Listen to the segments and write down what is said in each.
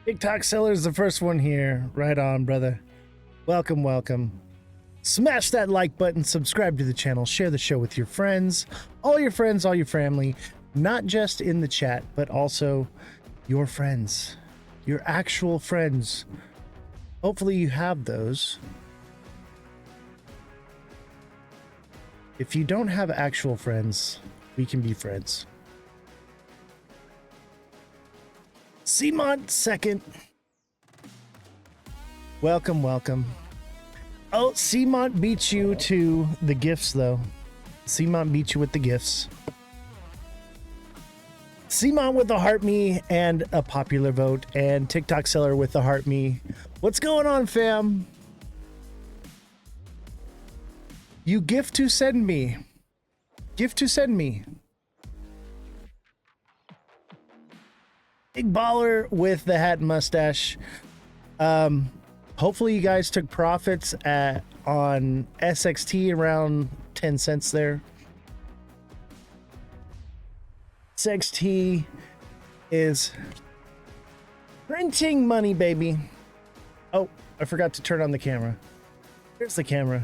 TikTok seller's the first one here. Right on, brother. Welcome, welcome. Smash that like button, subscribe to the channel, share the show with your friends, all your family, not just in the chat, but also your friends, your actual friends. Hopefully you have those. If you don't have actual friends, we can be friends. Seamont second. Welcome, welcome. Oh, Seamont beats you to the gifts, though. Seamont beats you with the gifts. Seamont with the heart me and a popular vote, and TikTok seller with the heart me. What's going on, fam? You gift to send me. Gift to send me. Big baller with the hat and mustache. Hopefully you guys took profits on SXT around 10 cents there. SXT is printing money, baby. Oh, I forgot to turn on the camera. Here's the camera.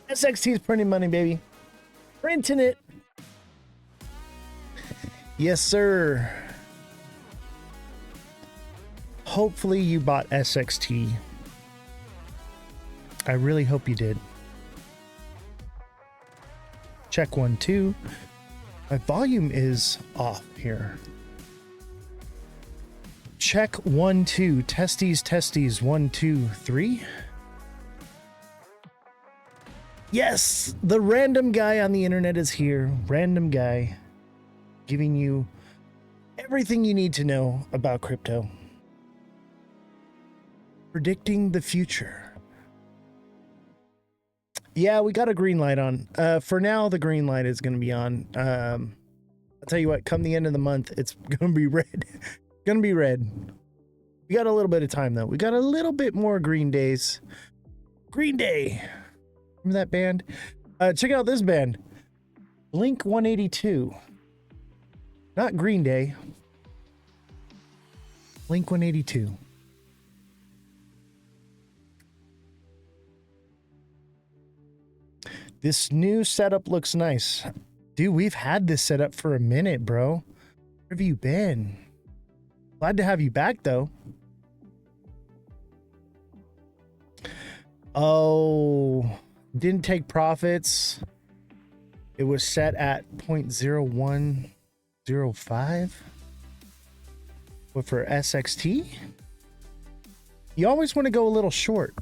SXT is printing money, baby. Printing it. Yes, sir. Hopefully you bought SXT. I really hope you did. Check 1, 2. My volume is off here. Check 1, 2. Testes. 1, 2, 3. Yes, the random guy on the internet is here. Random guy giving you everything you need to know about crypto. Predicting the future. Yeah, we got a green light on. For now, the green light is going to be on. I'll tell you what, come the end of the month, it's going to be red. Going to be red. We got a little bit of time, though. We got a little bit more green days. Green Day. Remember that band? Check out this band. Blink 182. Not Green Day. Blink 182. This new setup looks nice. Dude, we've had this setup for a minute, bro. Where have you been? Glad to have you back, though. Oh, didn't take profits. It was set at 0.0105. But for SXT, you always want to go a little short.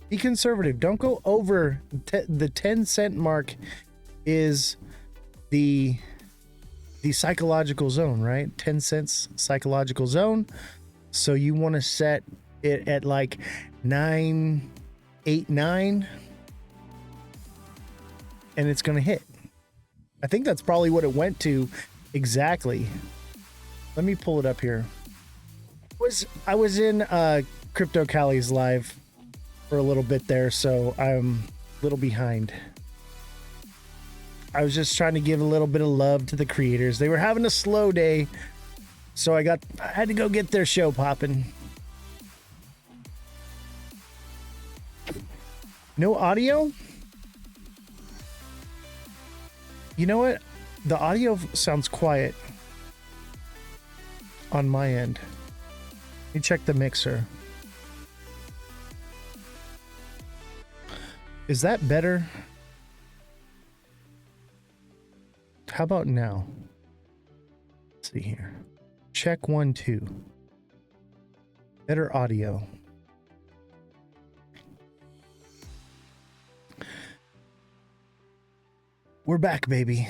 Be conservative. Don't go over the 10-cent mark. Is the psychological zone, right? 10 cents psychological zone. So you want to set it at like 9.89, and it's going to hit. I think that's probably what it went to exactly. Let me pull it up here. I was in Crypto Cali's live for a little bit there, so I'm a little behind. I was just trying to give a little bit of love to the creators. They were having a slow day, so I had to go get their show popping. No audio? You know what? The audio sounds quiet on my end. Let me check the mixer. Is that better? How about now? Let's see here. Check 1, 2. Better audio. We're back, baby.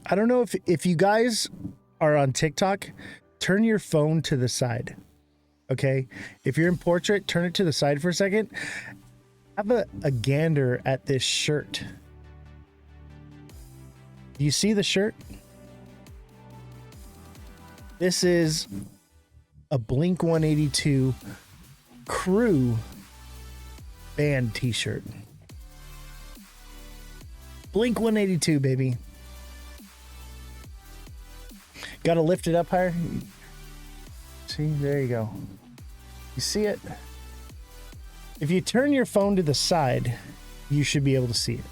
I don't know if you guys are on TikTok, turn your phone to the side. Okay, if you're in portrait, turn it to the side for a second. Have a gander at this shirt. Do you see the shirt? This is a Blink 182 crew band t-shirt. Blink 182, baby. Gotta lift it up higher. See, there you go. You see it? If you turn your phone to the side, you should be able to see it.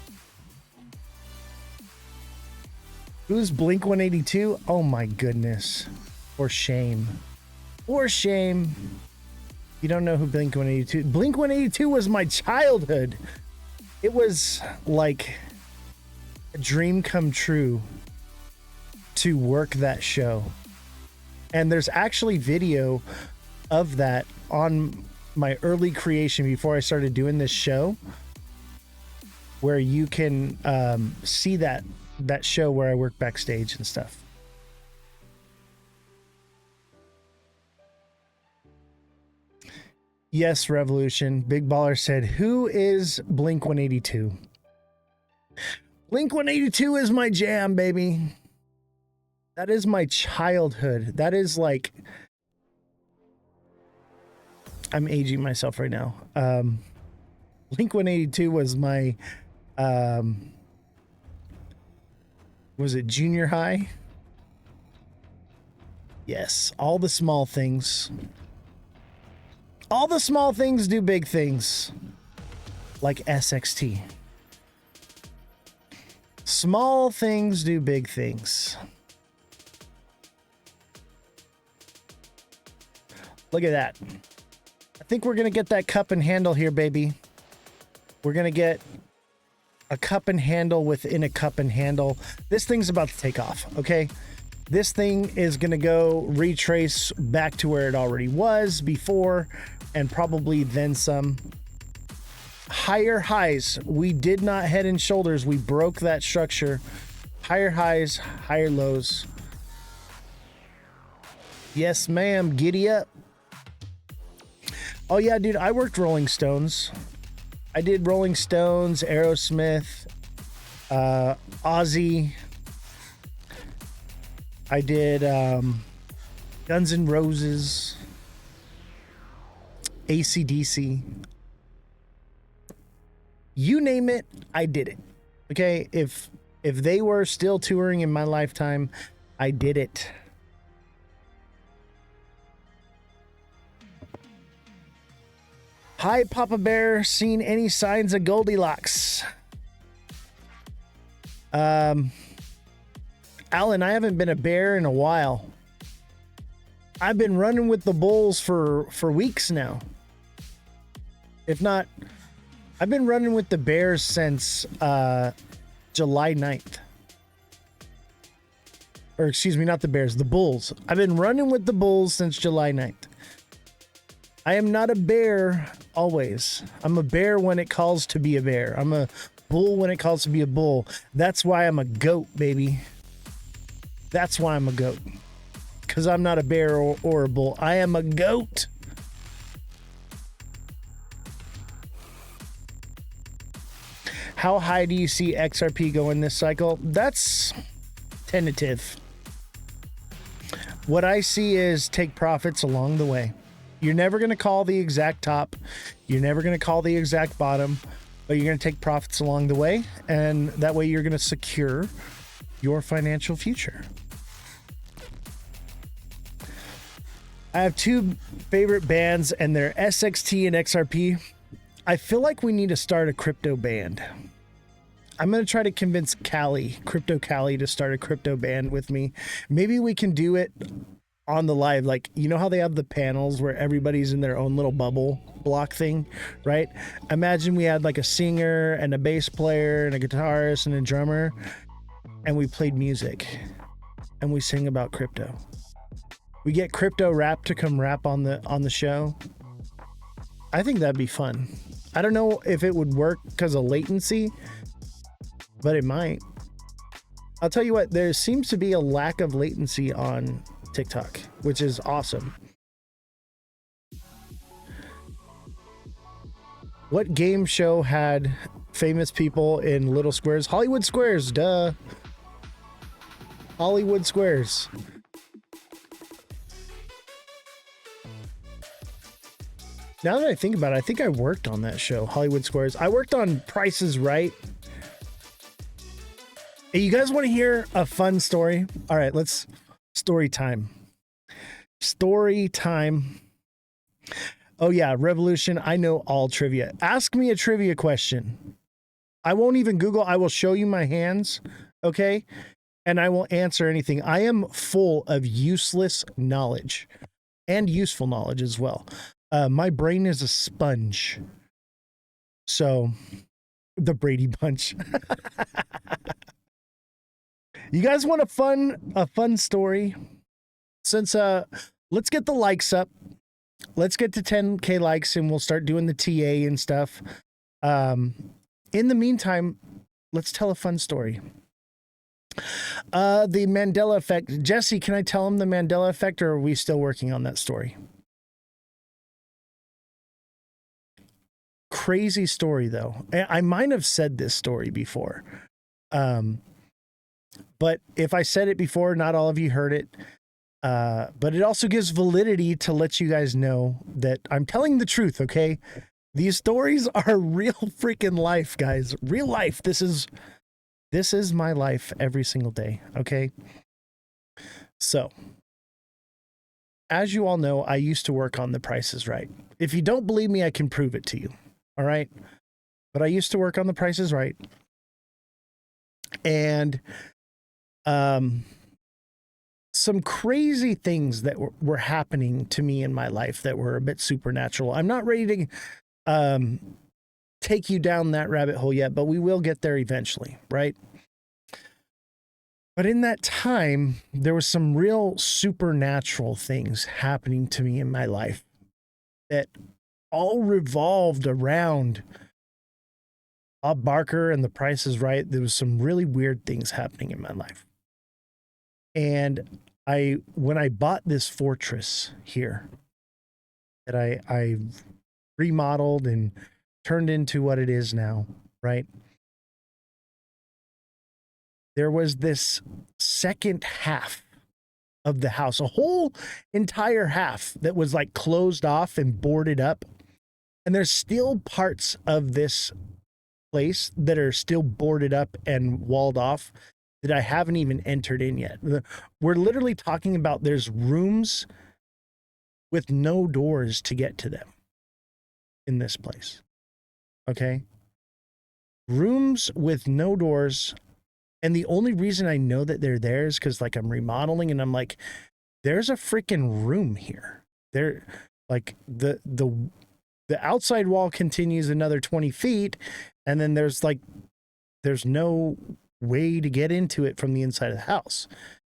Who's Blink 182? Oh my goodness. For shame. For shame. You don't know who Blink 182. Blink 182 was my childhood. It was like a dream come true to work that show. And there's actually video of that on my early creation before I started doing this show, where you can see that show where I work backstage and stuff. Yes, Revolution. Big Baller said, who is Blink 182? Blink 182 is my jam, baby. That is my childhood. That is like, I'm aging myself right now. Blink 182 was my, was it junior high? Yes, all the small things. All the small things do big things. Like SXT. Small things do big things. Look at that. I think we're going to get that cup and handle here, baby. We're going to get a cup and handle within a cup and handle. This thing's about to take off, okay? This thing is going to go retrace back to where it already was before, and probably then some. Higher highs. We did not head and shoulders. We broke that structure. Higher highs, higher lows. Yes, ma'am. Giddy up. Oh, yeah, dude. I worked Rolling Stones. I did Rolling Stones, Aerosmith, Ozzy. I did Guns N' Roses, AC/DC. You name it, I did it. Okay, if they were still touring in my lifetime, I did it. Hi, Papa Bear. Seen any signs of Goldilocks? Alan, I haven't been a bear in a while. I've been running with the bulls for weeks now. If not, I've been running with the bears since July 9th. Or excuse me, not the bears, the bulls. I've been running with the bulls since July 9th. I am not a bear always. I'm a bear when it calls to be a bear. I'm a bull when it calls to be a bull. That's why I'm a goat, baby. That's why I'm a goat. Because I'm not a bear or a bull. I am a goat. How high do you see XRP going this cycle? That's tentative. What I see is take profits along the way. You're never going to call the exact top. You're never going to call the exact bottom, but you're going to take profits along the way. And that way you're going to secure your financial future. I have two favorite bands, and they're SXT and XRP. I feel like we need to start a crypto band. I'm going to try to convince Crypto Cali, to start a crypto band with me. Maybe we can do it on the live. Like, you know how they have the panels where everybody's in their own little bubble block thing, right? Imagine we had like a singer and a bass player and a guitarist and a drummer, and we played music and we sing about crypto. We get crypto rap to come rap on the show. I think that'd be fun. I don't know if it would work because of latency, but it might. I'll tell you what, there seems to be a lack of latency on TikTok, which is awesome. What game show had famous people in little squares? Hollywood Squares, duh. Hollywood Squares. Now that I think about it, I think I worked on that show, Hollywood Squares. I worked on Price is Right. Hey, you guys want to hear a fun story? All right, let's story time. Story time. Oh yeah, Revolution. I know all trivia. Ask me a trivia question. I won't even Google. I will show you my hands, okay? And I will answer anything. I am full of useless knowledge and useful knowledge as well. My brain is a sponge. So, the Brady Bunch. You guys want a fun story? Since let's get the likes up. Let's get to 10K likes and we'll start doing the TA and stuff. In the meantime, let's tell a fun story. The Mandela effect. Jesse, can I tell him the Mandela effect, or are we still working on that story? Crazy story, though. I might have said this story before. But if I said it before, not all of you heard it. But it also gives validity to let you guys know that I'm telling the truth, okay? These stories are real freaking life, guys. Real life. This is my life every single day, okay? So, as you all know, I used to work on The Price is Right. If you don't believe me, I can prove it to you, all right? But I used to work on The Price is Right. And some crazy things that were happening to me in my life that were a bit supernatural. I'm not ready to take you down that rabbit hole yet, but we will get there eventually, right? But in that time, there was some real supernatural things happening to me in my life that all revolved around Bob Barker and The Price is Right. There was some really weird things happening in my life. And when I bought this fortress here that I remodeled and turned into what it is now, right? There was this second half of the house, a whole entire half that was like closed off and boarded up. And there's still parts of this place that are still boarded up and walled off that I haven't even entered in yet. We're literally talking about there's rooms with no doors to get to them in this place. Okay? Rooms with no doors. And the only reason I know that they're there is because like I'm remodeling and I'm like, there's a freaking room here. There, like the outside wall continues another 20 feet. And then there's no way to get into it from the inside of the house,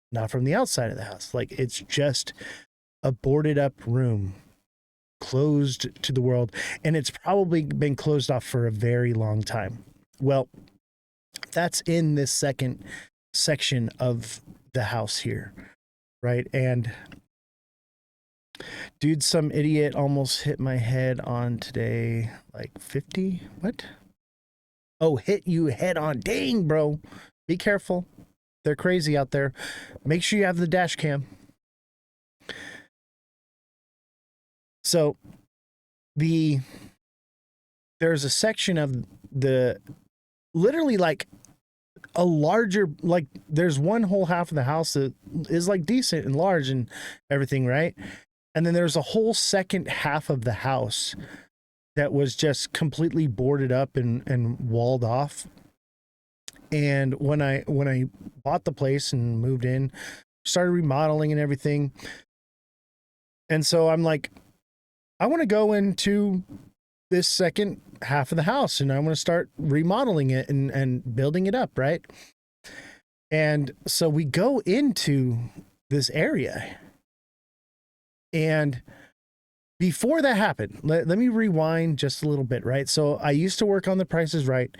not from the outside of the house. Like it's just a boarded up room closed to the world. And it's probably been closed off for a very long time. Well, that's in this second section of the house here, right? And dude, some idiot almost hit my head on today, like 50. What? Oh, hit you head on. Dang, bro. Be careful. They're crazy out there. Make sure you have the dash cam. So there's a section of literally like a larger, like there's one whole half of the house that is like decent and large and everything, right? And then there's a whole second half of the house that was just completely boarded up and walled off. And when I bought the place and moved in, started remodeling and everything. And so I'm like, I want to go into this second half of the house and I want to start remodeling it and building it up, right? And so we go into this area. And before that happened, let me rewind just a little bit, right? So I used to work on The Price is Right.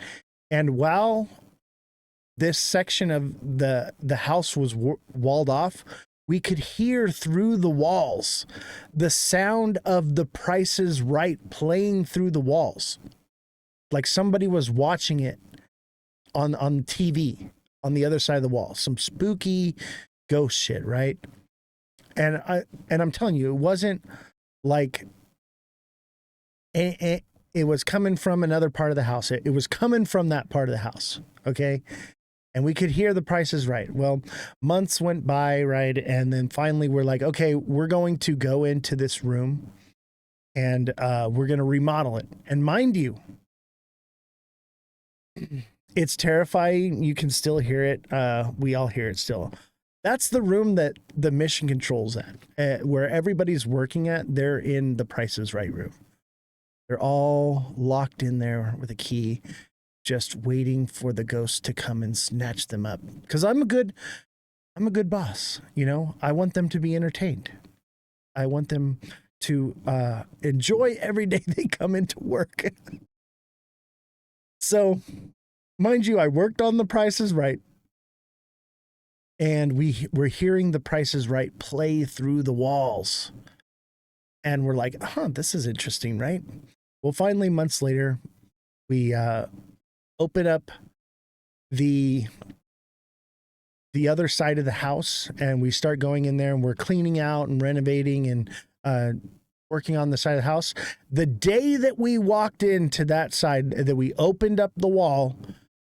And while this section of the house was walled off, we could hear through the walls the sound of The Price is Right playing through the walls. Like somebody was watching it on TV on the other side of the wall. Some spooky ghost shit, right? And I'm telling you, it wasn't like it was coming from another part of the house. It was coming from that part of the house, okay? And we could hear The Price is Right. Well, months went by, right? And then finally we're like, okay, we're going to go into this room and we're going to remodel it. And mind you, it's terrifying. You can still hear it. We all hear it still. That's the room that the mission control's at, where everybody's working at. They're in The Price is Right room. They're all locked in there with a key, just waiting for the ghost to come and snatch them up. Because I'm a good boss, you know. I want them to be entertained. I want them to enjoy every day they come into work. So, mind you, I worked on The Price is Right, and we're hearing The Price is Right play through the walls, and we're like, this is interesting, right? Well, finally, months later, we open up the other side of the house, and we start going in there, and we're cleaning out and renovating and working on the side of the house. The day that we walked into that side, that we opened up the wall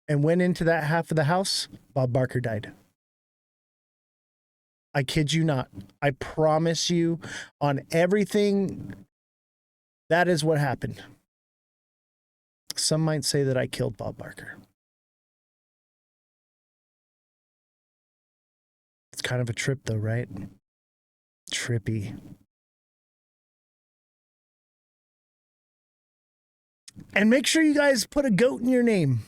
and went into that half of the house, Bob Barker died. I kid you not. I promise you on everything, that is what happened. Some might say that I killed Bob Barker. It's kind of a trip though, right? Trippy. And make sure you guys put a goat in your name.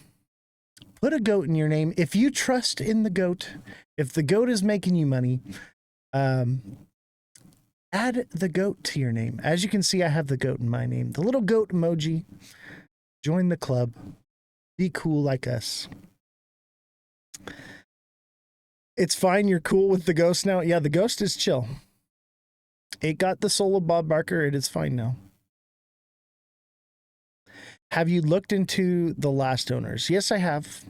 Put a goat in your name. If you trust in the goat, if the goat is making you money, add the goat to your name. As you can see, I have the goat in my name. The little goat emoji. Join the club. Be cool like us. It's fine. You're cool with the ghost now? Yeah, the ghost is chill. It got the soul of Bob Barker. It is fine now. Have you looked into the last owners? Yes, I have.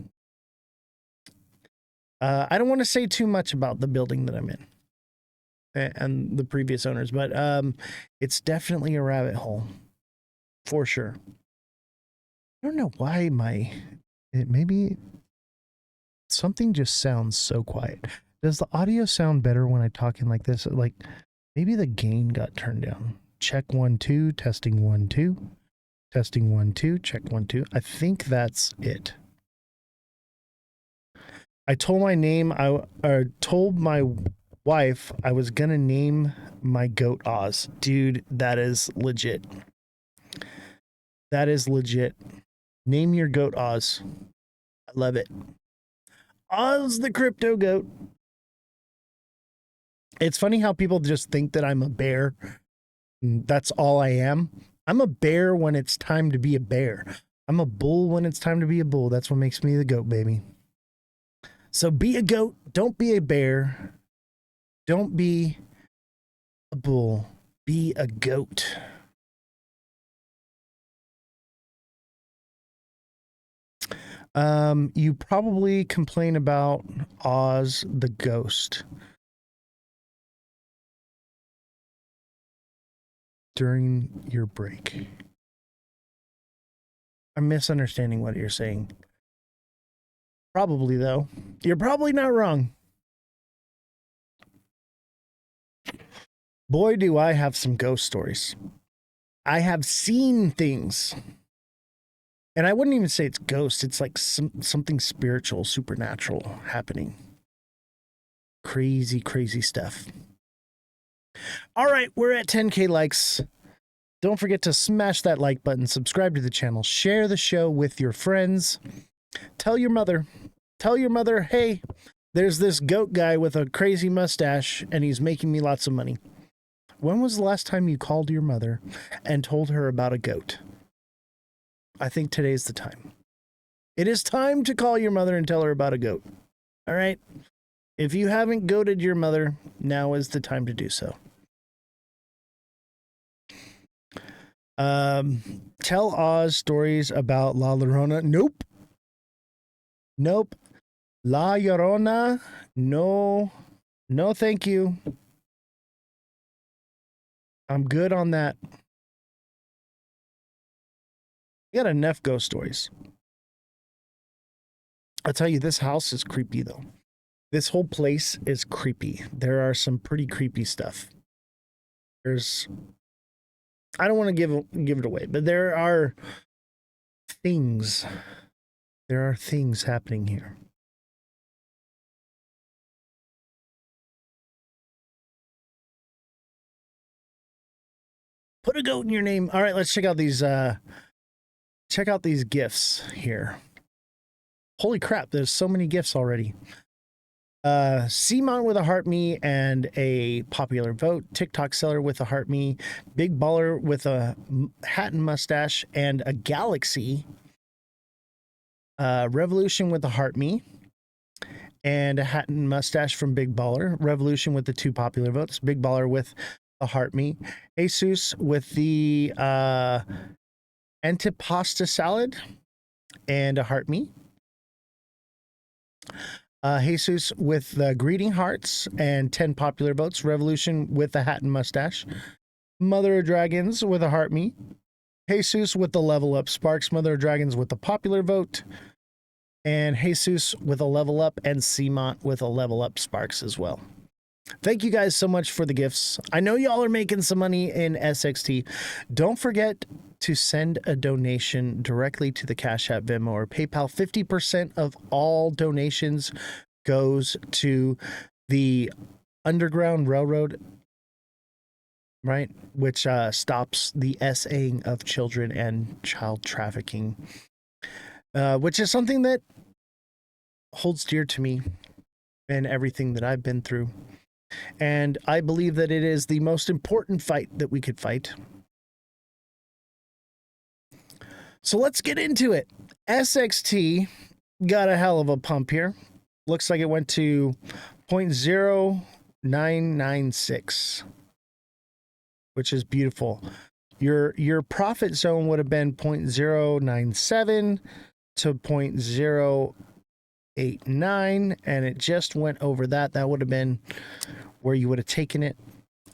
I don't want to say too much about the building that I'm in and the previous owners, but it's definitely a rabbit hole for sure. I don't know why maybe something just sounds so quiet. Does the audio sound better when I talk in like this? Like maybe the gain got turned down. Check 1 2, testing 1 2. Testing 1 2, check 1 2. I think that's it. I told told my wife I was gonna name my goat Oz. Dude, that is legit. That is legit. Name your goat Oz. I love it. Oz the crypto goat. It's funny how people just think that I'm a bear. That's all I am. I'm a bear when it's time to be a bear. I'm a bull when it's time to be a bull. That's what makes me the goat, baby. So be a goat. Don't be a bear. Don't be a bull. Be a goat. You probably complain about Oz the ghost during your break. I'm misunderstanding what you're saying. Probably, though. You're probably not wrong. Boy, do I have some ghost stories. I have seen things. And I wouldn't even say it's ghost. It's like something spiritual, supernatural happening. Crazy, crazy stuff. All right, we're at 10K likes. Don't forget to smash that like button, subscribe to the channel, share the show with your friends. Tell your mother, hey, there's this goat guy with a crazy mustache and he's making me lots of money. When was the last time you called your mother and told her about a goat? I think today's the time. It is time to call your mother and tell her about a goat. All right? If you haven't goated your mother, now is the time to do so. Tell Oz stories about La Llorona. Nope. La Llorona. No, thank you. I'm good on that. You got enough ghost stories. I'll tell you, this house is creepy though. This whole place is creepy. There are some pretty creepy stuff. I don't want to give it away, but there are things. There are things happening here. Put a goat in your name. All right, let's check out these gifts here. Holy crap, there's so many gifts already. Simon with a heart me and a popular vote. TikTok seller with a heart me. Big baller with a hat and mustache and a galaxy. Revolution with a heart me and a hat and mustache from Big Baller. Revolution with the 2 popular votes. Big Baller with a heart me. Jesus with the antipasta salad and a heart me. Jesus with the greeting hearts and 10 popular votes. Revolution with the hat and mustache. Mother of Dragons with a heart me. Jesus with the level up Sparks. Mother of Dragons with the popular vote. And Jesus with a level up and Seamont with a level up Sparks as well. Thank you guys so much for the gifts. I know y'all are making some money in SXT. Don't forget to send a donation directly to the Cash App, Venmo, or PayPal. 50% of all donations goes to the Underground Railroad, right? Which stops the SAing of children and child trafficking, which is something that holds dear to me and everything that I've been through. And I believe that it is the most important fight that we could fight. So let's get into it. SXT got a hell of a pump here. Looks like it went to 0.0996, which is beautiful. Your profit zone would have been 0.097 to 0.089, and it just went over that. That would have been where you would have taken it.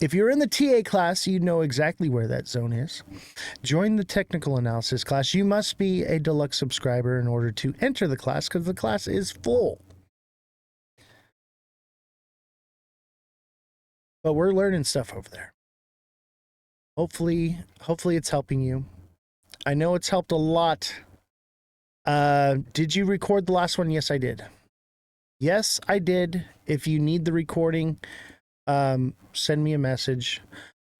If you're in the TA class, you know exactly where that zone is. Join the technical analysis class. You must be a deluxe subscriber in order to enter the class because the class is full. But we're learning stuff over there. Hopefully it's helping you. I know it's helped a lot. Did you record the last one? Yes, I did. Yes, I did. If you need the recording, send me a message.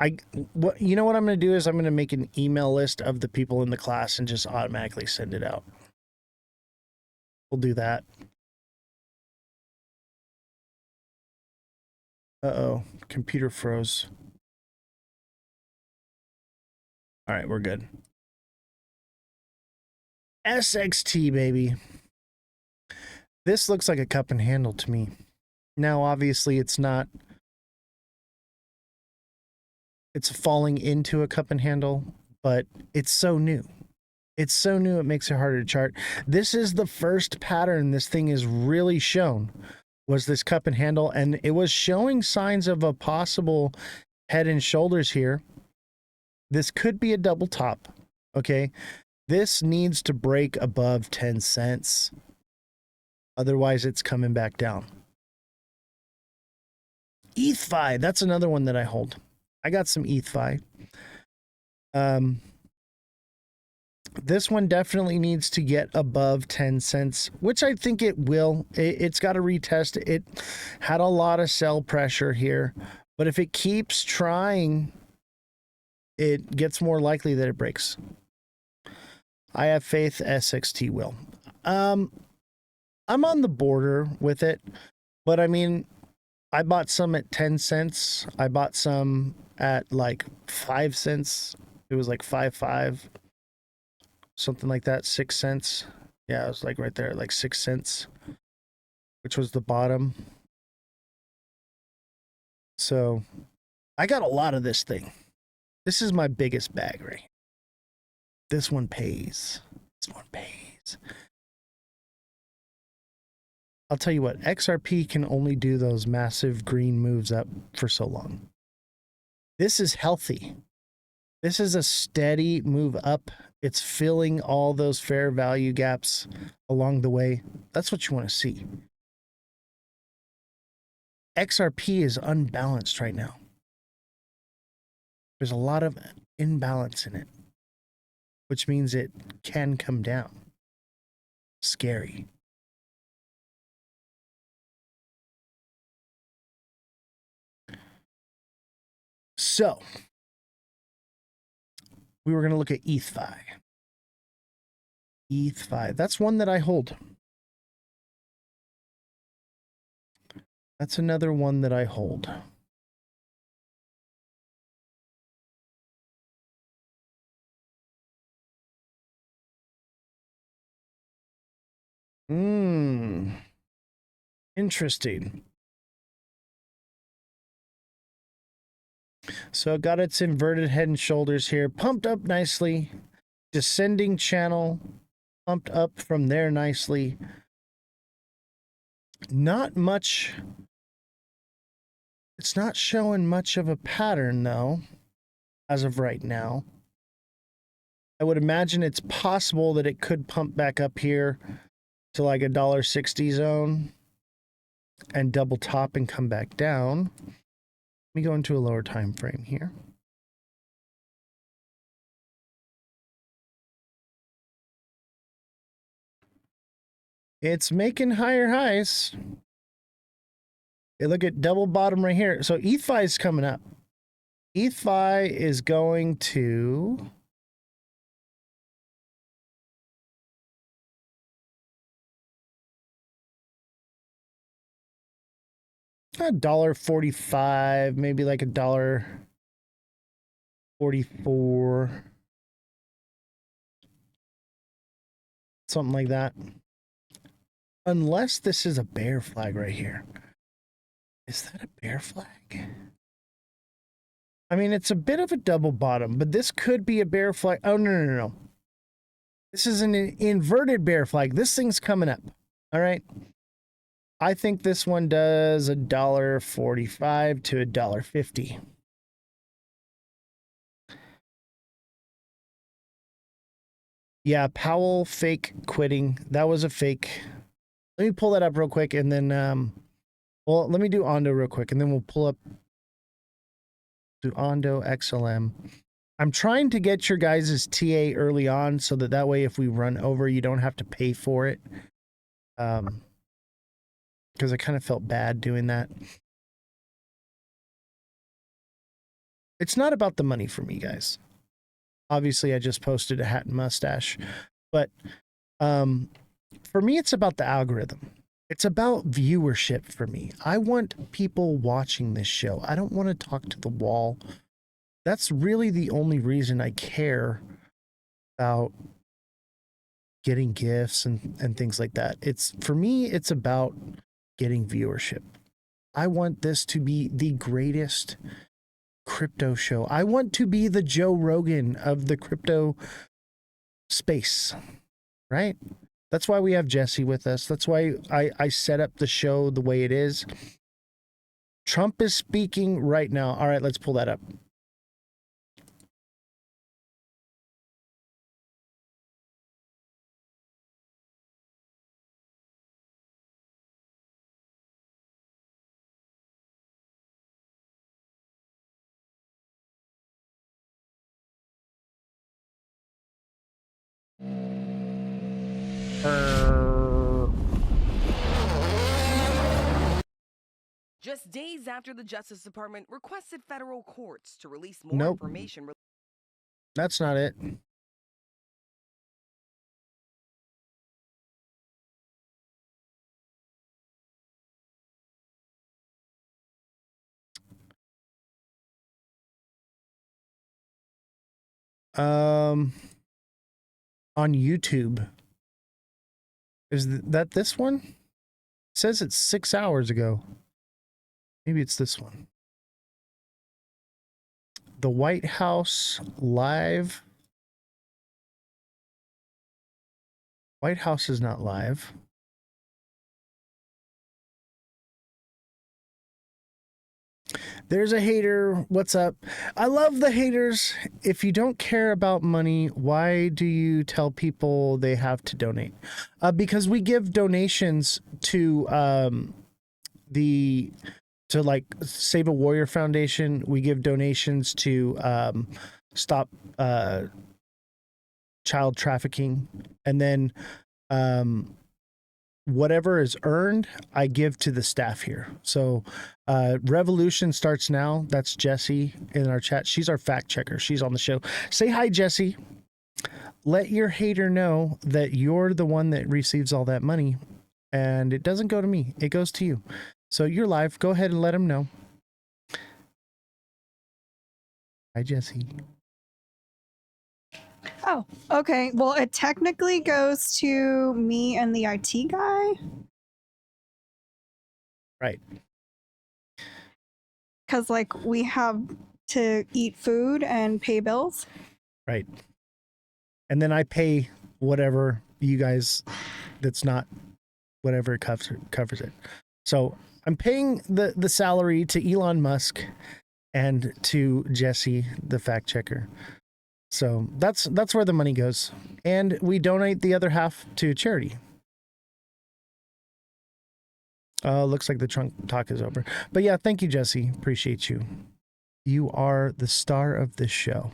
You know what I'm going to do is I'm going to make an email list of the people in the class and just automatically send it out. We'll do that. Uh-oh, computer froze. All right, we're good. SXT, baby. This looks like a cup and handle to me. Now, obviously, it's not. It's falling into a cup and handle, but it's so new. It's so new, it makes it harder to chart. This is the first pattern this thing is really shown, was this cup and handle, and it was showing signs of a possible head and shoulders here. This could be a double top, okay? This needs to break above 10 cents. Otherwise, it's coming back down. ETH-Fi, that's another one that I hold. I got some ETH-Fi. This one definitely needs to get above 10 cents, which I think it will. It's got to retest. It had a lot of sell pressure here, but if it keeps trying, it gets more likely that it breaks. I have faith SXT will. I'm on the border with it, but I mean, I bought some at 10 cents. I bought some at like 5 cents. It was like 5.5, something like that, 6 cents. Yeah, it was like right there, like 6 cents, which was the bottom. So I got a lot of this thing. This is my biggest bag right here. This one pays. This one pays. I'll tell you what, XRP can only do those massive green moves up for so long. This is healthy. This is a steady move up. It's filling all those fair value gaps along the way. That's what you want to see. XRP is unbalanced right now. There's a lot of imbalance in it, which means it can come down. Scary. So, we were going to look at ETH-Fi. ETH-Fi. That's one that I hold. That's another one that I hold. Interesting. So it got its inverted head and shoulders here, pumped up nicely, descending channel, pumped up from there nicely. Not much. It's not showing much of a pattern though, as of right now. I would imagine it's possible that it could pump back up here to like a $1.60 zone and double top and come back down. Let me go into a lower time frame here. It's making higher highs. Hey, look at double bottom right here. So ETH-Fi is coming up. ETH-Fi is going to $1.45, maybe like $1.44, something like that. Unless this is a bear flag right here. Is that a bear flag? I mean, it's a bit of a double bottom, but this could be a bear flag. Oh, no. This is an inverted bear flag. This thing's coming up. All right. I think this one does $1.45 to $1.50. Yeah, Powell fake quitting. That was a fake. Let me pull that up real quick and then, well, let me do Ondo real quick and then we'll pull up do Ondo XLM. I'm trying to get your guys' TA early on so that way if we run over, you don't have to pay for it. Because I kind of felt bad doing that. It's not about the money for me, guys. Obviously, I just posted a hat and mustache. But for me, it's about the algorithm. It's about viewership for me. I want people watching this show. I don't want to talk to the wall. That's really the only reason I care about getting gifts and things like that. For me, it's about getting viewership. I want this to be the greatest crypto show. I want to be the Joe Rogan of the crypto space, right? That's why we have Jesse with us. That's why I set up the show the way it is. Trump is speaking right now. All right, let's pull that up. Just days after the Justice Department requested federal courts to release more information. That's not it. On YouTube. Is that this one? It says it's 6 hours ago. Maybe it's this one. The White House live. White House is not live. There's a hater. What's up? I love the haters. If you don't care about money, why do you tell people they have to donate? Because we give donations to like Save a Warrior Foundation. We give donations to stop child trafficking, and then whatever is earned, I give to the staff here. So Revolution starts now. That's Jessie in our chat. She's our fact checker. She's on the show. Say hi, Jessie. Let your hater know that you're the one that receives all that money, and it doesn't go to me. It goes to you. So you're live. Go ahead and let him know. Hi, Jessie. Oh, okay. Well, it technically goes to me and the IT guy. Right. Because, like, we have to eat food and pay bills. Right. And then I pay whatever you guys, that's not whatever covers it. So I'm paying the salary to Elon Musk and to Jesse, the fact checker. So that's where the money goes. And we donate the other half to charity. Looks like the trunk talk is over. But yeah, thank you, Jesse. Appreciate you. You are the star of this show.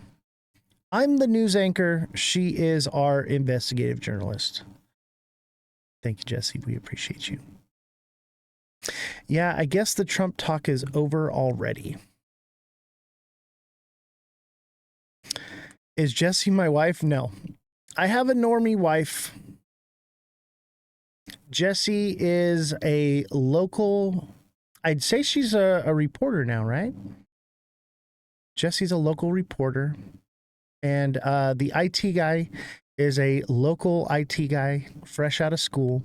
I'm the news anchor. She is our investigative journalist. Thank you, Jesse. We appreciate you. Yeah, I guess the Trump talk is over already. Is Jessie my wife? No. I have a normie wife. Jessie is a local, I'd say she's a reporter now, right? Jessie's a local reporter. And the IT guy is a local IT guy, fresh out of school.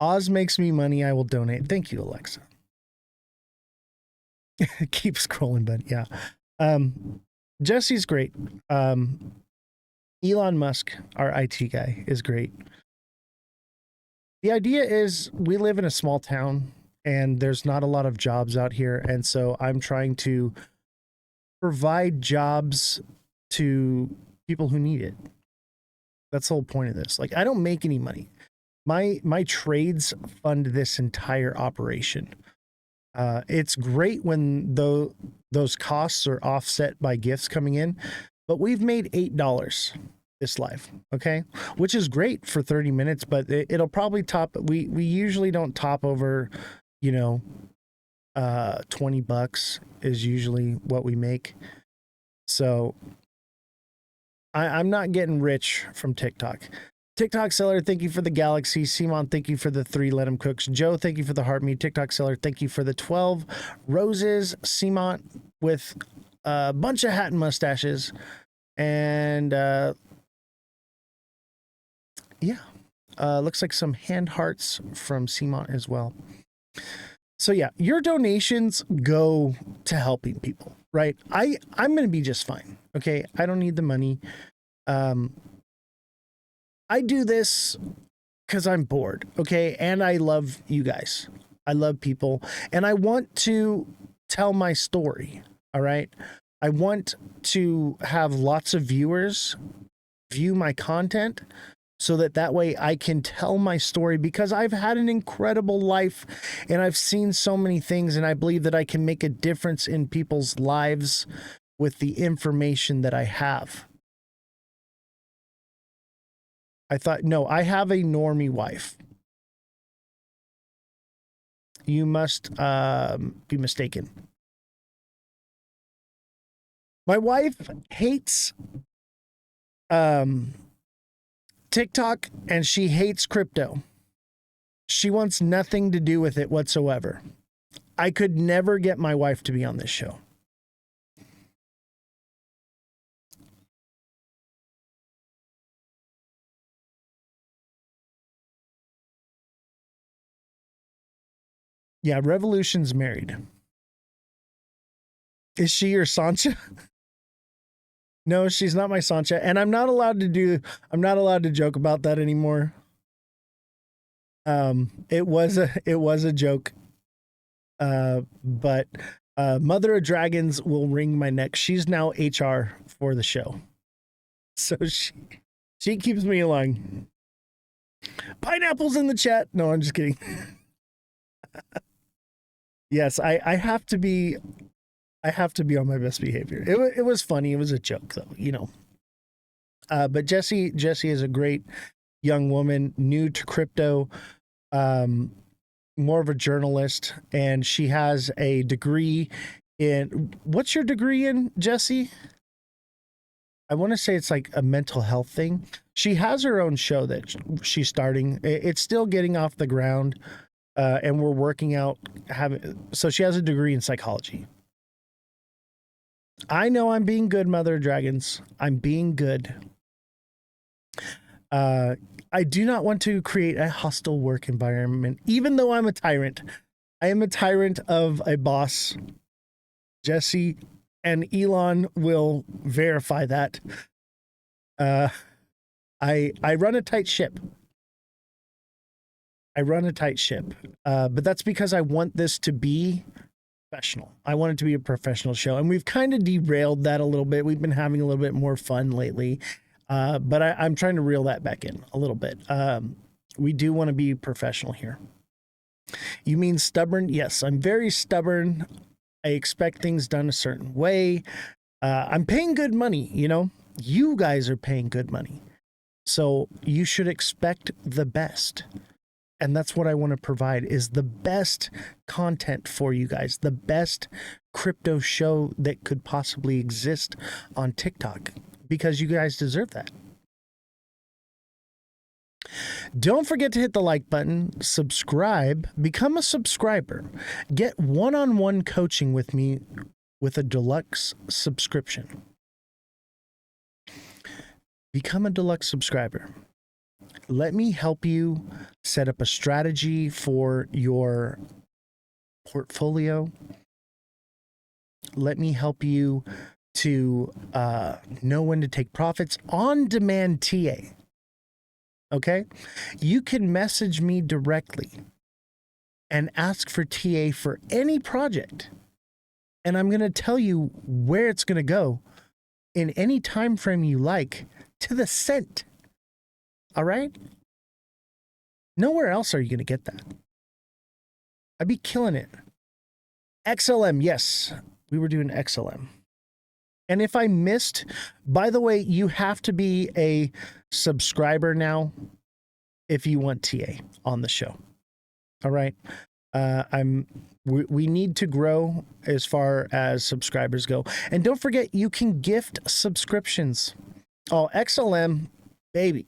Oz makes me money. I will donate. Thank you, Alexa. Keep scrolling, bud. Yeah. Jesse's great. Elon Musk, our IT guy, is great. The idea is we live in a small town and there's not a lot of jobs out here. And so I'm trying to provide jobs to people who need it. That's the whole point of this. Like, I don't make any money. My trades fund this entire operation. It's great when those costs are offset by gifts coming in, but we've made $8 this live, okay? Which is great for 30 minutes, but it'll probably top, we usually don't top over, 20 bucks is usually what we make. So I'm not getting rich from TikTok. TikTok seller, thank you for the galaxy. Simon, thank you for the 3 let 'em cooks. Joe, thank you for the heart me. TikTok seller, thank you for the 12 roses. Simon with a bunch of hat and mustaches. And looks like some hand hearts from Simon as well. So yeah, your donations go to helping people, right? I'm going to be just fine. Okay. I don't need the money. I do this because I'm bored, okay? And I love you guys. I love people. And I want to tell my story, all right? I want to have lots of viewers view my content so that way I can tell my story, because I've had an incredible life and I've seen so many things, and I believe that I can make a difference in people's lives with the information that I have. I thought, no, I have a normie wife. You must be mistaken. My wife hates TikTok and she hates crypto. She wants nothing to do with it whatsoever. I could never get my wife to be on this show. Yeah, Revolution's married. Is she your Sancha? No, she's not my Sancha, and I'm not allowed to joke about that anymore. It was a joke. But Mother of Dragons will wring my neck. She's now HR for the show. So she keeps me along. Pineapples in the chat. No, I'm just kidding. Yes, I have to be on my best behavior. It was funny. It was a joke though, you know. But Jessie is a great young woman, new to crypto, more of a journalist, and she has a degree in, what's your degree in, Jessie? I want to say it's like a mental health thing. She has her own show that she's starting. It's still getting off the ground, and we're working out so she has a degree in psychology. I know I'm being good, Mother of Dragons. I'm being good. I do not want to create a hostile work environment, even though I'm a tyrant. I am a tyrant of a boss. Jessie and Elon will verify that. I run a tight ship. But that's because I want this to be professional. I want it to be a professional show, and we've kind of derailed that a little bit. We've been having a little bit more fun lately. But I'm trying to reel that back in a little bit. We do want to be professional here. You mean stubborn? Yes, I'm very stubborn. I expect things done a certain way. I'm paying good money, you know? You guys are paying good money. So you should expect the best. And that's what I want to provide, is the best content for you guys. The best crypto show that could possibly exist on TikTok. Because you guys deserve that. Don't forget to hit the like button, subscribe, become a subscriber, get one-on-one coaching with me with a deluxe subscription. Become a deluxe subscriber. Let me help you set up a strategy for your portfolio. Let me help you to know when to take profits. On demand TA. Okay? You can message me directly and ask for TA for any project. And I'm going to tell you where it's going to go in any time frame you like, to the cent. All right? Nowhere else are you going to get that. I'd be killing it. XLM, yes. We were doing XLM. And if I missed, by the way, you have to be a subscriber now if you want TA on the show. All right. We need to grow as far as subscribers go. And don't forget, you can gift subscriptions. Oh, XLM, baby.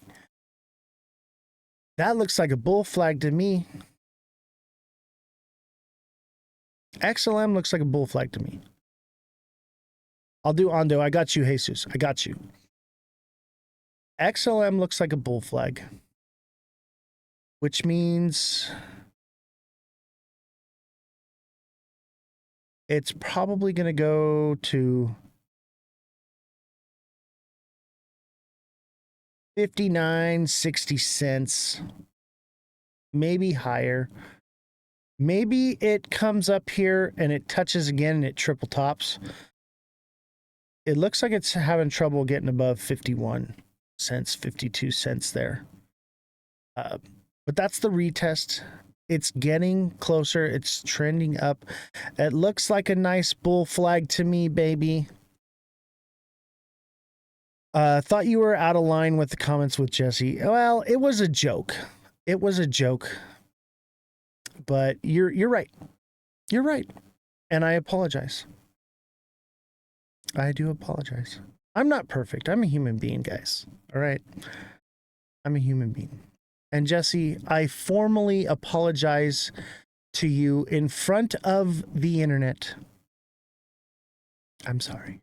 That looks like a bull flag to me. XLM looks like a bull flag to me. I'll do Ondo. I got you, Jesus. I got you. XLM looks like a bull flag, which means it's probably going to go to 59.60 maybe higher. Maybe it comes up here and it touches again and it triple tops. It looks like it's having trouble getting above 51 cents, 52 cents there. But that's the retest. It's getting closer. It's trending up. It looks like a nice bull flag to me, baby. Thought you were out of line with the comments with Jessie. Well, it was a joke. It was a joke. But you're right. You're right. And I apologize. I do apologize. I'm not perfect. I'm a human being, guys. All right. I'm a human being. And Jessie, I formally apologize to you in front of the internet. I'm sorry.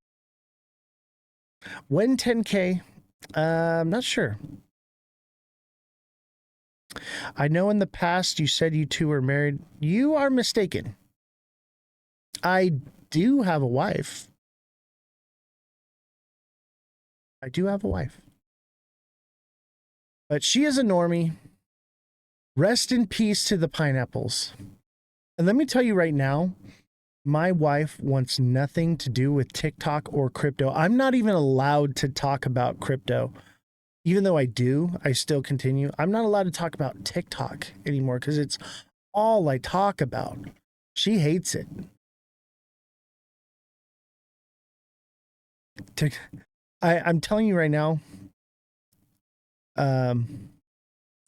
When 10K? I'm not sure. I know in the past you said you two were married. You are mistaken. I do have a wife. I do have a wife. But she is a normie. Rest in peace to the pineapples. And let me tell you right now, my wife wants nothing to do with TikTok or crypto. I'm not even allowed to talk about crypto. Even though I do, I still continue. I'm not allowed to talk about TikTok anymore because it's all I talk about. She hates it. I'm telling you right now,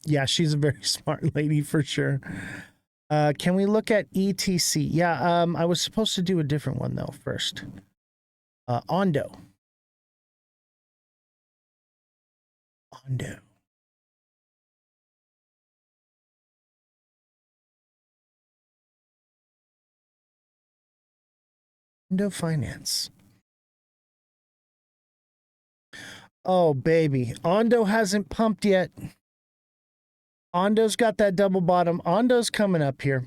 yeah, she's a very smart lady for sure. Can we look at ETC? Yeah, I was supposed to do a different one though first. Ondo. Ondo Finance. Oh, baby. Ondo hasn't pumped yet. Ondo's got that double bottom. Ondo's coming up here.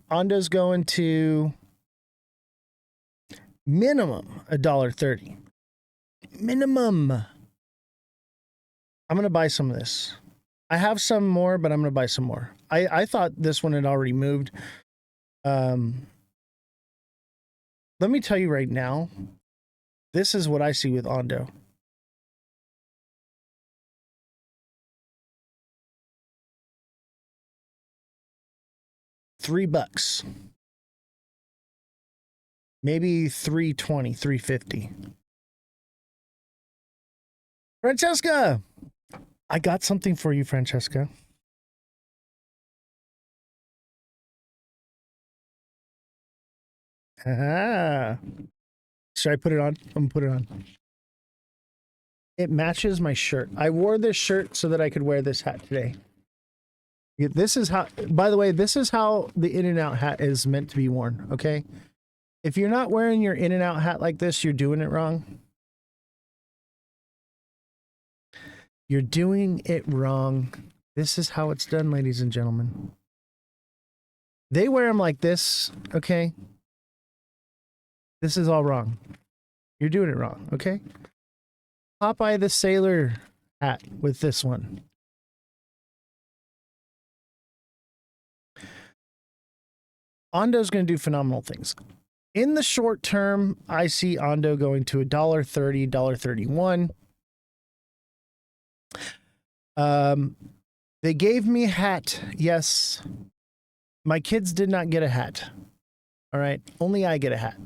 Ondo's going to minimum $1.30. Minimum. I'm going to buy some of this. I have some more, but I'm going to buy some more. I thought this one had already moved. Let me tell you right now, this is what I see with Ondo. $3. Maybe $3.20, $3.50. Francesca! I got something for you, Francesca. Ah. Should I put it on? I'm gonna put it on. It matches my shirt. I wore this shirt so that I could wear this hat today. This is how, by the way, this is how the In-N-Out hat is meant to be worn, okay? If you're not wearing your In-N-Out hat like this, you're doing it wrong. You're doing it wrong. This is how it's done, ladies and gentlemen. They wear them like this, okay? This is all wrong. You're doing it wrong, okay? Popeye the Sailor hat with this one. Ondo's going to do phenomenal things. In the short term, I see Ondo going to $1.30, $1.31. They gave me a hat. Yes. My kids did not get a hat. All right. Only I get a hat.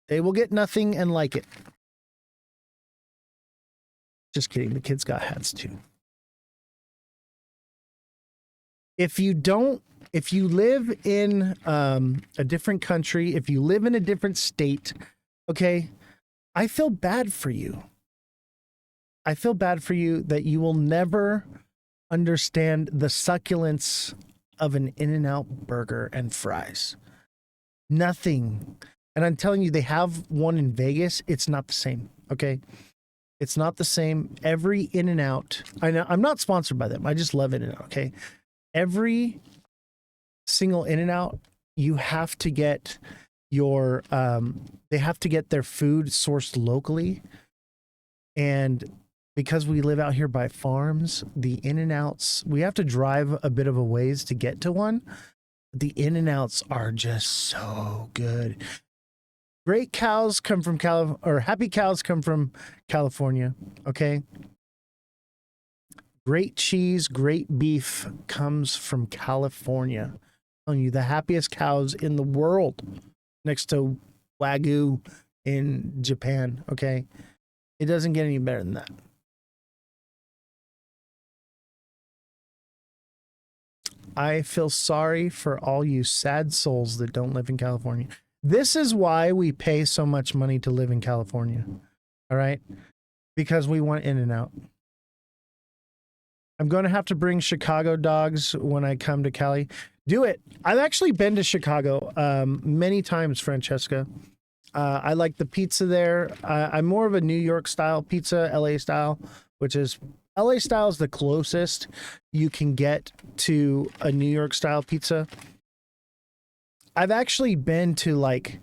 They will get nothing and like it. Just kidding. The kids got hats too. If you live in a different country, if you live in a different state, okay, I feel bad for you. I feel bad for you that you will never understand the succulence of an In-N-Out burger and fries. Nothing. And I'm telling you, they have one in Vegas. It's not the same, okay? It's not the same. Every In-N-Out, I know I'm not sponsored by them. I just love In-N-Out, okay? Every single In-N-Out, you have to get your, they have to get their food sourced locally. And because we live out here by farms, the In-N-Outs, we have to drive a bit of a ways to get to one. The In-N-Outs are just so good. Great cows come from happy cows come from California, okay? Great cheese, great beef comes from California. I'm telling you, the happiest cows in the world, next to Wagyu in Japan, okay? It doesn't get any better than that. I feel sorry for all you sad souls that don't live in California. This is why we pay so much money to live in California. All right? Because we want In-N-Out. I'm going to have to bring Chicago dogs when I come to Cali. Do it. I've actually been to Chicago many times, Francesca. I like the pizza there. I'm more of a New York style pizza, LA style, which is LA style is the closest you can get to a New York style pizza. I've actually been to like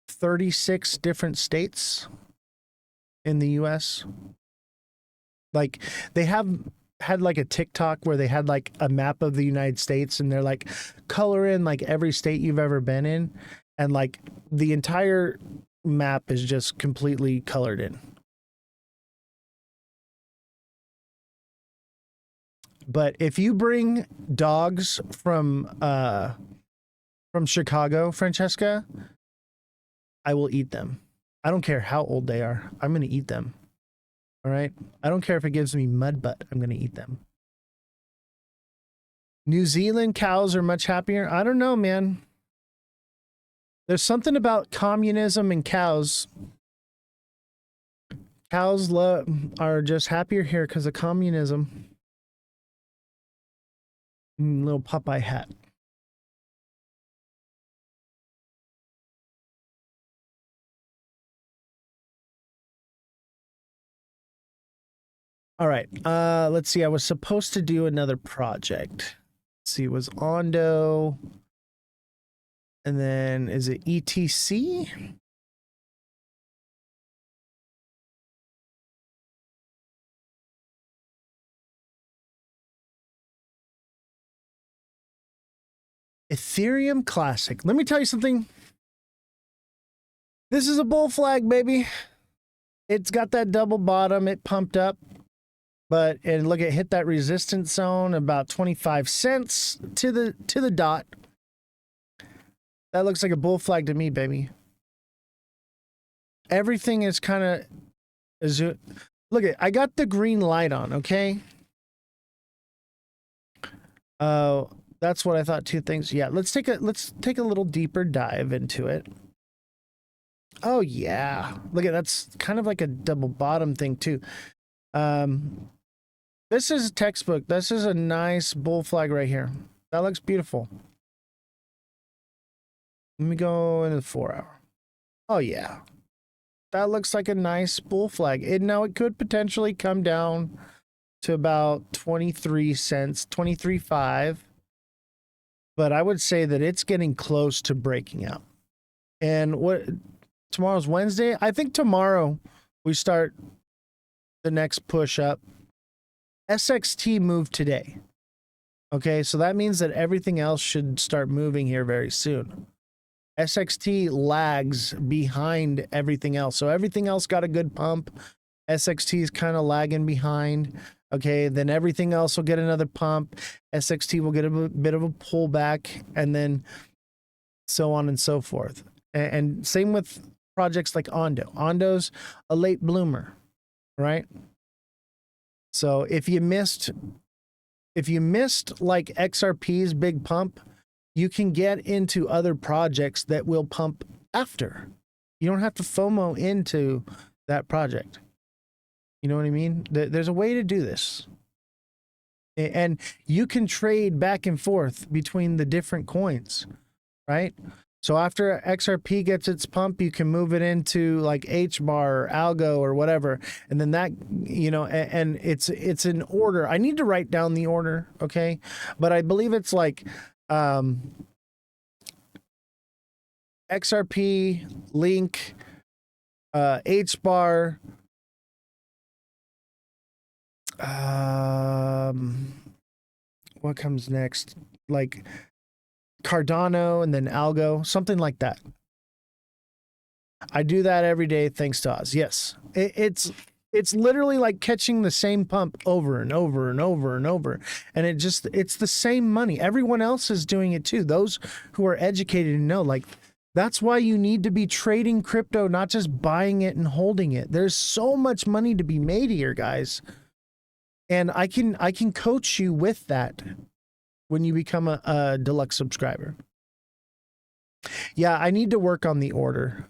36 different states in the US. Like they have had like a TikTok where they had like a map of the United States and they're like color in like every state you've ever been in, and like the entire map is just completely colored in. But if you bring dogs from Chicago, Francesca, I will eat them. I don't care how old they are. I'm going to eat them. All right? I don't care if it gives me mud butt. I'm going to eat them. New Zealand cows are much happier. I don't know, man. There's something about communism and cows. Cows are just happier here because of communism. Little Popeye hat. All right. Let's see. I was supposed to do another project. Let's see. It was Ondo. And then is it ETC? Ethereum Classic. Let me tell you something. This is a bull flag, baby. It's got that double bottom. It pumped up. And look, it hit that resistance zone about 25 cents to the dot. That looks like a bull flag to me, baby. Everything is kind of look at, I got the green light on, okay? That's what I thought. Two things. Yeah, let's take a little deeper dive into it. Oh yeah. Look at, that's kind of like a double bottom thing too. This is textbook. This is a nice bull flag right here. That looks beautiful. Let me go into the 4 hour. Oh yeah. That looks like a nice bull flag. Now it could potentially come down to about 23 cents, 23.5. But I would say that it's getting close to breaking out. And tomorrow's Wednesday? I think tomorrow we start the next push up. SXT moved today. Okay, so that means that everything else should start moving here very soon. SXT lags behind everything else. So everything else got a good pump. SXT is kind of lagging behind. Okay, then everything else will get another pump. SXT will get a bit of a pullback, and then so on and so forth. And same with projects like Ondo. Ondo's a late bloomer, right? So if you missed like XRP's big pump, you can get into other projects that will pump after. You don't have to FOMO into that project. You know what I mean? There's a way to do this. And you can trade back and forth between the different coins, right? So after XRP gets its pump, you can move it into like HBAR or Algo or whatever. And then that, and it's in order. I need to write down the order, okay? But I believe it's like XRP, Link, HBAR, what comes next? Like Cardano and then Algo, something like that. I do that every day thanks to Oz. Yes. It's literally like catching the same pump over and over and over and over. And it's the same money. Everyone else is doing it too. Those who are educated and know, like, that's why you need to be trading crypto, not just buying it and holding it. There's so much money to be made here, guys. And I can coach you with that when you become a deluxe subscriber. Yeah, I need to work on the order.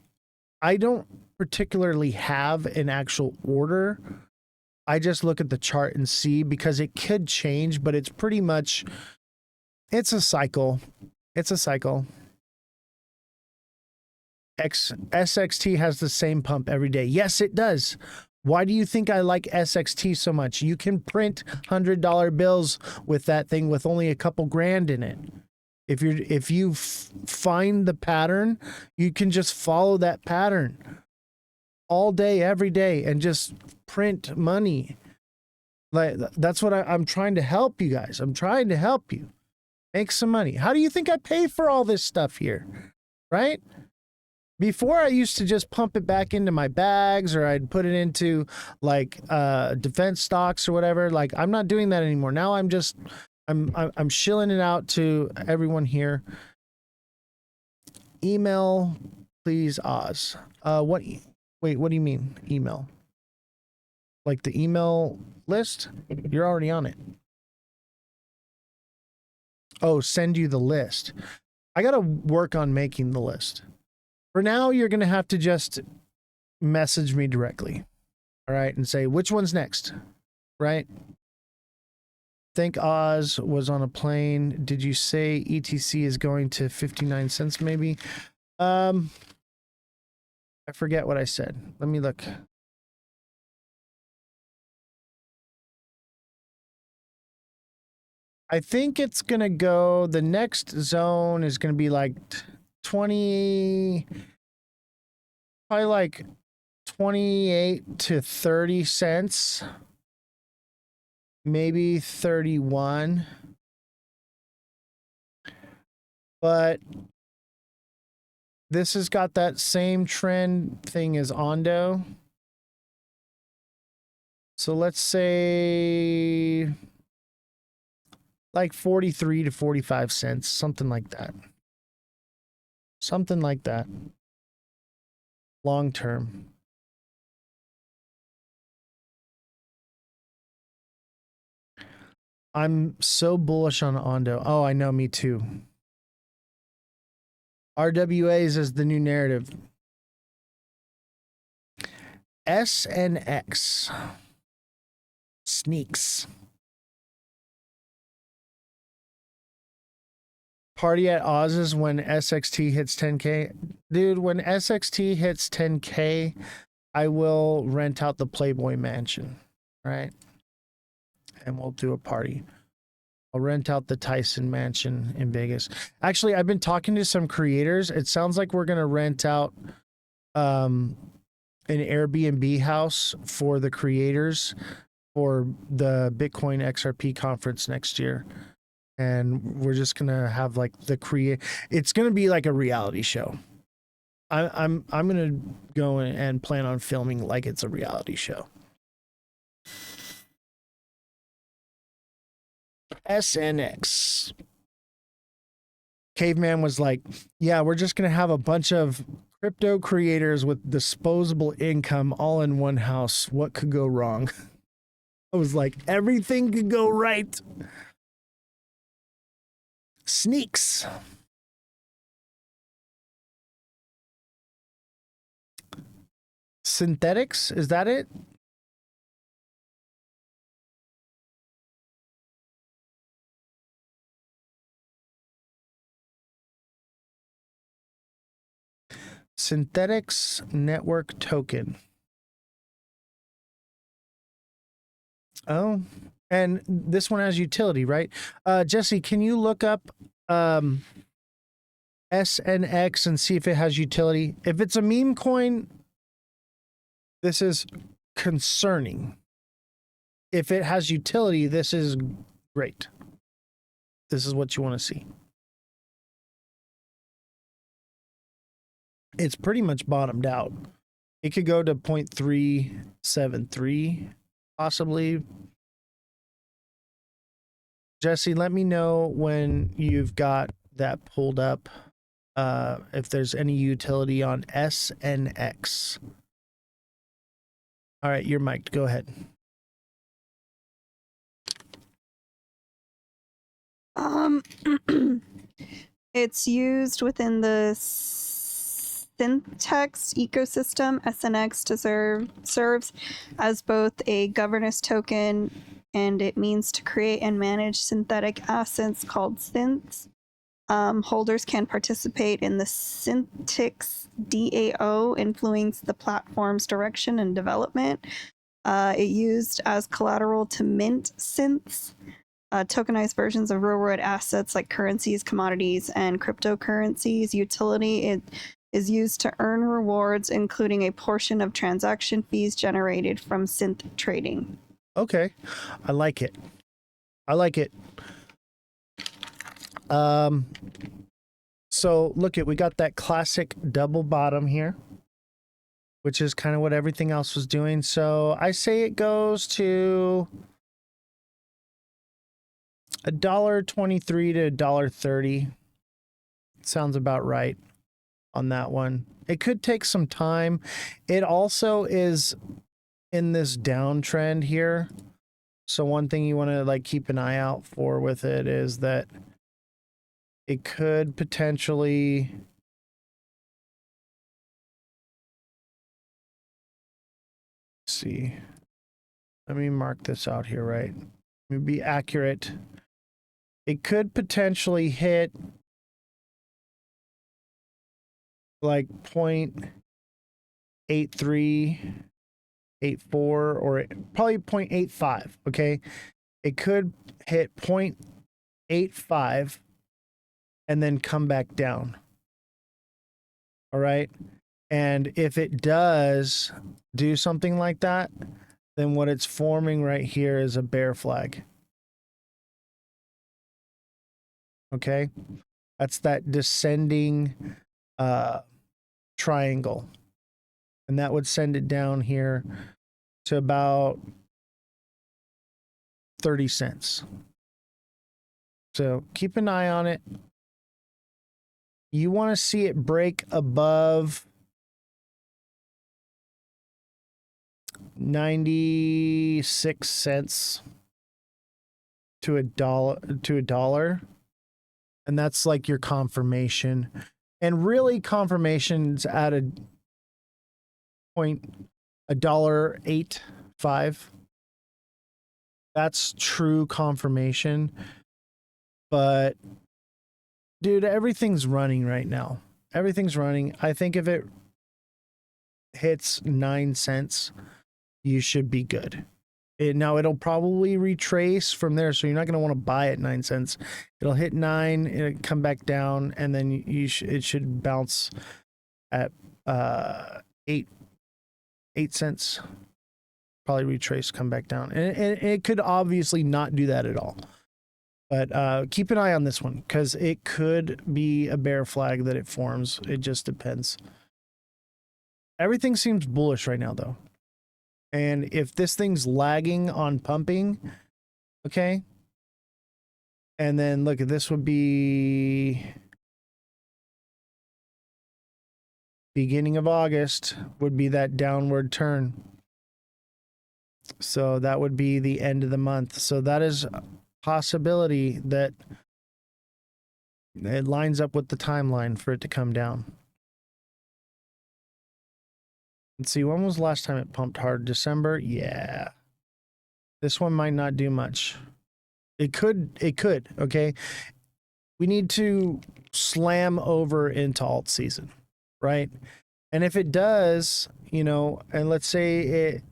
I don't particularly have an actual order. I just look at the chart and see, because it could change, but it's pretty much, it's a cycle. It's a cycle. SXT has the same pump every day. Yes, it does. Why do you think I like SXT so much? You can print $100 bills with that thing with only a couple grand in it. If you find the pattern, you can just follow that pattern all day, every day, and just print money. Like, that's what I'm trying to help you guys. I'm trying to help you make some money. How do you think I pay for all this stuff here? Right? Before, I used to just pump it back into my bags, or I'd put it into like defense stocks or whatever. Like, I'm not doing that anymore. Now I'm shilling it out to everyone here. Email, please, Oz. Wait, what do you mean email? Like the email list? You're already on it. Oh, send you the list. I got to work on making the list. For now, you're going to have to just message me directly. All right. And say, which one's next? Right. Think Oz was on a plane. Did you say ETC is going to 59 cents maybe? I forget what I said. Let me look. I think it's going to go, the next zone is going to be like 20, probably like 28 to 30 cents. Maybe 31. But this has got that same trend thing as Ondo. So let's say like 43 to 45 cents, something like that. Something like that. Long term. I'm so bullish on Ondo. Oh, I know, me too. RWAs is the new narrative. S and X. Sneaks. Party at Oz's when SXT hits 10K. Dude, when SXT hits 10K, I will rent out the Playboy Mansion, right? And we'll do a party. I'll rent out the Tyson Mansion in Vegas. Actually, I've been talking to some creators. It sounds like we're going to rent out an Airbnb house for the creators for the Bitcoin XRP conference next year. And we're just gonna have like it's gonna be like a reality show. I'm gonna go and plan on filming like it's a reality show. SNX. Caveman was like, yeah, we're just gonna have a bunch of crypto creators with disposable income all in one house. What could go wrong? I was like, everything could go right. Sneaks. Synthetics, is that it? Synthetics network token. Oh, and this one has utility, right? Jesse, can you look up SNX and see if it has utility? If it's a meme coin, this is concerning. If it has utility, this is great. This is what you want to see. It's pretty much bottomed out. It could go to 0.373, possibly. Jesse, let me know when you've got that pulled up. If there's any utility on SNX. All right, you're mic'd. Go ahead. It's used within the Syntax ecosystem. SNX serves as both a governance token, and it means to create and manage synthetic assets called synths. Holders can participate in the Syntax DAO, influence the platform's direction and development. It used as collateral to mint synths, tokenized versions of real-world assets like currencies, commodities, and cryptocurrencies. Utility, it is used to earn rewards, including a portion of transaction fees generated from synth trading. Okay. I like it. I like it. So look at, we got that classic double bottom here, which is kind of what everything else was doing. So I say it goes to $1.23 to $1.30. Sounds about right on that one. It could take some time. It also is in this downtrend here. So one thing you want to like keep an eye out for with it is that it could potentially see. Let me mark this out here, right? Let me be accurate. It could potentially hit like 0.83, 84, or probably 0.85. Okay. It could hit 0.85 and then come back down. All right. And if it does do something like that, then what it's forming right here is a bear flag. Okay. That's that descending triangle. And that would send it down here to about 30 cents. So keep an eye on it. You want to see it break above 96 cents to $1, and that's like your confirmation. And really, confirmation's at $1.85. That's true confirmation. But dude, everything's running right now. Everything's running. I think if it hits 9 cents, you should be good. Now it'll probably retrace from there, so you're not going to want to buy at 9 cents. It'll hit 9, it'll come back down, and then it should bounce at 8 cents. Probably retrace, come back down, and it could obviously not do that at all. But keep an eye on this one because it could be a bear flag that it forms. It just depends. Everything seems bullish right now, though. And if this thing's lagging on pumping, okay, and then look, this would be beginning of August would be that downward turn. So that would be the end of the month. So that is a possibility that it lines up with the timeline for it to come down. Let's see, when was the last time it pumped hard? December? Yeah. This one might not do much. It could, okay? We need to slam over into alt season, right? And if it does, you know, and let's say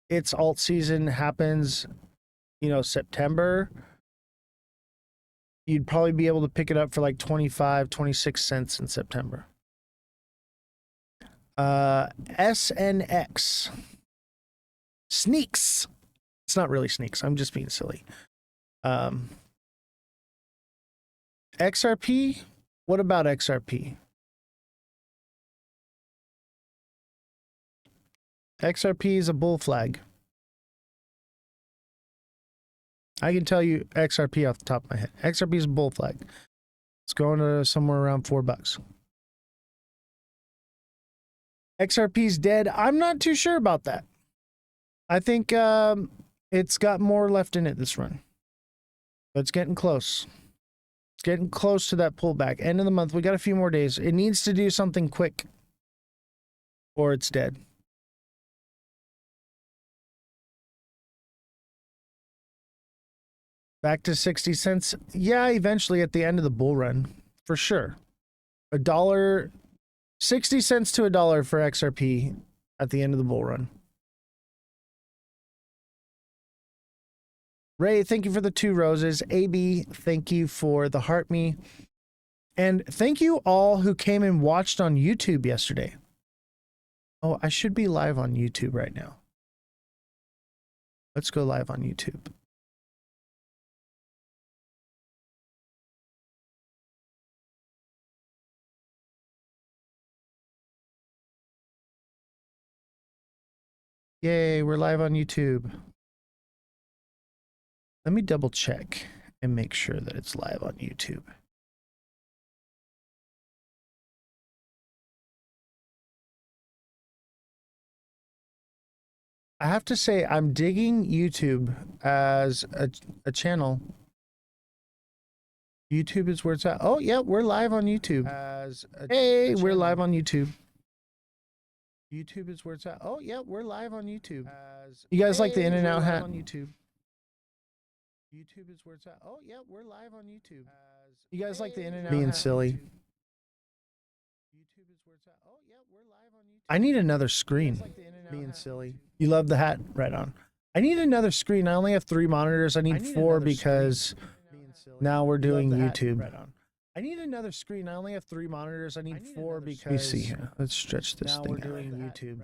its alt season happens, you know, September, you'd probably be able to pick it up for like 25, 26 cents in September. SNX. Sneaks. It's not really sneaks. I'm just being silly. XRP? What about XRP? XRP is a bull flag. I can tell you XRP off the top of my head. XRP is a bull flag. It's going to somewhere around $4. XRP's dead. I'm not too sure about that. I think it's got more left in it this run. But it's getting close. It's getting close to that pullback. End of the month. We got a few more days. It needs to do something quick or it's dead. Back to 60 cents. Yeah, eventually at the end of the bull run. For sure. $1. 60 cents to $1 for XRP at the end of the bull run. Ray, thank you for the 2 roses. AB, thank you for the heart me. And thank you all who came and watched on YouTube yesterday. Oh, I should be live on YouTube right now. Let's go live on YouTube. Yay, we're live on YouTube. Let me double check and make sure that it's live on YouTube. I have to say, I'm digging YouTube as a channel. YouTube is where it's at. Oh, yeah, we're live on YouTube. Hey, we're live on YouTube. YouTube is where it's at. Oh, yeah, we're live on YouTube. You guys like the In and Out hat? On YouTube. YouTube is where it's at. Oh, yeah, we're live on YouTube. You guys like the In and Out hat? Being silly. YouTube is where it's at. Oh, yeah, we're live on YouTube. I need another screen. Being silly. You love the hat? Right on. I need another screen. I only have 3 monitors. I need 4 because now we're doing YouTube. Right on. I need another screen. I only have 3 monitors. I need 4 because. Let me see here. Let's stretch this thing out. Now we're doing YouTube.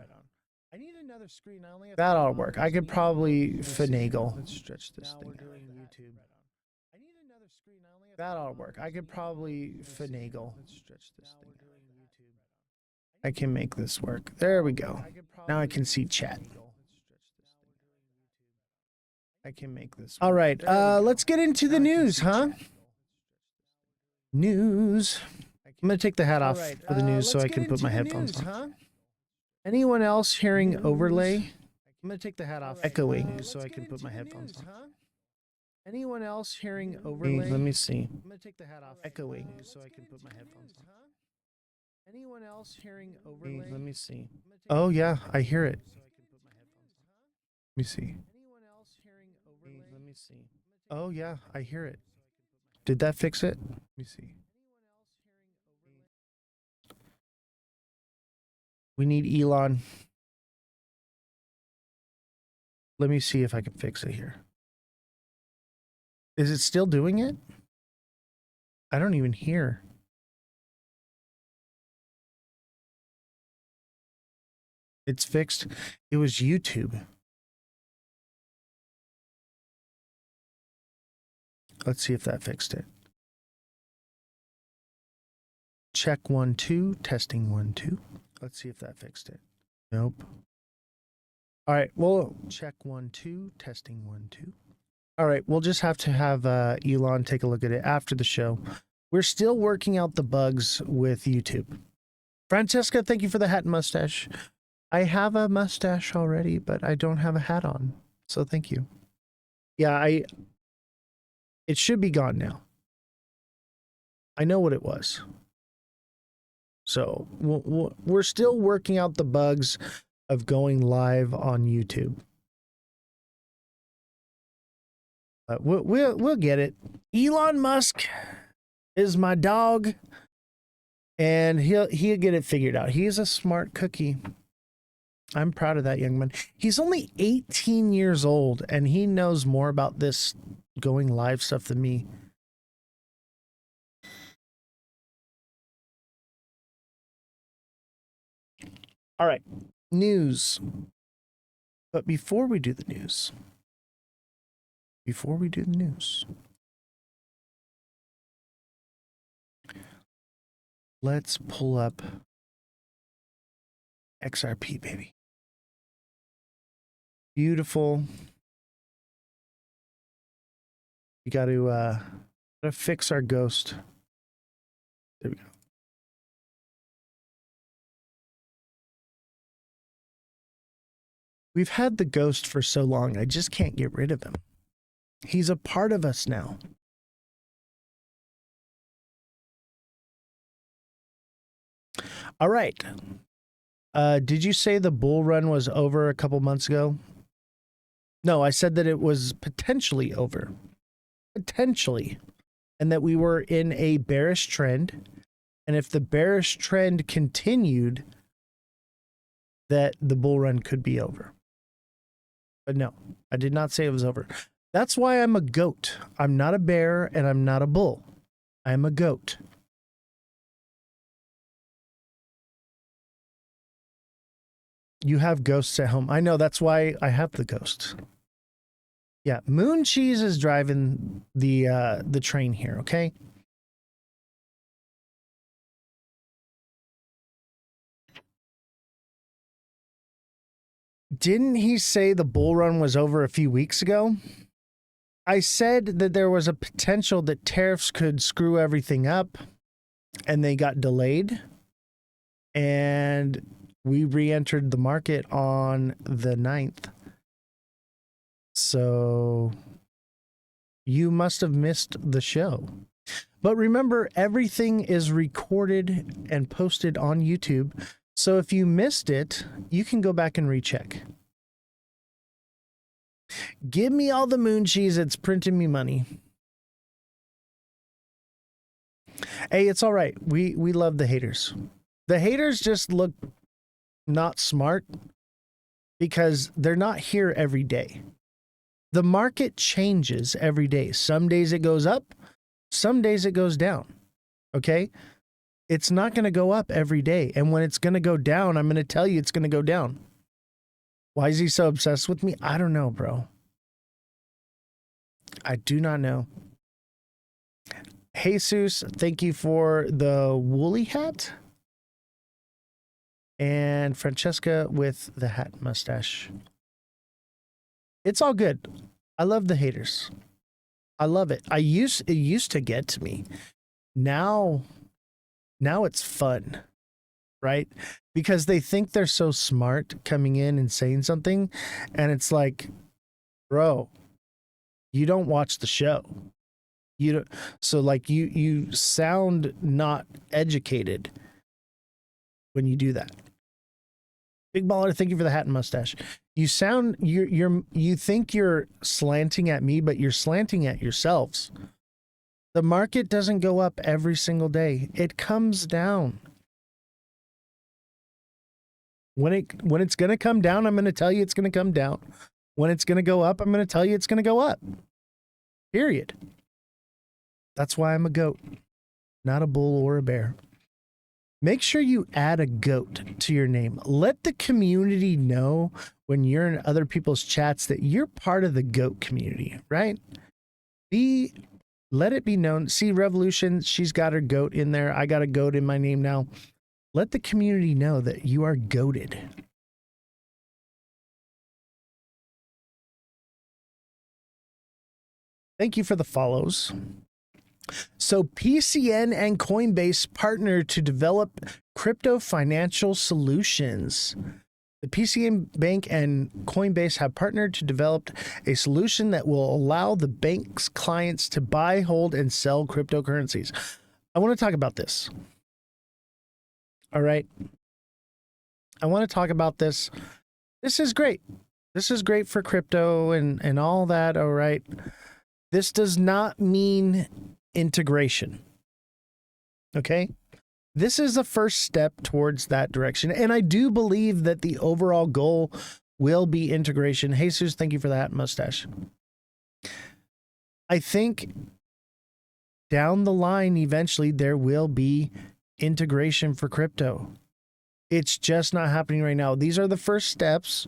I need another screen. I only have. That ought to work. I could probably finagle. Let's stretch this thing out. YouTube. That ought to work. I could probably finagle. Let's stretch this thing out. I can make this work. There we go. Now I can see chat. I can make this work. All right. Let's get into the news, huh? News. I'm going to take the hat off for the news so I can put my headphones on. Anyone else hearing overlay? I'm going to take the hat off. Echoing so I can put my headphones on. Anyone else hearing overlay? Let me see. I'm going to take the hat off. Echoing so I can put my headphones on. Anyone else hearing overlay? Let me see. Oh yeah, I hear it. Let me see. Anyone else hearing overlay? Let me see. Oh yeah, I hear it. Did that fix it? Let me see. We need Elon. Let me see if I can fix it here. Is it still doing it? I don't even hear. It's fixed. It was YouTube. Let's see if that fixed it. Check 1 2, testing 1 2. Let's see if that fixed it. Nope. All right, well, check 1 2, testing 1 2. All right, we'll just have to have Elon take a look at it after the show. We're still working out the bugs with YouTube. Francesca, thank you for the hat and mustache. I have a mustache already, but I don't have a hat on. So thank you. Yeah, it should be gone now. I know what it was. So we're still working out the bugs of going live on YouTube. But we'll get it. Elon Musk is my dog, and he'll get it figured out. He is a smart cookie. I'm proud of that young man. He's only 18 years old, and he knows more about this going live stuff than me. All right, news. But before we do the news, let's pull up XRP, baby. Beautiful. You got to fix our ghost. There we go. We've had the ghost for so long, I just can't get rid of him. He's a part of us now. All right. Did you say the bull run was over a couple months ago? No, I said that it was potentially over. Potentially. And that we were in a bearish trend. And if the bearish trend continued, that the bull run could be over. But no, I did not say it was over. That's why I'm a goat. I'm not a bear and I'm not a bull. I'm a goat. You have ghosts at home. I know, that's why I have the ghosts. Yeah, Moon Cheese is driving the train here, okay? Didn't he say the bull run was over a few weeks ago? I said that there was a potential that tariffs could screw everything up, and they got delayed. And we re-entered the market on the 9th. So you must have missed the show. But remember, everything is recorded and posted on YouTube. So if you missed it, you can go back and recheck. Give me all the moon cheese. It's printing me money. Hey, it's all right. We love the haters. The haters just look not smart because they're not here every day. The market changes every day. Some days it goes up, some days it goes down. Okay? It's not going to go up every day. And when it's going to go down, I'm going to tell you it's going to go down. Why is he so obsessed with me? I don't know, bro. I do not know. Jesus, thank you for the woolly hat. And Francesca with the hat mustache. It's all good. I love the haters. I love it. It used to get to me. Now it's fun, right? Because they think they're so smart coming in and saying something, and it's like, bro, you don't watch the show. You don't, so like you sound not educated when you do that. Big Baller, thank you for the hat and mustache. You sound you think you're slanting at me, but you're slanting at yourselves. The market doesn't go up every single day. It comes down. When it's going to come down, I'm going to tell you it's going to come down. When it's going to go up, I'm going to tell you it's going to go up. Period. That's why I'm a goat, not a bull or a bear. Make sure you add a goat to your name. Let the community know when you're in other people's chats that you're part of the goat community, right? Let it be known. See, Revolution, she's got her goat in there. I got a goat in my name now. Let the community know that you are goated. Thank you for the follows. So PCN and Coinbase partner to develop crypto financial solutions. The PCN Bank and Coinbase have partnered to develop a solution that will allow the bank's clients to buy, hold, and sell cryptocurrencies. I want to talk about this. All right. I want to talk about this. This is great. This is great for crypto and all that. All right. This does not mean integration. Okay? This is a first step towards that direction. And I do believe that the overall goal will be integration. Jesus, thank you for that mustache. I think down the line, eventually, there will be integration for crypto. It's just not happening right now. These are the first steps,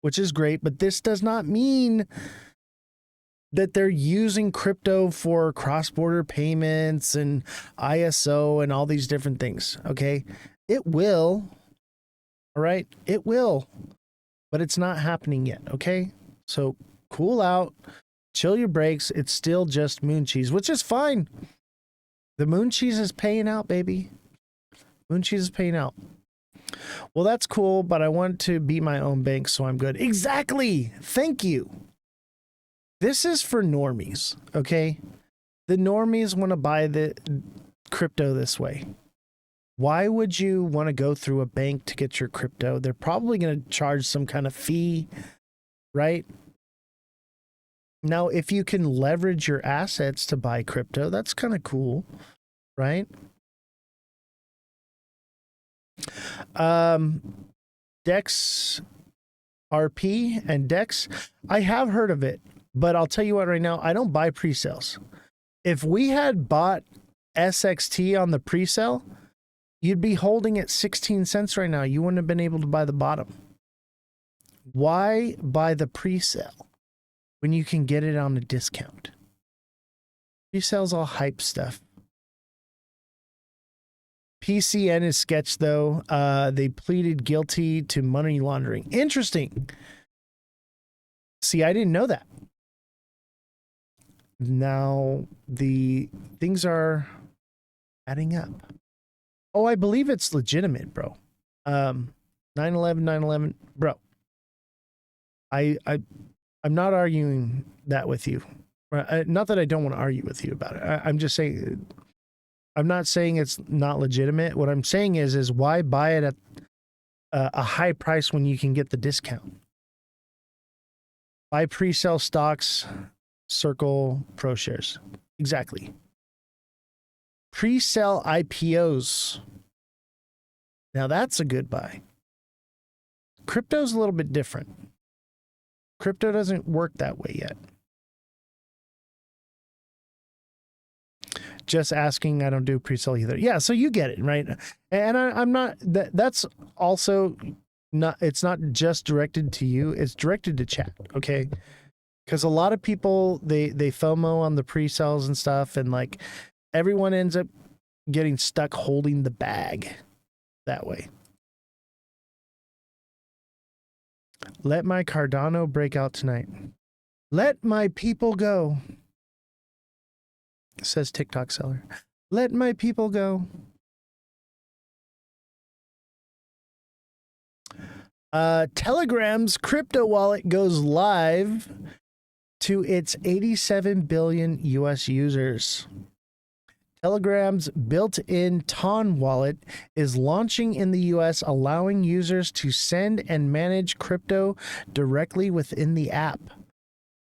which is great, but this does not mean that they're using crypto for cross-border payments and ISO and all these different things, okay? It will, all right? It will, but it's not happening yet, okay? So cool out, chill your brakes. It's still just moon cheese, which is fine. The moon cheese is paying out, baby. Moon cheese is paying out. Well, that's cool, but I want to be my own bank, so I'm good. Exactly. Thank you. This is for normies, okay? The normies want to buy the crypto this way. Why would you want to go through a bank to get your crypto? They're probably going to charge some kind of fee, right? Now, if you can leverage your assets to buy crypto, that's kind of cool, right? Dex RP and Dex, I have heard of it. But I'll tell you what right now, I don't buy pre-sales. If we had bought SXT on the pre-sale, you'd be holding at 16 cents right now. You wouldn't have been able to buy the bottom. Why buy the pre-sale? when you can get it on a discount? Pre-sales all hype stuff. PCN is sketch though. They pleaded guilty to money laundering. Interesting. See, I didn't know that. Now the things are adding up. Oh, I believe it's legitimate, bro. 9/11, bro. I'm not arguing that with you. Not that I don't want to argue with you about it. I'm just saying. I'm not saying it's not legitimate. What I'm saying is why buy it at a high price when you can get the discount? Buy pre-sale stocks, Circle Pro shares. Exactly. Pre-sell IPOs. Now that's a good buy. Crypto's a little bit different. Crypto doesn't work that way yet. Just asking, I don't do pre-sale either. Yeah, so you get it, right? And I'm not, that's also not, it's not just directed to you, it's directed to chat, okay? Because a lot of people, they FOMO on the pre-sales and stuff, and like everyone ends up getting stuck holding the bag that way. Let my Cardano break out tonight. Let my people go. Says TikTok seller. Let my people go. Telegram's crypto wallet goes live to its 87 billion US users. Telegram's built-in TON wallet is launching in the US, allowing users to send and manage crypto directly within the app.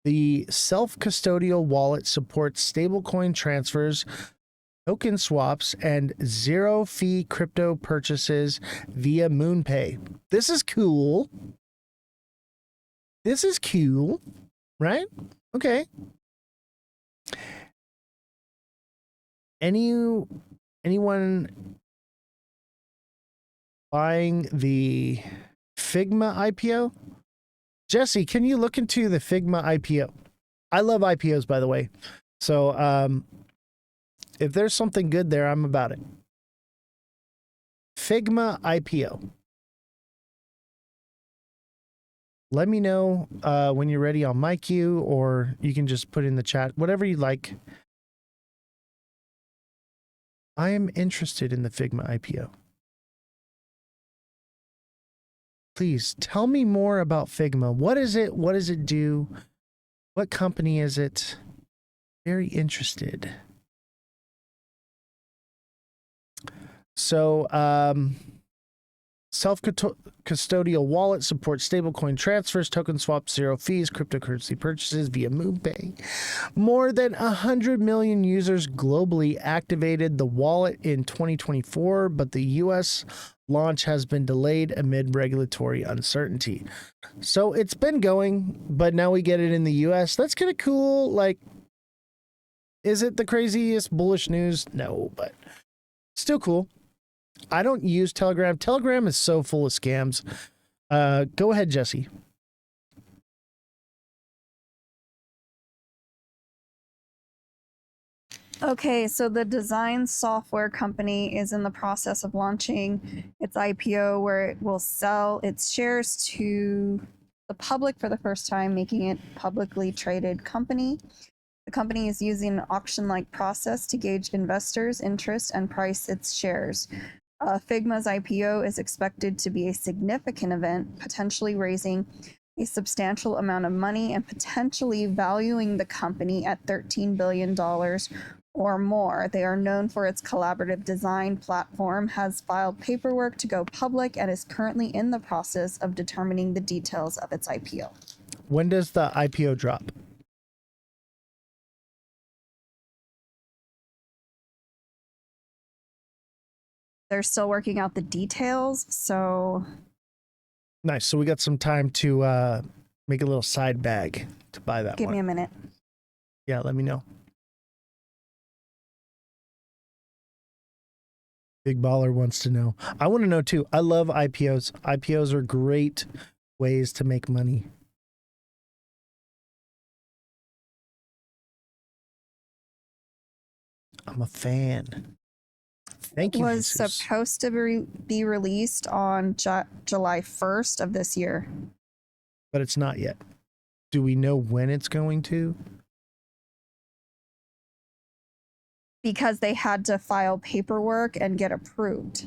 The self-custodial wallet supports stablecoin transfers, token swaps, and zero-fee crypto purchases via MoonPay. This is cool. This is cool, right? Okay. Anyone buying the Figma IPO? Jesse, can you look into the Figma IPO? I love IPOs, by the way. So if there's something good there, I'm about it. Figma IPO. Let me know when you're ready. I'll mic you, or you can just put in the chat, whatever you like. I am interested in the Figma IPO. Please tell me more about Figma. What is it? What does it do? What company is it? Very interested. So, self-custodial wallet supports stablecoin transfers, token swaps, zero fees, cryptocurrency purchases via MoonPay. More than 100 million users globally activated the wallet in 2024, but the U.S. launch has been delayed amid regulatory uncertainty. So it's been going, but now we get it in the U.S. That's kind of cool. Like, is it the craziest bullish news? No, but still cool. I don't use Telegram. Telegram is so full of scams. Go ahead, Jesse. Okay, so the design software company is in the process of launching its IPO, where it will sell its shares to the public for the first time, making it a publicly traded company. The company is using an auction-like process to gauge investors' interest and price its shares. Figma's IPO is expected to be a significant event, potentially raising a substantial amount of money and potentially valuing the company at $13 billion or more. They are known for its collaborative design platform, has filed paperwork to go public, and is currently in the process of determining the details of its IPO. When does the IPO drop? They're still working out the details, so... Nice. So we got some time to make a little side bag to buy that one. Give me a minute. Yeah, let me know. Big Baller wants to know. I want to know too. I love IPOs. IPOs are great ways to make money. I'm a fan. Thank you, Was Jesus. supposed to be released on July 1st of this year. But it's not yet. Do we know when it's going to? Because they had to file paperwork and get approved.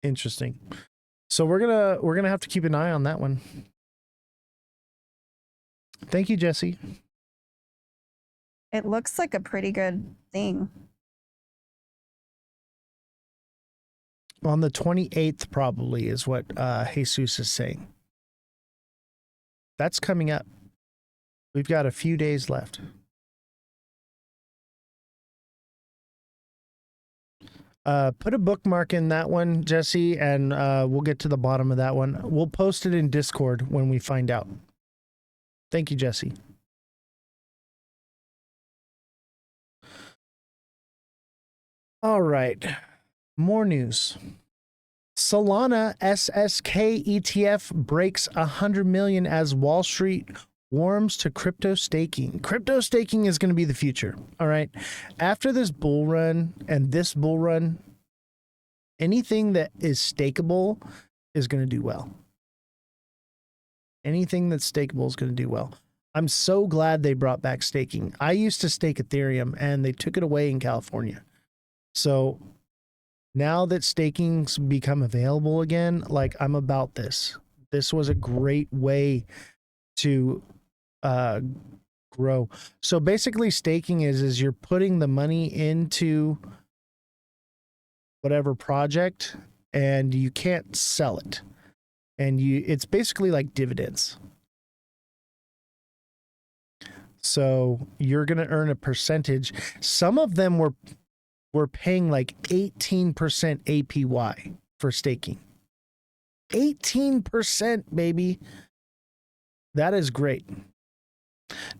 Interesting. So we're gonna have to keep an eye on that one. Thank you, Jesse. It looks like a pretty good thing. On the 28th, probably, is what Jesus is saying. That's coming up. We've got a few days left. Put a bookmark in that one, Jesse, and we'll get to the bottom of that one. We'll post it in Discord when we find out. Thank you, Jesse. All right. More news. Solana SSK ETF breaks 100 million as Wall Street warms to crypto staking. Crypto staking is going to be the future. All right. After this bull run and this bull run, anything that is stakeable is going to do well. Anything that's stakeable is going to do well. I'm so glad they brought back staking. I used to stake Ethereum and they took it away in California. So now that staking's become available again, like, I'm about this. This was a great way to grow. So basically staking is you're putting the money into whatever project and you can't sell it. And it's basically like dividends. So you're going to earn a percentage. Some of them were paying like 18% APY for staking. 18%, baby. That is great.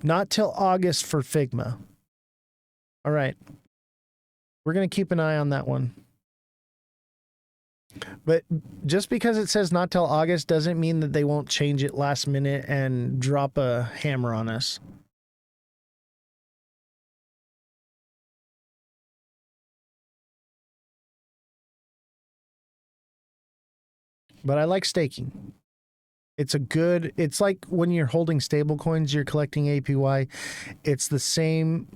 Not till August for Figma. All right. We're going to keep an eye on that one. But just because it says not till August doesn't mean that they won't change it last minute and drop a hammer on us. But I like staking. It's like when you're holding stable coins, you're collecting APY. It's the same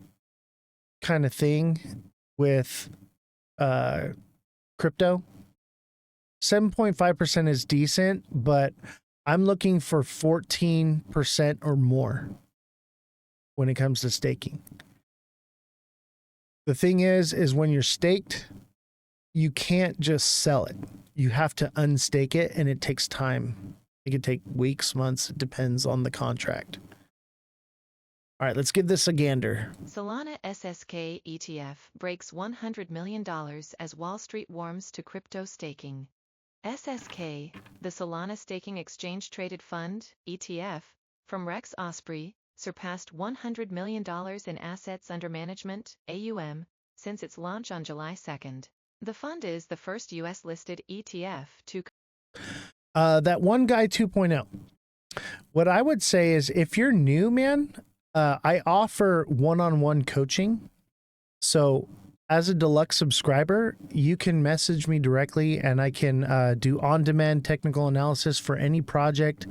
kind of thing with crypto. 7.5% is decent, but I'm looking for 14% or more when it comes to staking. The thing is when you're staked, you can't just sell it. You have to unstake it, and it takes time. It could take weeks, months. It depends on the contract. All right, let's give this a gander. Solana SSK ETF breaks $100 million as Wall Street warms to crypto staking. SSK, the Solana Staking Exchange Traded Fund, ETF, from Rex Osprey, surpassed $100 million in assets under management, AUM, since its launch on July 2nd. The fund is the first U.S.-listed ETF to... That one guy 2.0. What I would say is if you're new, man, I offer one-on-one coaching. So as a deluxe subscriber, you can message me directly and I can do on-demand technical analysis for any project,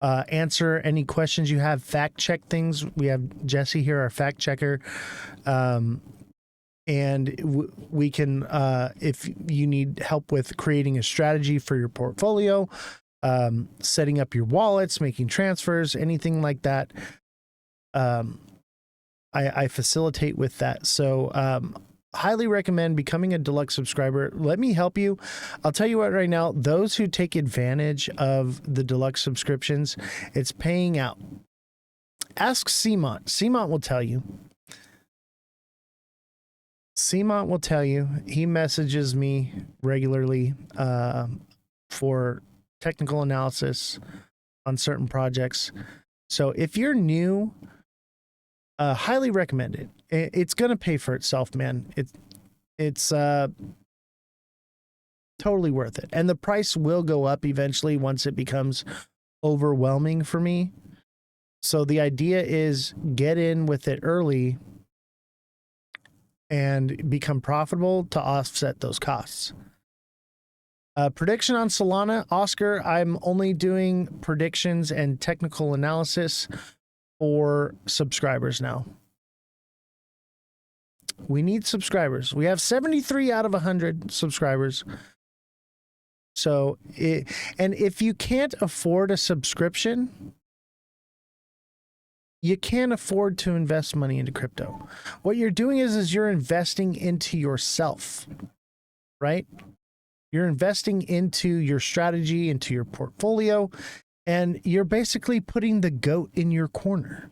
answer any questions you have, fact check things. We have Jesse here, our fact checker. And we can, if you need help with creating a strategy for your portfolio, setting up your wallets, making transfers, anything like that, I facilitate with that. So highly recommend becoming a deluxe subscriber. Let me help you. I'll tell you what right now, those who take advantage of the deluxe subscriptions, it's paying out. Ask Seamont. Seamont will tell you. Seamont will tell you. He messages me regularly for technical analysis on certain projects. So if you're new, highly recommend it. It's going to pay for itself, man. It's totally worth it. And the price will go up eventually once it becomes overwhelming for me. So the idea is get in with it early and become profitable to offset those costs. Prediction on Solana, Oscar, I'm only doing predictions and technical analysis for subscribers now. We need subscribers. We have 73 out of 100 subscribers. So, and if you can't afford a subscription, you can't afford to invest money into crypto. What you're doing is you're investing into yourself, right? You're investing into your strategy, into your portfolio, and you're basically putting the goat in your corner.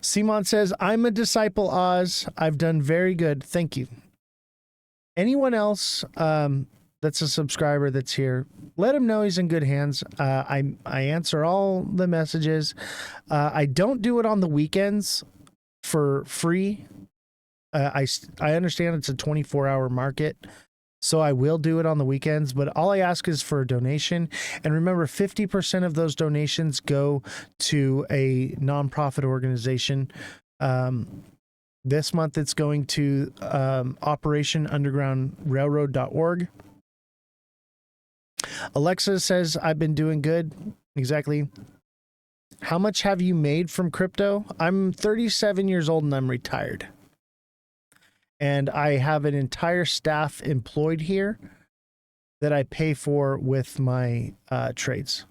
Simon says, I'm a disciple, Oz. I've done very good. Thank you. Anyone else that's a subscriber that's here, let him know he's in good hands. I answer all the messages. I don't do it on the weekends for free. I understand it's a 24-hour market, so I will do it on the weekends, but all I ask is for a donation. And remember, 50% of those donations go to a nonprofit organization. This month it's going to OperationUndergroundRailroad.org. Alexa says, I've been doing good. Exactly. How much have you made from crypto? I'm 37 years old and I'm retired. And I have an entire staff employed here that I pay for with my trades.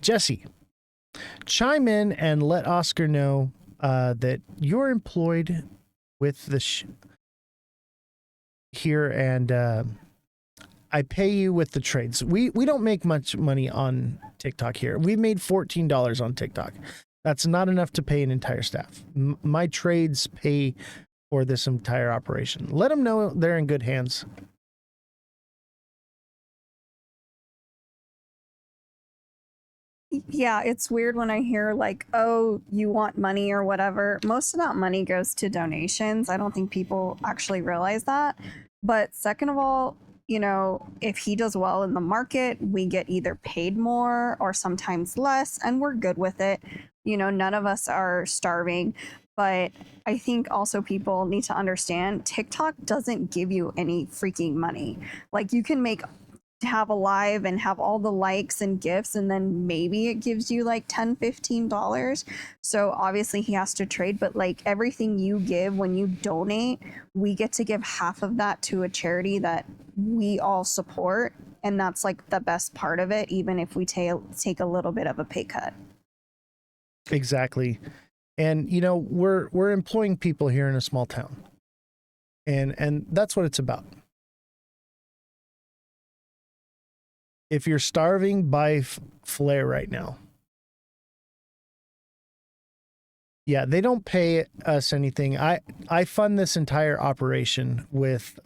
Jesse, chime in and let Oscar know that you're employed with the here, and I pay you with the trades. We don't make much money on TikTok here. We made $14 on TikTok. That's not enough to pay an entire staff. My trades pay for this entire operation. Let them know they're in good hands. Yeah, it's weird when I hear like, oh, you want money or whatever. Most of that money goes to donations. I don't think people actually realize that. But second of all, you know, if he does well in the market, we get either paid more or sometimes less, and we're good with it. You know, none of us are starving. But I think also people need to understand TikTok doesn't give you any freaking money. Like, you can have a live and have all the likes and gifts, and then maybe it gives you like $10-15. So obviously he has to trade, but like everything you give when you donate, we get to give half of that to a charity that we all support, and that's like the best part of it, even if we take a little bit of a pay cut. Exactly. And you know, we're employing people here in a small town, and that's what it's about. If you're starving, buy Flare right now. Yeah, they don't pay us anything. I fund this entire operation with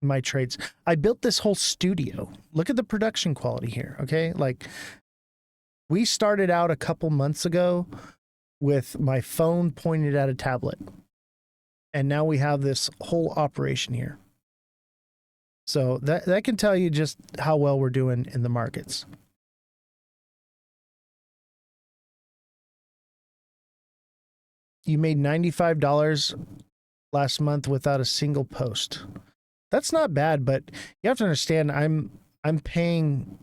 my trades. I built this whole studio. Look at the production quality here, okay? Like, we started out a couple months ago with my phone pointed at a tablet. And now we have this whole operation here. So that can tell you just how well we're doing in the markets. You made $95 last month without a single post. That's not bad, but you have to understand I'm paying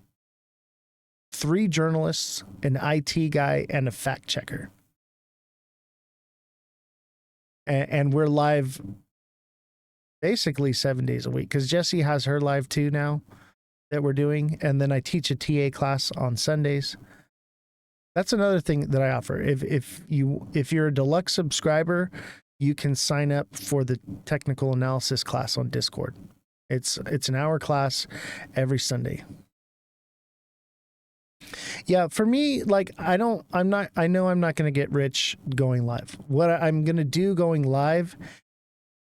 3 journalists, an IT guy, and a fact checker. And we're live basically 7 days a week, because Jessie has her live too now that we're doing. And then I teach a TA class on Sundays. That's another thing that I offer. If you're a deluxe subscriber, you can sign up for the technical analysis class on Discord. It's an hour class every Sunday. Yeah, for me, like, I know I'm not going to get rich going live. What I'm going to do going live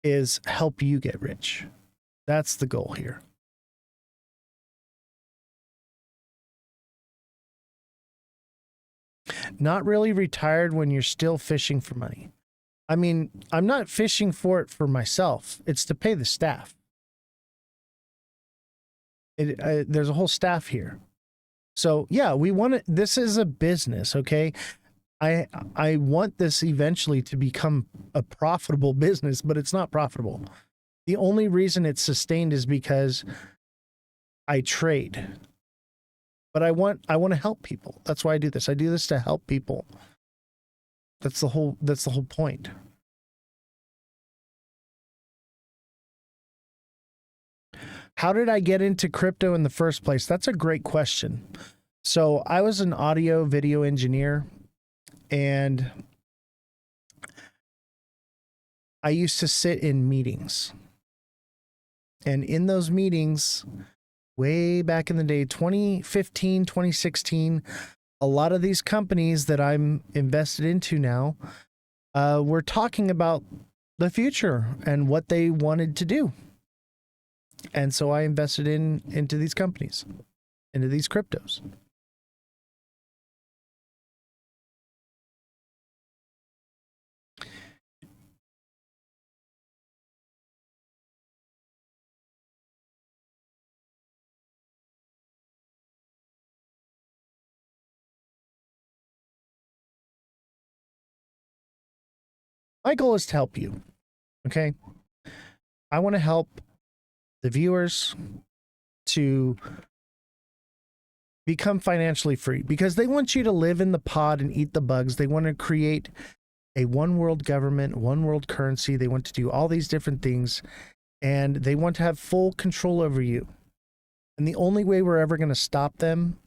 is help you get rich. That's the goal here. Not really retired when you're still fishing for money. I mean, I'm not fishing for it for myself. It's to pay the staff. There's a whole staff here. So yeah, we want to, this is a business, okay? I want this eventually to become a profitable business, but it's not profitable. The only reason it's sustained is because I trade. But I want to help people. That's why I do this. I do this to help people. That's the whole point. How did I get into crypto in the first place? That's a great question. So I was an audio video engineer, and I used to sit in meetings. And in those meetings, way back in the day, 2015, 2016, a lot of these companies that I'm invested into now were talking about the future and what they wanted to do. And so I invested into these companies, into these cryptos. My goal is to help you, okay? I want to help the viewers to become financially free because they want you to live in the pod and eat the bugs. They want to create a one world government, one world currency. They want to do all these different things, and they want to have full control over you. And the only way we're ever going to stop them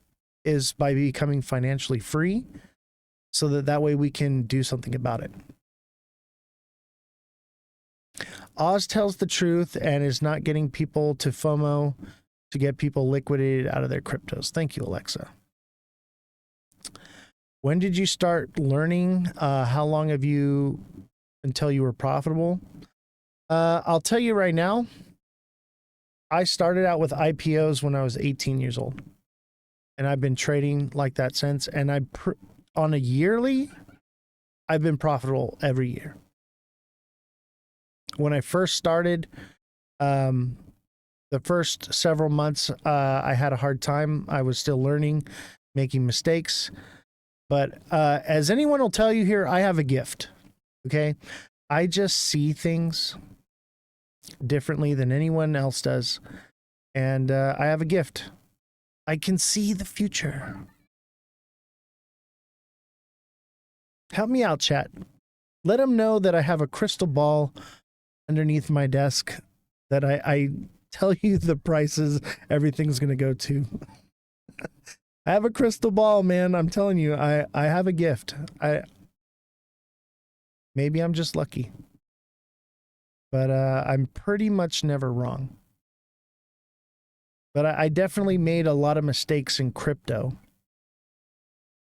is by becoming financially free, so that way we can do something about it. Oz tells the truth and is not getting people to FOMO to get people liquidated out of their cryptos. Thank you, Alexa. When did you start learning? How long have you until you were profitable? I'll tell you right now, I started out with IPOs when I was 18 years old. And I've been trading like that since. And on a yearly, I've been profitable every year. When I first started, the first several months, I had a hard time. I was still learning, making mistakes. But as anyone will tell you here, I have a gift, okay? I just see things differently than anyone else does. And I have a gift. I can see the future. Help me out, chat. Let them know that I have a crystal ball underneath my desk that I tell you the prices everything's going to go to. I have a crystal ball, man. I'm telling you, I have a gift. Maybe I'm just lucky. But I'm pretty much never wrong. But I definitely made a lot of mistakes in crypto.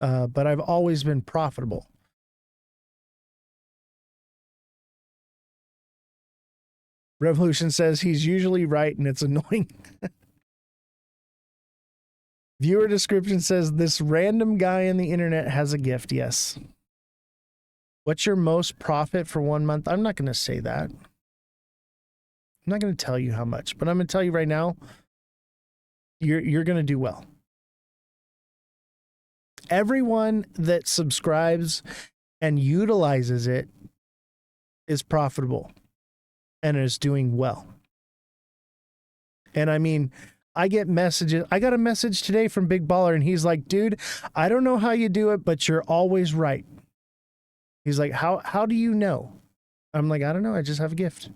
But I've always been profitable. Revolution says he's usually right and it's annoying. Viewer description says this random guy on the internet has a gift. Yes. What's your most profit for 1 month? I'm not going to say that. I'm not going to tell you how much, but I'm going to tell you right now, you're going to do well. Everyone that subscribes and utilizes it is profitable and is doing well. And I mean, I get messages. I got a message today from Big Baller, and he's like, dude, I don't know how you do it, but you're always right. He's like, how do you know? I'm like, I don't know. I just have a gift.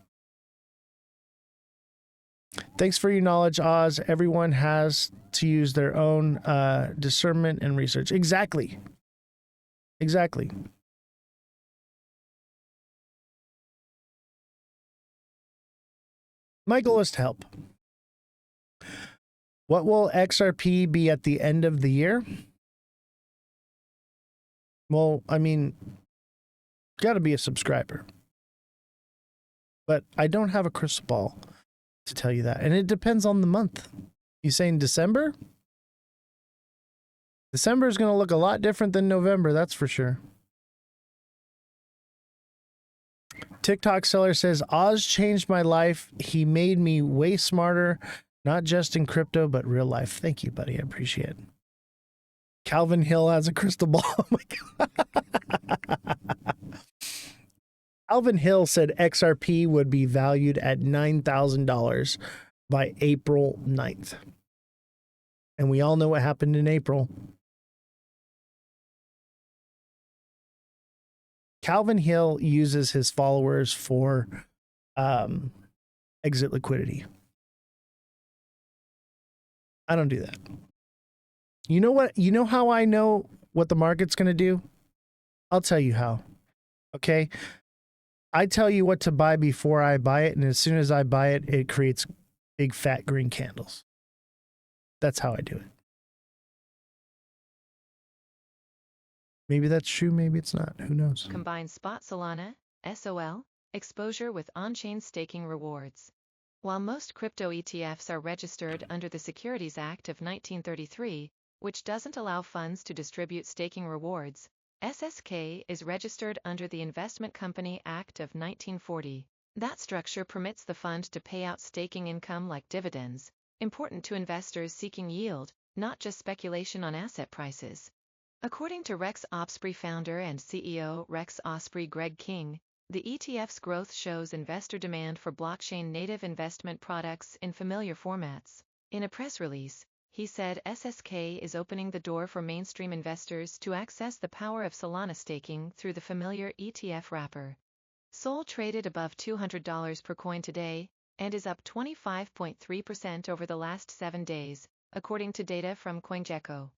Thanks for your knowledge, Oz. Everyone has to use their own discernment and research. Exactly. Exactly. My goal is to help. What will XRP be at the end of the year? Well, I mean, got to be a subscriber. But I don't have a crystal ball to tell you that. And it depends on the month. You saying December? December is going to look a lot different than November, that's for sure. TikTok seller says, Oz changed my life. He made me way smarter, not just in crypto, but real life. Thank you, buddy. I appreciate it. Calvin Hill has a crystal ball. Oh my God. Calvin Hill said XRP would be valued at $9,000 by April 9th. And we all know what happened in April. Calvin Hill uses his followers for exit liquidity. I don't do that. You know what? You know how I know what the market's going to do? I'll tell you how. Okay? I tell you what to buy before I buy it, and as soon as I buy it, it creates big fat green candles. That's how I do it. Maybe that's true, maybe it's not. Who knows? Combine spot Solana, SOL, exposure with on-chain staking rewards. While most crypto ETFs are registered under the Securities Act of 1933, which doesn't allow funds to distribute staking rewards, SSK is registered under the Investment Company Act of 1940. That structure permits the fund to pay out staking income like dividends, important to investors seeking yield, not just speculation on asset prices. According to Rex Osprey founder and CEO Rex Osprey Greg King, the ETF's growth shows investor demand for blockchain-native investment products in familiar formats. In a press release, he said SSK is opening the door for mainstream investors to access the power of Solana staking through the familiar ETF wrapper. Sol traded above $200 per coin today, and is up 25.3% over the last 7 days, according to data from CoinGecko.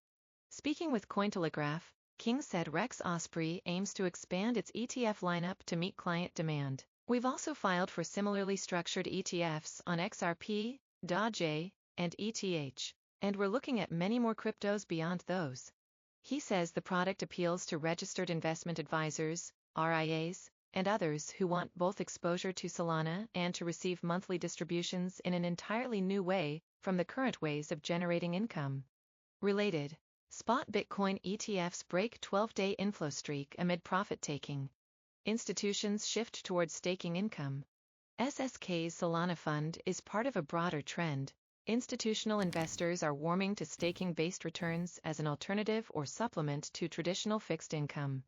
Speaking with Cointelegraph, King said Rex Osprey aims to expand its ETF lineup to meet client demand. We've also filed for similarly structured ETFs on XRP, DAJ, and ETH, and we're looking at many more cryptos beyond those. He says the product appeals to registered investment advisors, RIAs, and others who want both exposure to Solana and to receive monthly distributions in an entirely new way from the current ways of generating income. Related, spot Bitcoin ETFs break 12-day inflow streak amid profit-taking. Institutions shift towards staking income. SSK's Solana fund is part of a broader trend. Institutional investors are warming to staking-based returns as an alternative or supplement to traditional fixed income.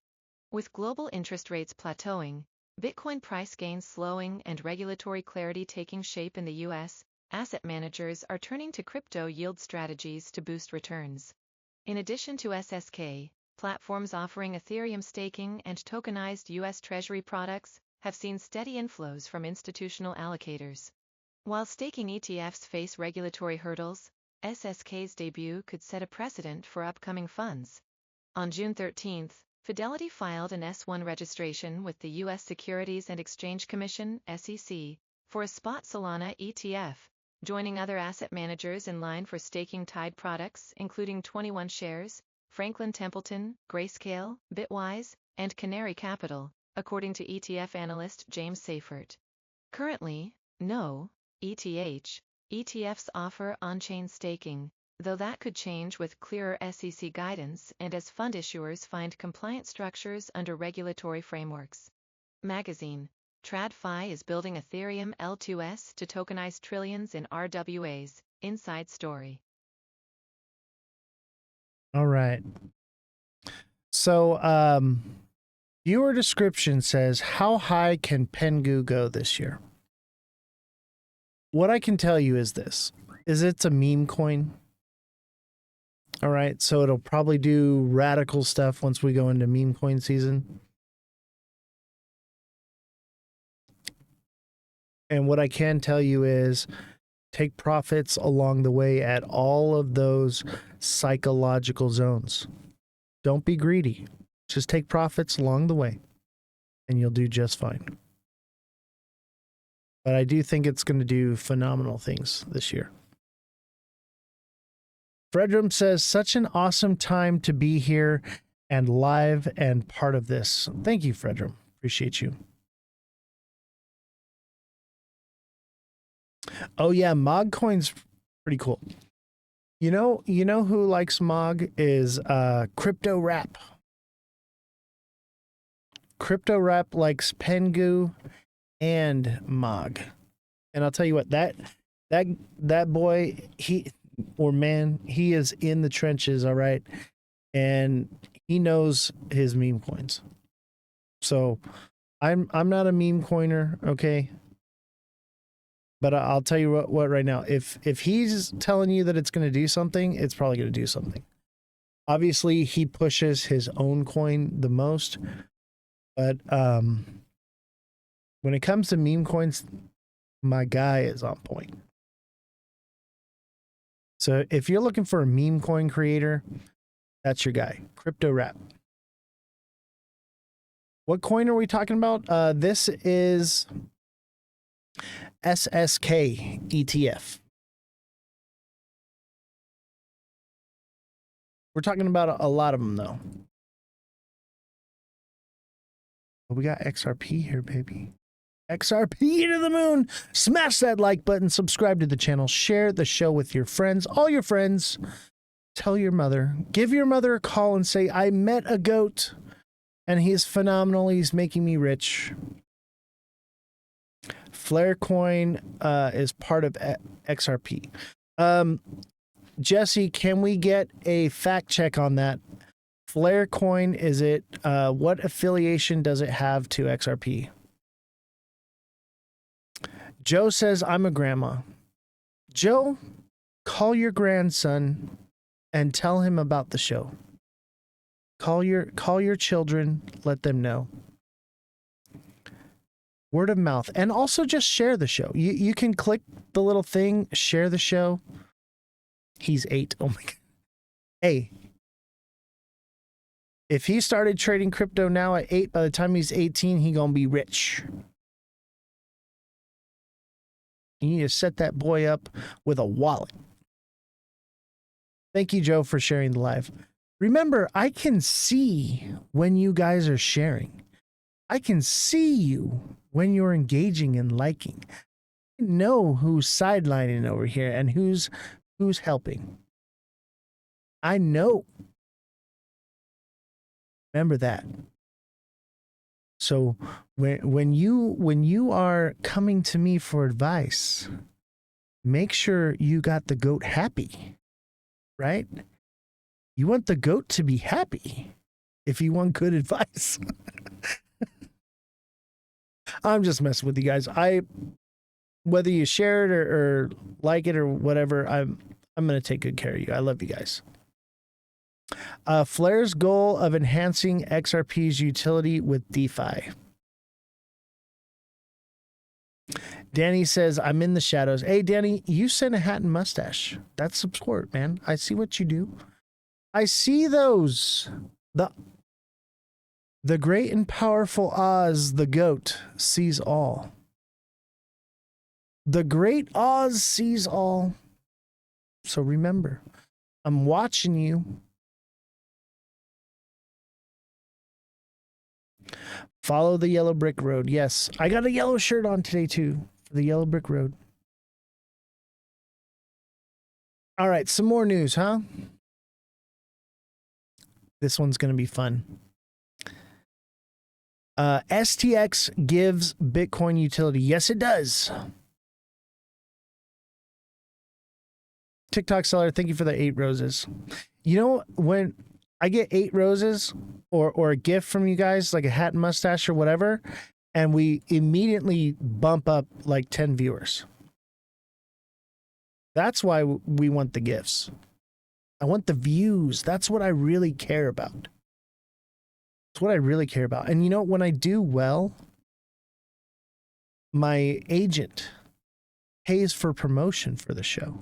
With global interest rates plateauing, Bitcoin price gains slowing, and regulatory clarity taking shape in the U.S., asset managers are turning to crypto yield strategies to boost returns. In addition to SSK, platforms offering Ethereum staking and tokenized U.S. Treasury products have seen steady inflows from institutional allocators. While staking ETFs face regulatory hurdles, SSK's debut could set a precedent for upcoming funds. On June 13, Fidelity filed an S-1 registration with the U.S. Securities and Exchange Commission (SEC) for a spot Solana ETF, joining other asset managers in line for staking-tied products including 21 Shares, Franklin Templeton, Grayscale, Bitwise, and Canary Capital, according to ETF analyst James Seifert. Currently, no ETFs offer on-chain staking, though that could change with clearer SEC guidance and as fund issuers find compliant structures under regulatory frameworks. Magazine. TradFi is building Ethereum L2S to tokenize trillions in RWAs. Inside story. All right. So, viewer description says, how high can Pengu go this year? What I can tell you is this, is it's a meme coin. All right. So it'll probably do radical stuff once we go into meme coin season. And what I can tell you is take profits along the way at all of those psychological zones. Don't be greedy. Just take profits along the way and you'll do just fine. But I do think it's going to do phenomenal things this year. Fredrum says, such an awesome time to be here and live and part of this. Thank you, Fredrum. Appreciate you. Oh yeah, Mog Coin's pretty cool. You know who likes Mog is Crypto Rap. Crypto Rap likes Pengu and Mog. And I'll tell you what, that boy, he is in the trenches, all right? and he knows his meme coins. So I'm not a meme coiner, okay? But I'll tell you what right now, if he's telling you that it's going to do something, it's probably going to do something. Obviously, he pushes his own coin the most, but when it comes to meme coins, my guy is on point. So if you're looking for a meme coin creator, that's your guy, Crypto Rap. What coin are we talking about? This is SSK ETF. We're talking about a lot of them, though. But we got XRP here, baby. XRP to the moon. Smash that like button, subscribe to the channel, share the show with your friends, all your friends. Tell your mother, give your mother a call and say, I met a goat and he's phenomenal. He's making me rich. Flare coin is part of XRP. Jesse, can we get a fact check on that? Flare coin, is it, what affiliation does it have to XRP? Joe says, I'm a grandma. Joe, call your grandson and tell him about the show. Call your children, let them know. Word of mouth. And also just share the show. You can click the little thing, share the show. He's 8. Oh my God. Hey, if he started trading crypto now at 8, by the time he's 18, he gonna be rich. You need to set that boy up with a wallet. Thank you, Joe, for sharing the live. Remember, I can see when you guys are sharing. I can see you when you're engaging and liking. I know who's sidelining over here and who's helping. I know. Remember that. So when you are coming to me for advice, make sure you got the goat happy, right? You want the goat to be happy if you want good advice. I'm just messing with you guys. Whether you share it or like it or whatever, I'm going to take good care of you. I love you guys. Flare's goal of enhancing XRP's utility with DeFi. Danny says, I'm in the shadows. Hey, Danny, you sent a hat and mustache. That's support, man. I see what you do. I see those. The great and powerful Oz, the goat, sees all. The great Oz sees all. So remember, I'm watching you. Follow the yellow brick road. Yes, I got a yellow shirt on today too, for the yellow brick road. All right, some more news, huh? This one's going to be fun. STX gives Bitcoin utility. Yes, it does. TikTok seller, thank you for the 8 roses. You know, when I get 8 roses or a gift from you guys, like a hat and mustache or whatever, and we immediately bump up like 10 viewers. That's why we want the gifts. I want the views. That's what I really care about. That's what I really care about. And you know, when I do well, my agent pays for promotion for the show.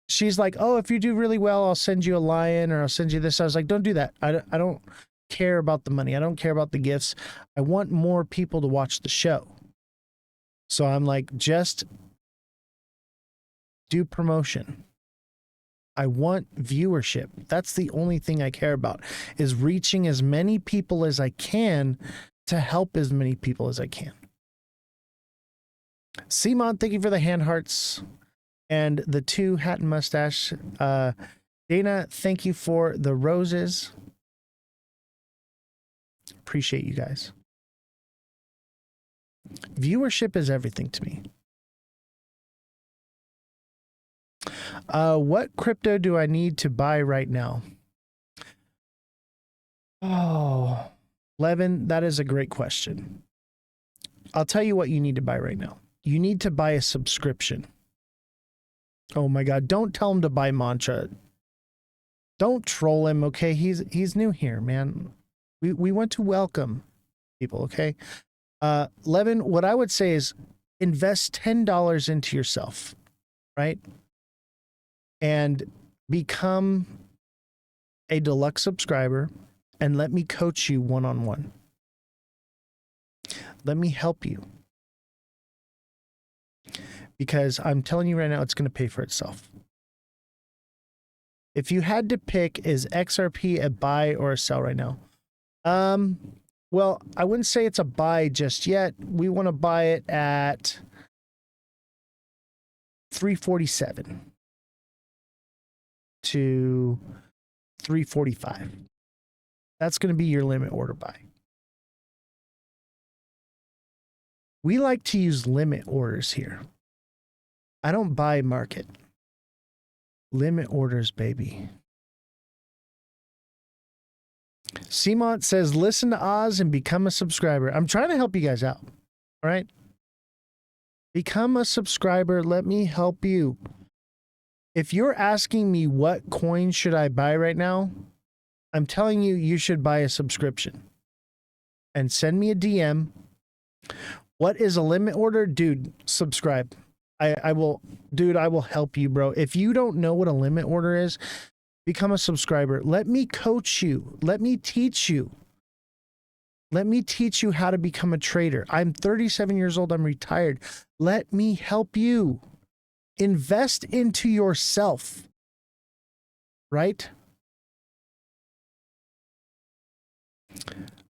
She's like, oh, if you do really well, I'll send you a lion or I'll send you this. I was like, don't do that. I don't care about the money. I don't care about the gifts. I want more people to watch the show. So I'm like, just do promotion. I want viewership. That's the only thing I care about, is reaching as many people as I can to help as many people as I can. Simon, thank you for the hand hearts and the 2 hat and mustache. Dana, thank you for the roses. Appreciate you guys. Viewership is everything to me. What crypto do I need to buy right now? Oh, Levin, that is a great question. I'll tell you what you need to buy right now. You need to buy a subscription. Oh my God, don't tell him to buy Mantra. Don't troll him, okay? He's new here, man. We want to welcome people, okay? Levin, what I would say is invest $10 into yourself, right? And become a deluxe subscriber and let me coach you one-on-one. Let me help you. Because I'm telling you right now, it's going to pay for itself. If you had to pick, is XRP a buy or a sell right now? Well, I wouldn't say it's a buy just yet. We want to buy it at 347 to 345. That's going to be your limit order buy. We like to use limit orders here. I don't buy market. Limit orders, baby. Seamont says, listen to Oz and become a subscriber. I'm trying to help you guys out. All right. Become a subscriber. Let me help you. If you're asking me what coin should I buy right now, I'm telling you, you should buy a subscription and send me a DM. What is a limit order? Dude, subscribe. I will help you, bro. If you don't know what a limit order is, become a subscriber. Let me coach you. Let me teach you. Let me teach you how to become a trader. I'm 37 years old. I'm retired. Let me help you. Invest into yourself. Right?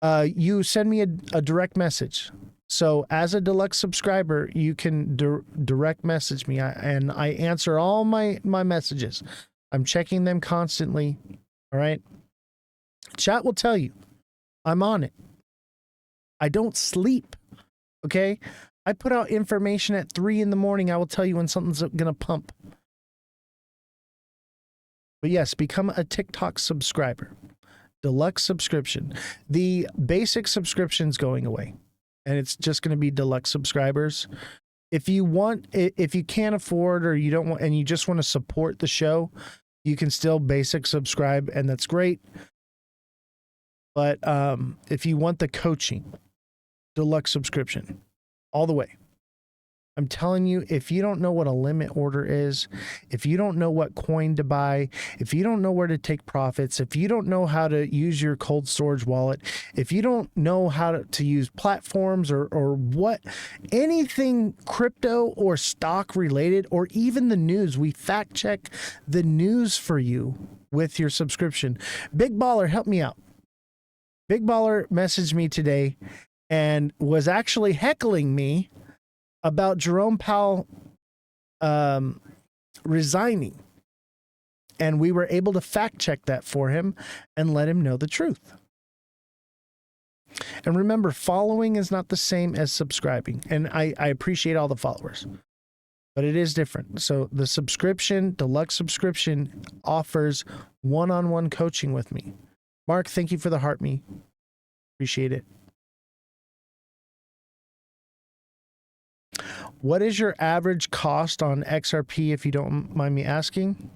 You send me a direct message. So as a deluxe subscriber, you can direct message me, and I answer all my messages. I'm checking them constantly. All right. Chat will tell you I'm on it. I don't sleep. Okay. I put out information at 3 in the morning. I will tell you when something's going to pump. But yes, become a TikTok subscriber. Deluxe subscription. The basic subscription's going away. And it's just going to be deluxe subscribers. If you can't afford or you don't want, and you just want to support the show, you can still basic subscribe, and that's great. But if you want the coaching, deluxe subscription, all the way. I'm telling you, if you don't know what a limit order is, if you don't know what coin to buy, if you don't know where to take profits, if you don't know how to use your cold storage wallet, if you don't know how to use platforms or what, anything crypto or stock related, or even the news, we fact check the news for you with your subscription. Big Baller, help me out. Big Baller messaged me today and was actually heckling me about Jerome Powell resigning. And we were able to fact check that for him and let him know the truth. And remember, following is not the same as subscribing. And I appreciate all the followers, but it is different. So the subscription, deluxe subscription, offers one-on-one coaching with me. Mark, thank you for the heart me. Appreciate it. What is your average cost on XRP, if you don't mind me asking?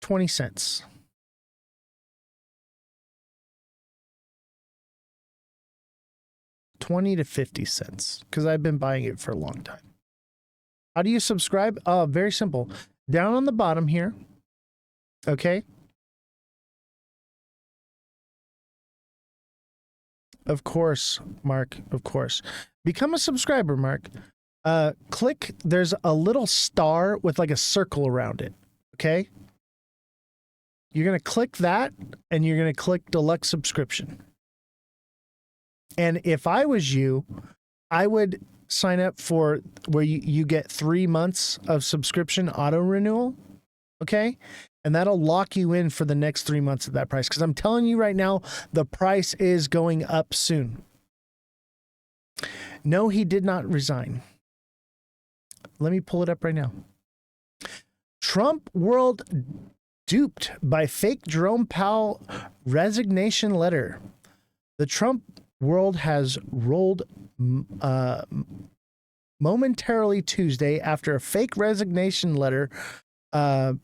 20 cents. 20 to 50 cents, because I've been buying it for a long time. How do you subscribe? Very simple. Down on the bottom here. Okay. Of course, Mark. Of course. Become a subscriber, Mark. Click, there's a little star with like a circle around it. Okay. You're going to click that and you're going to click deluxe subscription. And if I was you, I would sign up for where you get 3 months of subscription auto renewal. Okay. And that'll lock you in for the next 3 months at that price. Because I'm telling you right now, the price is going up soon. No, he did not resign. Let me pull it up right now. Trump world duped by fake Jerome Powell resignation letter. The Trump world has rolled momentarily Tuesday after a fake resignation letter purportedly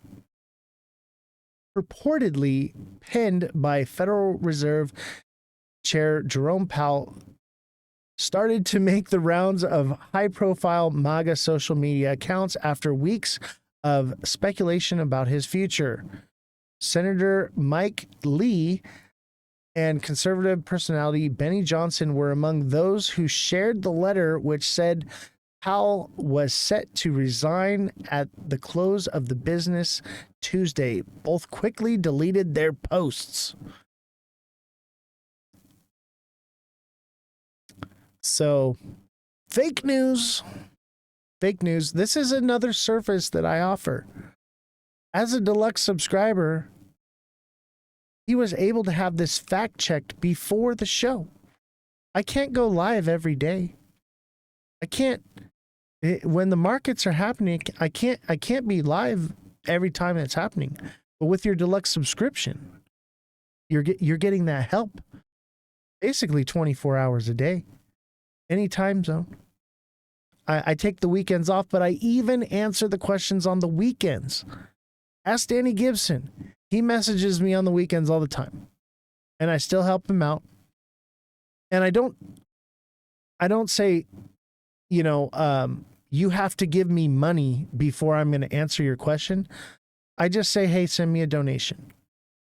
penned by Federal Reserve Chair Jerome Powell started to make the rounds of high-profile MAGA social media accounts after weeks of speculation about his future. Senator Mike Lee and conservative personality Benny Johnson were among those who shared the letter, which said Powell was set to resign at the close of the business Tuesday. Both quickly deleted their posts. So, fake news. Fake news. This is another service that I offer. As a deluxe subscriber, he was able to have this fact checked before the show. I can't go live every day. I can't. When the markets are happening, I can't be live every time it's happening. But with your deluxe subscription, you're getting that help basically 24 hours a day, any time zone. I take the weekends off, but I even answer the questions on the weekends. Ask Danny Gibson. He messages me on the weekends all the time, and I still help him out. And I don't say, you have to give me money before I'm going to answer your question. I just say, hey, send me a donation.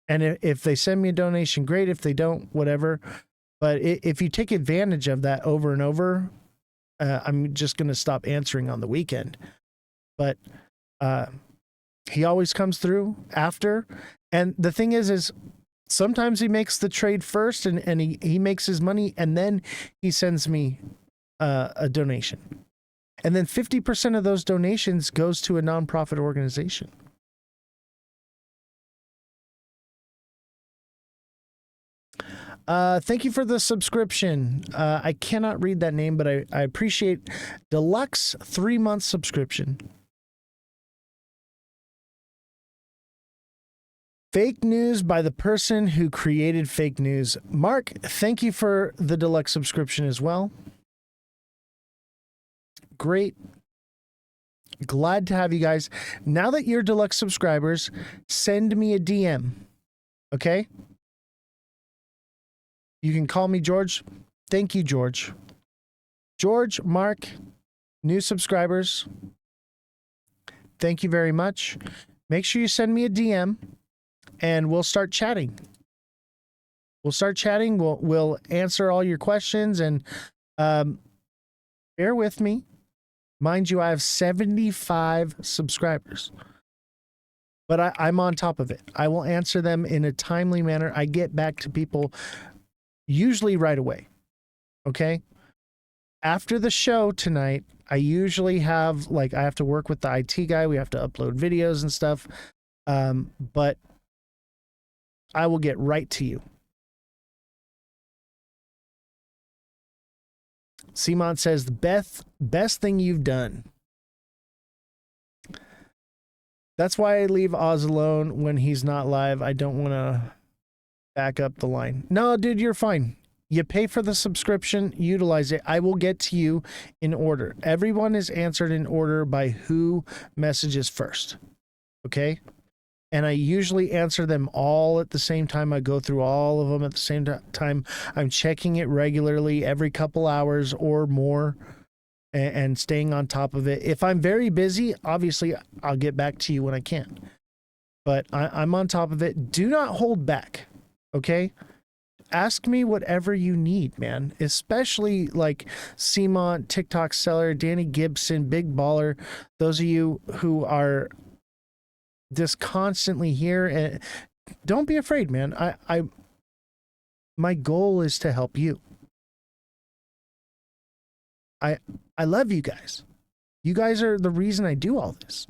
And if they send me a donation, great. If they don't, whatever. But if you take advantage of that over and over, I'm just going to stop answering on the weekend. But he always comes through after. And the thing is sometimes he makes the trade first and he makes his money, and then he sends me a donation. And then 50% of those donations goes to a nonprofit organization. Thank you for the subscription. I cannot read that name, but I appreciate deluxe 3-month subscription. Fake news by the person who created fake news. Mark, thank you for the deluxe subscription as well. Great. Glad to have you guys. Now that you're deluxe subscribers, send me a DM. Okay? You can call me George. Thank you, George. George, Mark, new subscribers. Thank you very much. Make sure you send me a DM and we'll start chatting. We'll answer all your questions, and bear with me. Mind you, I have 75 subscribers, but I'm on top of it. I will answer them in a timely manner. I get back to people usually right away. Okay. After the show tonight, I usually have, I have to work with the IT guy. We have to upload videos and stuff. But I will get right to you. Simon says, the best thing you've done. That's why I leave Oz alone when he's not live. I don't want to back up the line. No, dude, you're fine. You pay for the subscription, utilize it. I will get to you in order. Everyone is answered in order by who messages first. Okay? And I usually answer them all at the same time. I go through all of them at the same time. I'm checking it regularly every couple hours or more and staying on top of it. If I'm very busy, obviously I'll get back to you when I can. But I'm on top of it. Do not hold back. Okay? Ask me whatever you need, man. Especially like Simon, TikTok Seller, Danny Gibson, Big Baller. Those of you who are just constantly here, and don't be afraid, man. My goal is to help you. I love you guys. You guys are the reason I do all this.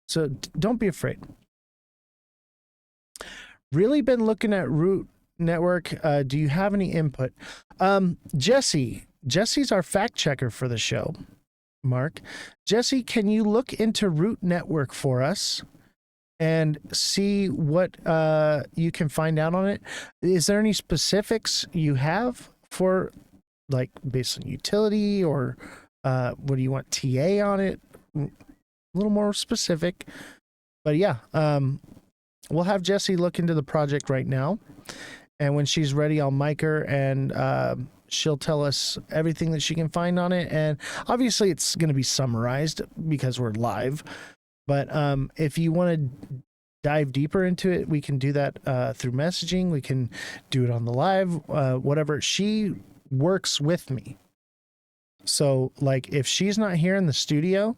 So don't be afraid. Really been looking at Root Network. Do you have any input? Jesse's our fact checker for the show. Mark, Jesse, can you look into Root Network for us? and see what you can find out on it. Is there any specifics you have for, like, based on utility, or what do you want TA on it? A little more specific. But yeah, we'll have Jessie look into the project right now. And when she's ready, I'll mic her, and she'll tell us everything that she can find on it. And obviously it's going to be summarized because we're live. But if you want to dive deeper into it, we can do that through messaging. We can do it on the live, whatever. She works with me. So, like, if she's not here in the studio,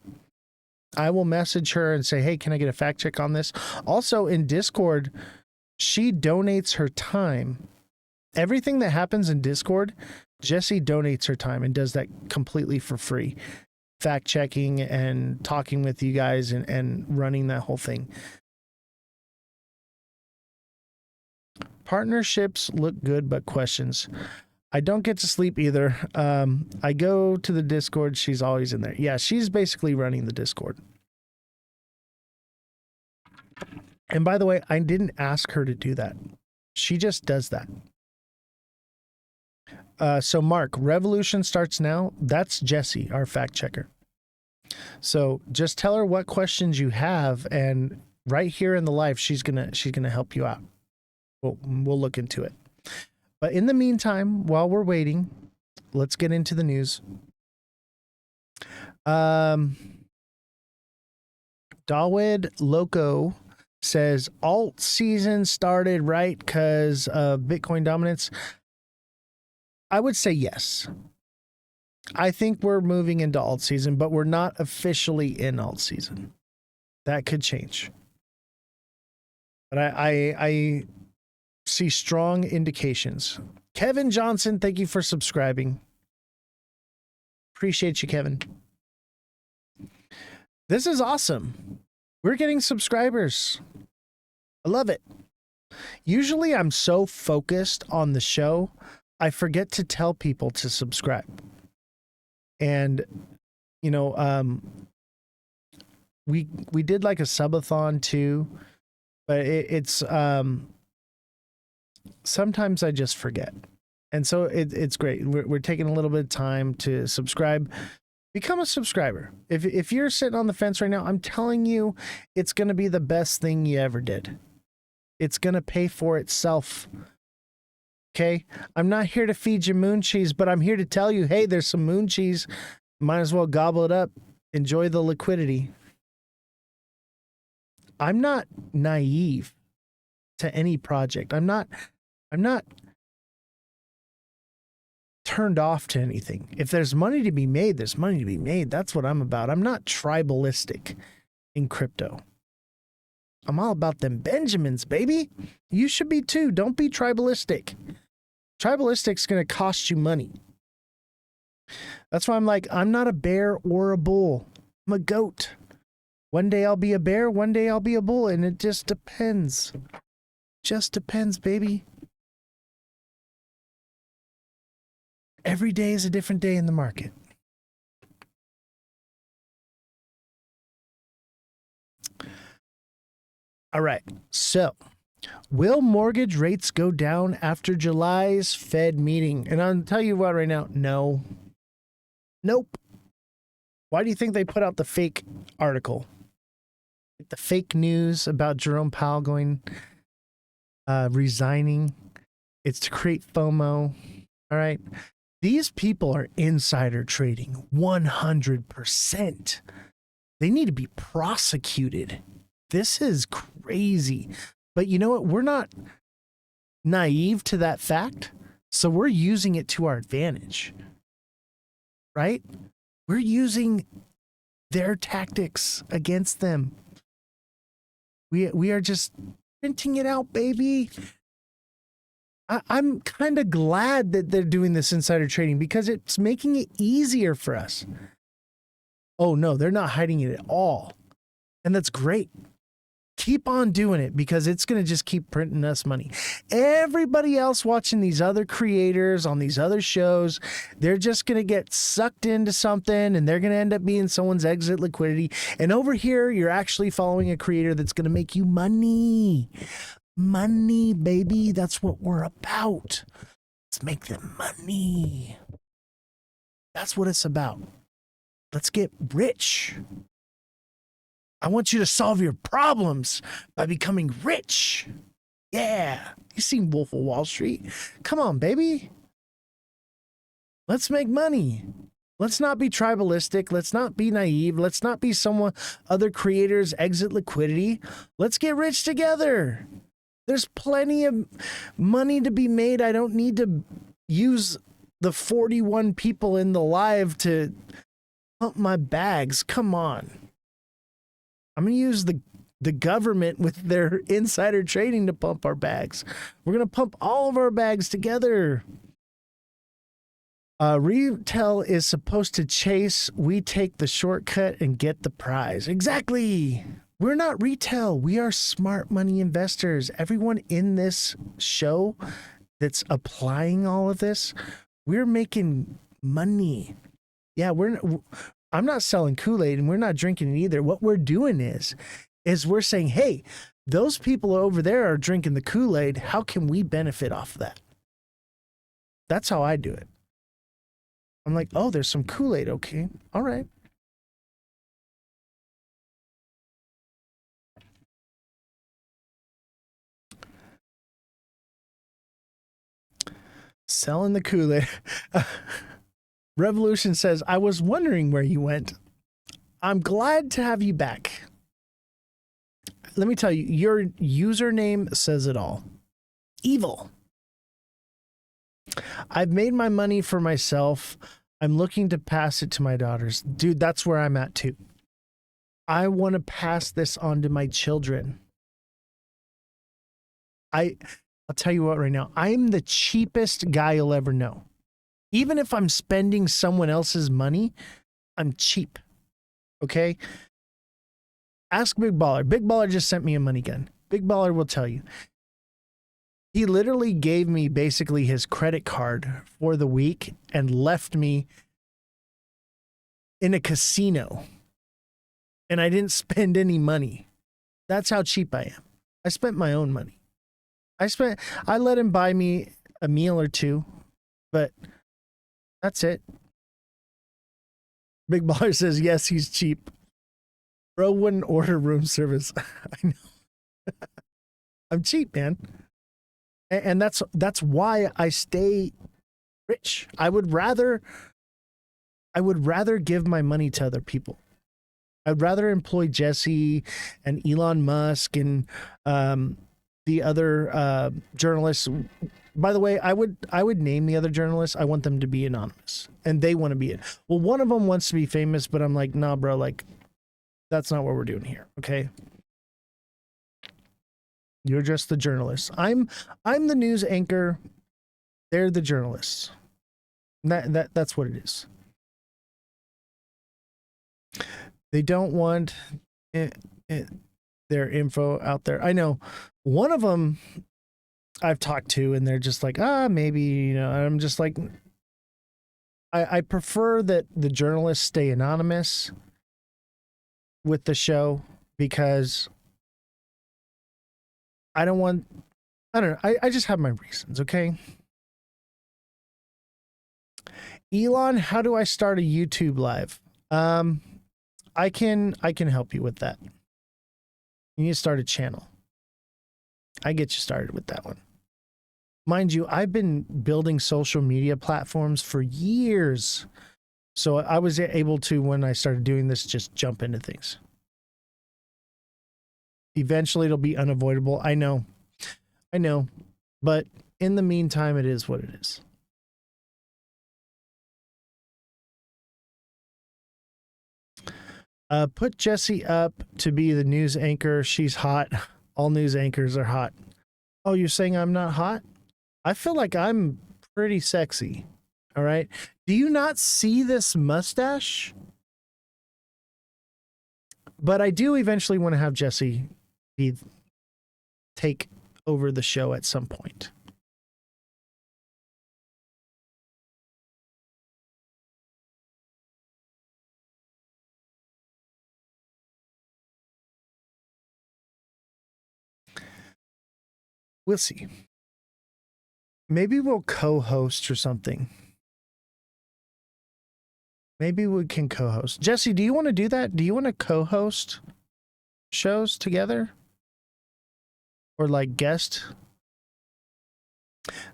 I will message her and say, hey, can I get a fact check on this? Also, in Discord, she donates her time. Everything that happens in Discord, Jessie donates her time and does that completely for free. Fact checking and talking with you guys and running that whole thing. Partnerships look good, but questions. I don't get to sleep either. I go to the Discord. She's always in there. Yeah, she's basically running the Discord. And by the way, I didn't ask her to do that. She just does that. So Mark, Revolution starts now. That's Jessie, our fact checker. So just tell her what questions you have, and right here in the live, she's gonna help you out. We'll look into it. But in the meantime, while we're waiting, let's get into the news. Dawid Loco says alt season started right because of Bitcoin dominance. I would say yes. I think we're moving into alt season, but we're not officially in alt season. That could change. But I see strong indications. Kevin Johnson, thank you for subscribing. Appreciate you, Kevin. This is awesome. We're getting subscribers. I love it. Usually I'm so focused on the show, I forget to tell people to subscribe. And, you know, we did like a subathon too, but it's sometimes I just forget. And so it's great. We're taking a little bit of time to subscribe. Become a subscriber. If you're sitting on the fence right now, I'm telling you, it's going to be the best thing you ever did. It's going to pay for itself. Okay? I'm not here to feed you moon cheese, but I'm here to tell you, hey, there's some moon cheese. Might as well gobble it up. Enjoy the liquidity. I'm not naive to any project. I'm not turned off to anything. If there's money to be made, there's money to be made. That's what I'm about. I'm not tribalistic in crypto. I'm all about them Benjamins, baby. You should be too. Don't be tribalistic. Tribalistic's going to cost you money. That's why I'm like, I'm not a bear or a bull. I'm a goat. One day I'll be a bear, one day I'll be a bull, and it just depends. Just depends, baby. Every day is a different day in the market. All right, so will mortgage rates go down after July's Fed meeting? And I'll tell you what right now, no. Nope. Why do you think they put out the fake article? The fake news about Jerome Powell resigning. It's to create FOMO. All right. These people are insider trading 100%. They need to be prosecuted. This is crazy. But you know what? We're not naive to that fact. So we're using it to our advantage. Right? We're using their tactics against them. We are just printing it out, baby. I'm kind of glad that they're doing this insider trading because it's making it easier for us. Oh no, they're not hiding it at all. And that's great. Keep on doing it because it's going to just keep printing us money. Everybody else watching these other creators on these other shows, they're just going to get sucked into something and they're going to end up being someone's exit liquidity. And over here, you're actually following a creator that's going to make you money. Money, baby. That's what we're about. Let's make them money. That's what it's about. Let's get rich. I want you to solve your problems by becoming rich. Yeah. You seen Wolf of Wall Street? Come on, baby. Let's make money. Let's not be tribalistic. Let's not be naive. Let's not be someone other creators exit liquidity. Let's get rich together. There's plenty of money to be made. I don't need to use the 41 people in the live to pump my bags. Come on. I'm going to use the government with their insider trading to pump our bags. We're going to pump all of our bags together. Retail is supposed to chase. We take the shortcut and get the prize. Exactly. We're not retail. We are smart money investors. Everyone in this show that's applying all of this, we're making money. Yeah, I'm not selling Kool-Aid and we're not drinking it either. What we're doing is we're saying, hey, those people over there are drinking the Kool-Aid. How can we benefit off of that? That's how I do it. I'm like, oh, there's some Kool-Aid. Okay. All right. Selling the Kool-Aid. Revolution says, I was wondering where you went. I'm glad to have you back. Let me tell you, your username says it all. Evil. I've made my money for myself. I'm looking to pass it to my daughters. Dude, that's where I'm at too. I want to pass this on to my children. I'll tell you what right now, I'm the cheapest guy you'll ever know. Even if I'm spending someone else's money, I'm cheap. Okay? Ask Big Baller. Big Baller just sent me a money gun. Big Baller will tell you. He literally gave me basically his credit card for the week and left me in a casino. And I didn't spend any money. That's how cheap I am. I spent my own money. I let him buy me a meal or two, but that's it. Big Baller says, yes, he's cheap. Bro wouldn't order room service. I know. I'm cheap, man. And that's why I stay rich. I would rather give my money to other people. I'd rather employ Jesse and Elon Musk and the other journalists. By the way, I would name the other journalists. I want them to be anonymous, and they want to be it. Well, one of them wants to be famous, but I'm like, nah, bro. Like, that's not what we're doing here. Okay. You're just the journalist. I'm the news anchor. They're the journalists. That's what it is. They don't want their info out there. I know one of them I've talked to, and they're just like, maybe, you know. I'm just like, I prefer that the journalists stay anonymous with the show because I don't know. I just have my reasons. Okay. Elon, how do I start a YouTube live? I can help you with that. You need to start a channel. I get you started with that one. Mind you, I've been building social media platforms for years. So I was able to, when I started doing this, just jump into things. Eventually it'll be unavoidable. I know. But in the meantime, it is what it is. Put Jessie up to be the news anchor. She's hot. All news anchors are hot. Oh, you're saying I'm not hot? I feel like I'm pretty sexy. All right. Do you not see this mustache? But I do eventually want to have Jessie take over the show at some point. We'll see. Maybe we'll co-host or something. Maybe we can co-host. Jesse, do you want to do that? Do you want to co-host shows together? Or like guest?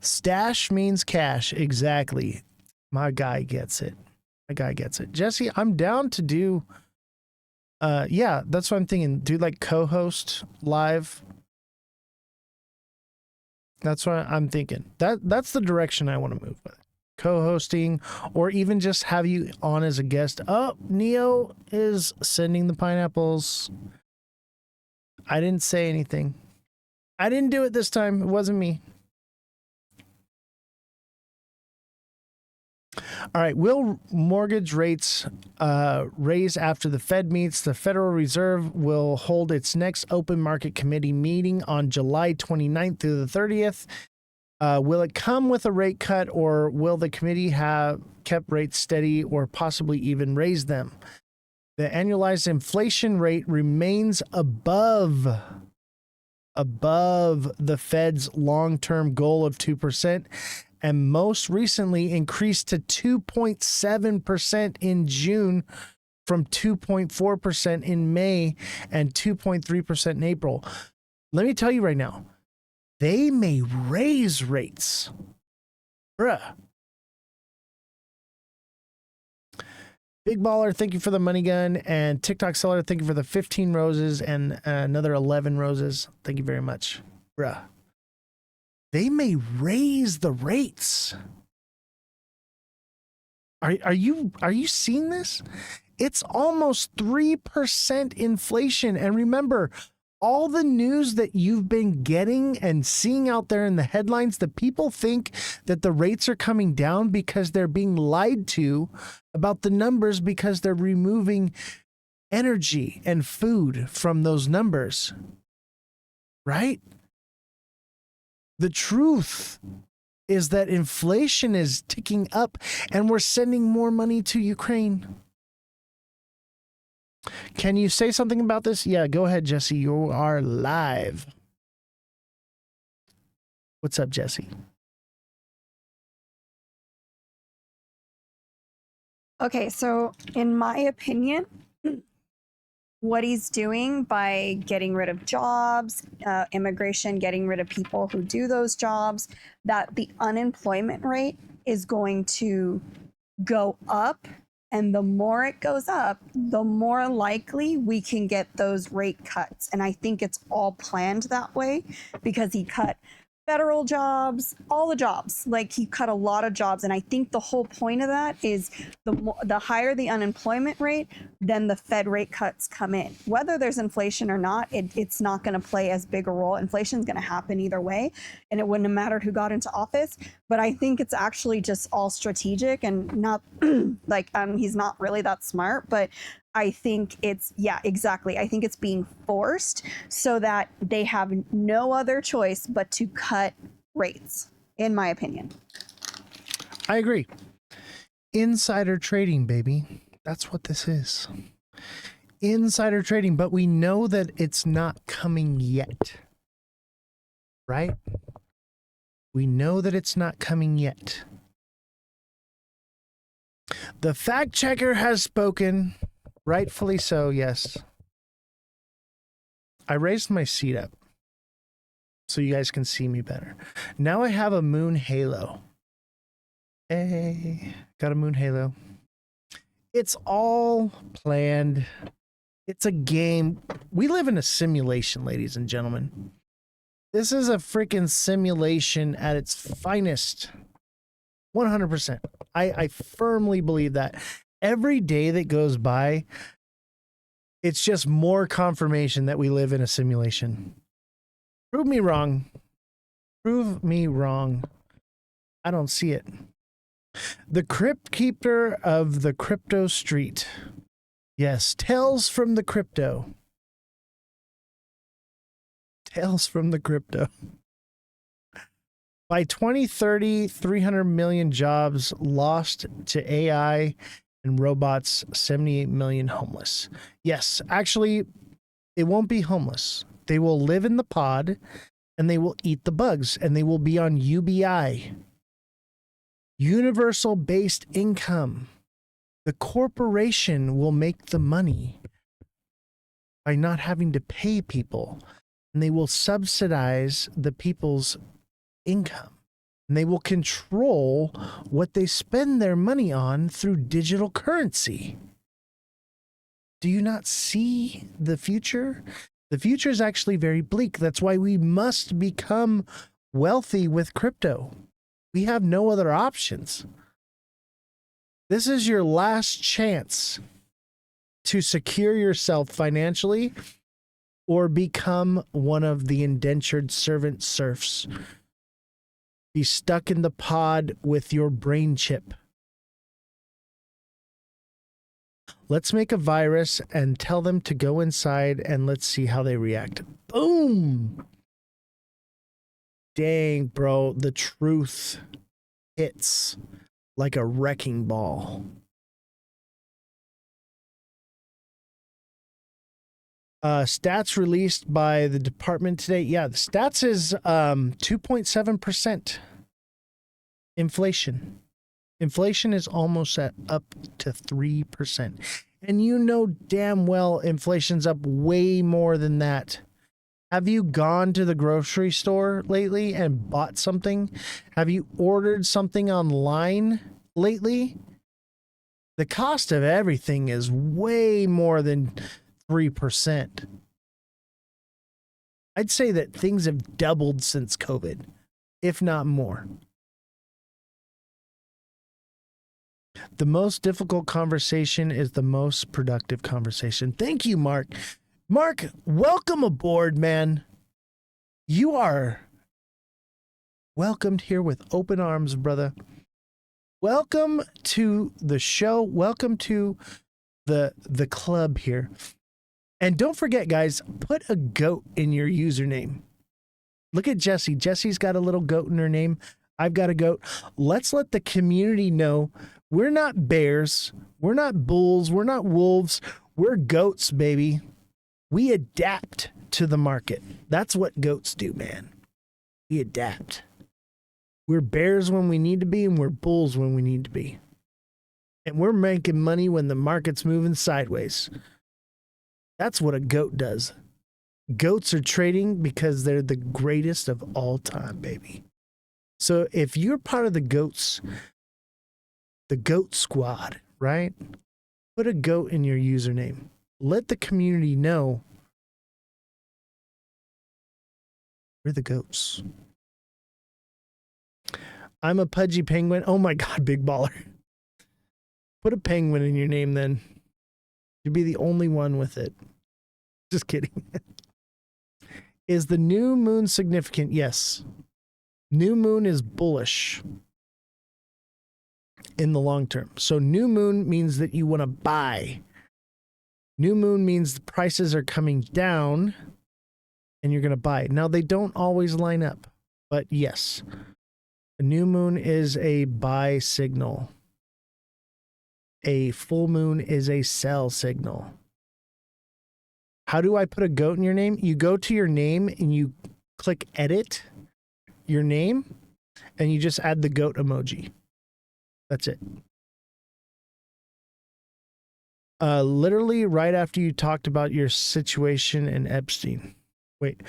Stash means cash. Exactly. My guy gets it. Jesse, I'm down to do yeah, that's what I'm thinking. Do like co-host live. That's what I'm thinking. That's the direction I want to move with. Co-hosting, or even just have you on as a guest. Oh, Neo is sending the pineapples. I didn't say anything. I didn't do it this time. It wasn't me. All right. Will mortgage rates raise after the Fed meets? The Federal Reserve will hold its next open market committee meeting on July 29th through the 30th. Will it come with a rate cut, or will the committee have kept rates steady or possibly even raise them? The annualized inflation rate remains above the Fed's long-term goal of 2%, and most recently increased to 2.7% in June from 2.4% in May and 2.3% in April. Let me tell you right now, they may raise rates. Bruh. Big Baller, thank you for the money gun. And TikTok Seller, thank you for the 15 roses and another 11 roses. Thank you very much. Bruh. They may raise the rates. Are you seeing this? It's almost 3% inflation. And remember, all the news that you've been getting and seeing out there in the headlines, the people think that the rates are coming down because they're being lied to about the numbers, because they're removing energy and food from those numbers. Right? The truth is that inflation is ticking up and we're sending more money to Ukraine. Can you say something about this? Yeah, go ahead, Jesse. You are live. What's up, Jesse? Okay, so in my opinion, what he's doing by getting rid of jobs, immigration, getting rid of people who do those jobs, that the unemployment rate is going to go up. And the more it goes up, the more likely we can get those rate cuts. And I think it's all planned that way, because he cut federal jobs, all the jobs. Like, he cut a lot of jobs. And I think the whole point of that is the higher the unemployment rate, then the Fed rate cuts come in. Whether there's inflation or not, it's not going to play as big a role. Inflation is going to happen either way, and it wouldn't have mattered who got into office. But I think it's actually just all strategic, and not like he's not really that smart. But I think it's, yeah, exactly. I think it's being forced so that they have no other choice but to cut rates, in my opinion. I agree. Insider trading, baby. That's what this is. Insider trading, but we know that it's not coming yet. Right? We know that it's not coming yet. The fact checker has spoken. Rightfully so, yes. I raised my seat up so you guys can see me better. Now I have a moon halo. Hey, got a moon halo. It's all planned. It's a game. We live in a simulation, ladies and gentlemen. This is a freaking simulation at its finest. 100%. I firmly believe that. Every day that goes by, it's just more confirmation that we live in a simulation. Prove me wrong. Prove me wrong. I don't see it. The Crypt Keeper of the Crypto Street. Yes, Tales from the Crypto. Hails from the crypto. By 2030, 300 million jobs lost to AI and robots, 78 million homeless. Yes, actually, it won't be homeless. They will live in the pod and they will eat the bugs and they will be on UBI. Universal based income. The corporation will make the money by not having to pay people, and they will subsidize the people's income. And they will control what they spend their money on through digital currency. Do you not see the future? The future is actually very bleak. That's why we must become wealthy with crypto. We have no other options. This is your last chance to secure yourself financially or become one of the indentured servant serfs. Be stuck in the pod with your brain chip. Let's make a virus and tell them to go inside and let's see how they react. Boom! Dang, bro, the truth hits like a wrecking ball. Stats released by the department today. Yeah, the stats is 2.7% inflation. Inflation is almost up to 3%. And you know damn well inflation's up way more than that. Have you gone to the grocery store lately and bought something? Have you ordered something online lately? The cost of everything is way more than 3%. I'd say that things have doubled since COVID, if not more. The most difficult conversation is the most productive conversation. Thank you, Mark. Mark, welcome aboard, man. You are welcomed here with open arms, brother. Welcome to the show. Welcome to the club here. And don't forget, guys, put a goat in your username. Look at Jessie. Jessie's got a little goat in her name. I've got a goat. Let's let the community know we're not bears. We're not bulls. We're not wolves. We're goats, baby. We adapt to the market. That's what goats do, man. We adapt. We're bears when we need to be, and we're bulls when we need to be. And we're making money when the market's moving sideways. That's what a goat does. Goats are trading because they're the greatest of all time, baby. So if you're part of the goat squad, right? Put a goat in your username. Let the community know we're the goats. I'm a pudgy penguin. Oh my God, big baller. Put a penguin in your name then. You'd be the only one with it. Just kidding. Is the new moon significant? Yes. New moon is bullish in the long term. So new moon means that you want to buy. New moon means the prices are coming down and you're going to buy. Now, they don't always line up, but yes. A new moon is a buy signal. A full moon is a sell signal. How do I put a goat in your name? You go to your name and you click edit your name and you just add the goat emoji. That's it. Literally right after you talked about your situation in Epstein. Wait,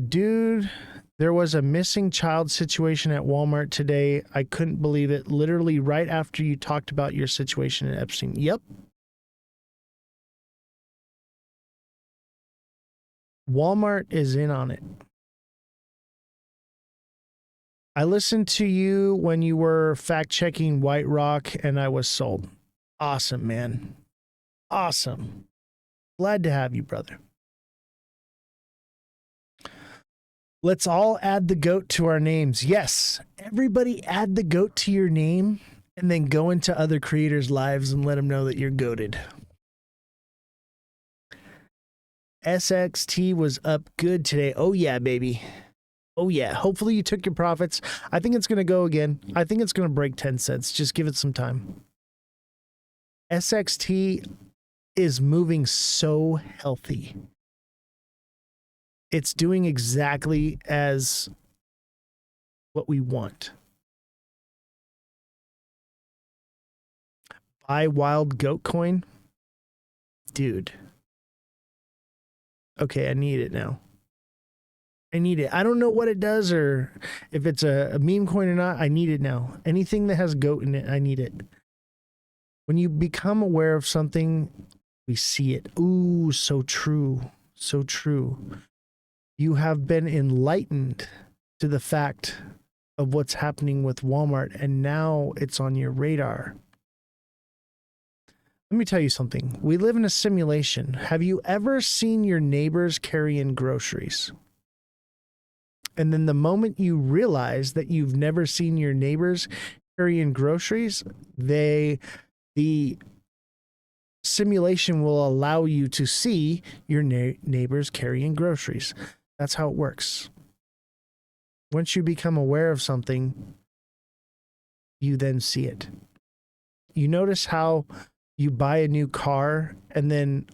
dude, there was a missing child situation at Walmart today. I couldn't believe it. Literally right after you talked about your situation in Epstein. Yep. Walmart is in on it. I listened to you when you were fact-checking White Rock and I was sold. Awesome, man. Awesome. Glad to have you, brother. Let's all add the goat to our names. Yes, everybody add the goat to your name and then go into other creators' lives and let them know that you're goated. SXT was up good today. Oh, yeah, baby. Oh, yeah. Hopefully you took your profits. I think it's going to go again. I think it's going to break 10 cents. Just give it some time. SXT is moving so healthy. It's doing exactly as what we want. Buy wild goat coin. Dude. Okay, I need it now. I need it. I don't know what it does or if it's a meme coin or not. I need it now. Anything that has goat in it, I need it. When you become aware of something, we see it. Ooh, so true. So true. You have been enlightened to the fact of what's happening with Walmart, and now it's on your radar. Let me tell you something. We live in a simulation. Have you ever seen your neighbors carry in groceries? And then the moment you realize that you've never seen your neighbors carry in groceries, the simulation will allow you to see your neighbors carrying groceries. That's how it works. Once you become aware of something, you then see it. You notice how you buy a new car and then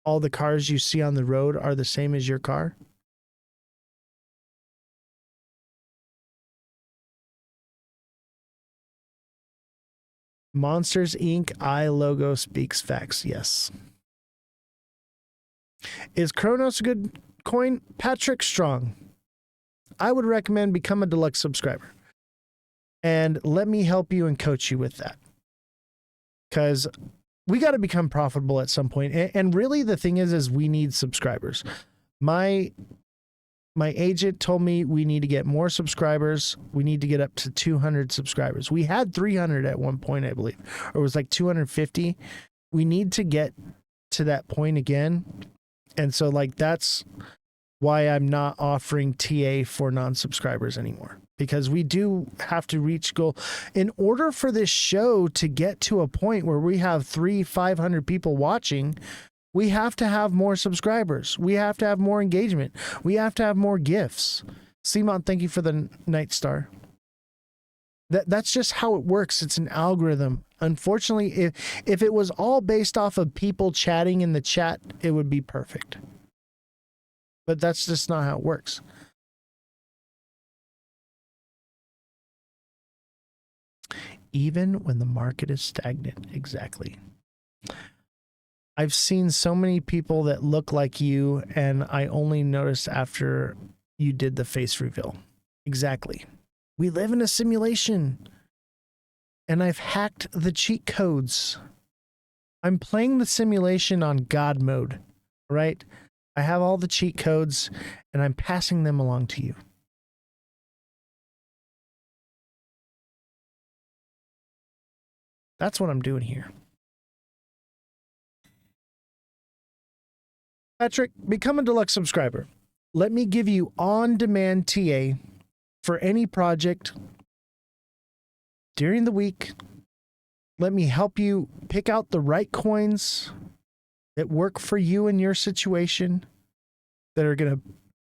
all the cars you see on the road are the same as your car? Monsters Inc. I logo speaks facts. Yes. Is Kronos a good coin? Patrick Strong. I would recommend become a deluxe subscriber. And let me help you and coach you with that. Because we got to become profitable at some point. And really the thing is we need subscribers. My agent told me we need to get more subscribers. We need to get up to 200 subscribers. We had 300 at one point, I believe, or it was like 250. We need to get to that point again. And so like, that's why I'm not offering TA for non-subscribers anymore, because we do have to reach goal in order for this show to get to a point where we have 500 people watching. We have to have more subscribers. We have to have more engagement. We have to have more gifts. Simon, thank you for the Night Star. That's just how it works. It's an algorithm. Unfortunately, if it was all based off of people chatting in the chat, it would be perfect. But that's just not how it works. Even when the market is stagnant. Exactly. I've seen so many people that look like you, and I only noticed after you did the face reveal. Exactly. We live in a simulation, and I've hacked the cheat codes. I'm playing the simulation on God mode, right? I have all the cheat codes, and I'm passing them along to you. That's what I'm doing here. Patrick, become a deluxe subscriber. Let me give you on-demand TA for any project during the week. Let me help you pick out the right coins that work for you and your situation, that are going to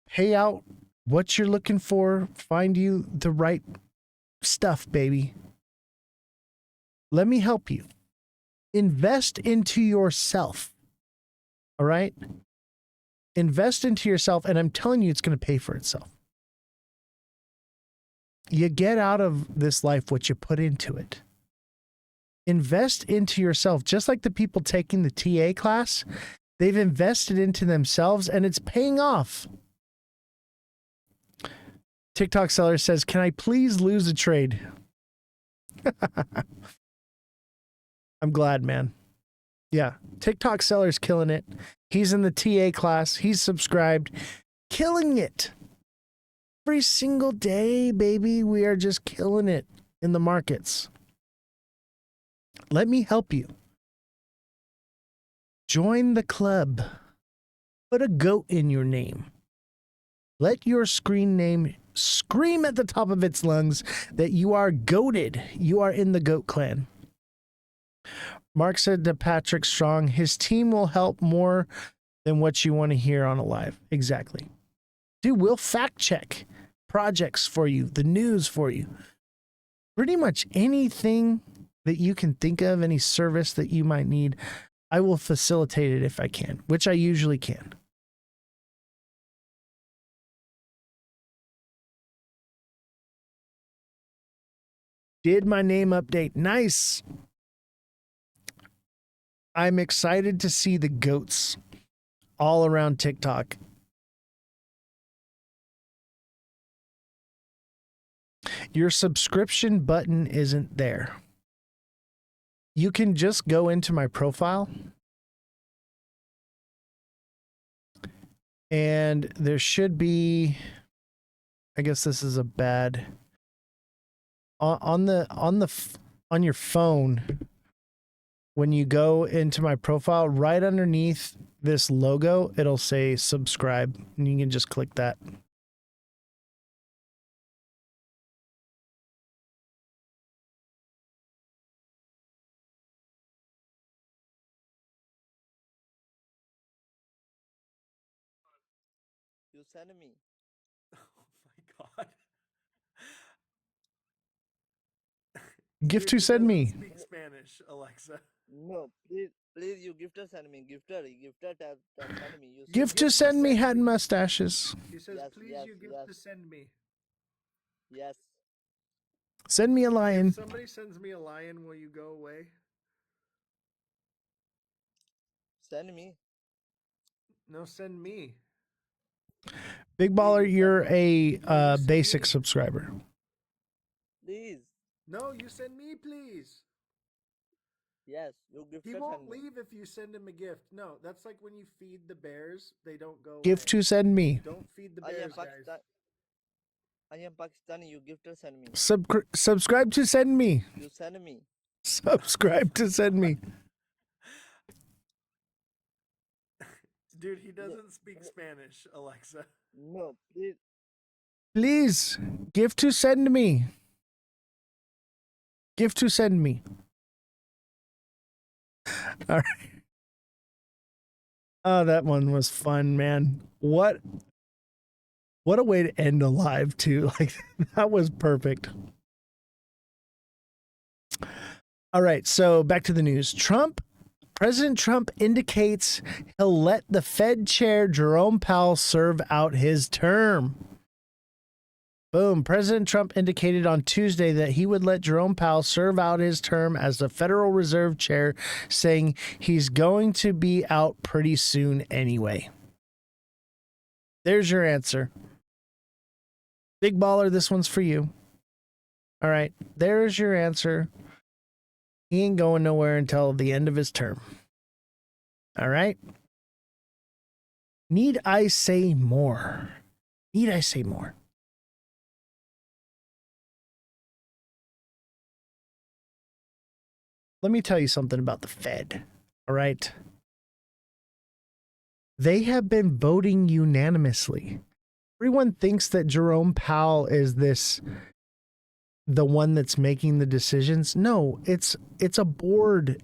pay out what you're looking for, find you the right stuff, baby. Let me help you. Invest into yourself. All right? Invest into yourself, and I'm telling you, it's going to pay for itself. You get out of this life what you put into it. Invest into yourself, just like the people taking the TA class. They've invested into themselves, and it's paying off. TikTok seller says, can I please lose a trade? I'm glad, man. Yeah, TikTok seller's killing it. He's in the TA class. He's subscribed. Killing it. Every single day, baby, we are just killing it in the markets. Let me help you. Join the club. Put a goat in your name. Let your screen name scream at the top of its lungs that you are goated. You are in the goat clan. Mark said to Patrick Strong, his team will help more than what you want to hear on a live. Exactly. Dude, we'll fact check projects for you, the news for you. Pretty much anything that you can think of, any service that you might need, I will facilitate it if I can, which I usually can. Did my name update? Nice. I'm excited to see the goats all around TikTok. Your subscription button isn't there. You can just go into my profile and there should be, I guess this is a bad, on your phone, when you go into my profile, right underneath this logo, it'll say subscribe, and you can just click that. You send me. Oh my god. Gift Dude, to send he me. doesn't speak Spanish, Alexa. No, please, you gifter send me. Gifter tab send me. You Gift to send me hat and mustaches. He says, Yes, please, yes, you gift yes. to send me. Yes. Send me a lion. If somebody sends me a lion, will you go away? Send me. No, send me. Big Baller, you're a send basic me. subscriber. Please. No, you send me, please. Yes, you gifter He send won't me. leave if you send him a gift. No, that's like when you feed the bears, they don't go Gift away. to send me. Don't feed the I am bears, Pakistan. guys. I am Pakistani. You gifter send me. Subscribe to send me. You send me. Subscribe to send me. Dude, he doesn't speak Spanish, Alexa. No, please. Please, gift to send me. Gift to send me. All right. Oh, that one was fun, man. What a way to end a live too. Like, that was perfect. All right, so back to the news. President Trump indicates he'll let the Fed chair Jerome Powell serve out his term. Boom. President Trump indicated on Tuesday that he would let Jerome Powell serve out his term as the Federal Reserve chair, saying he's going to be out pretty soon anyway. There's your answer. Big Baller, this one's for you. All right, there's your answer. He ain't going nowhere until the end of his term. All right? Need I say more? Need I say more? Let me tell you something about the Fed. All right? They have been voting unanimously. Everyone thinks that Jerome Powell is the one that's making the decisions. No, it's a board.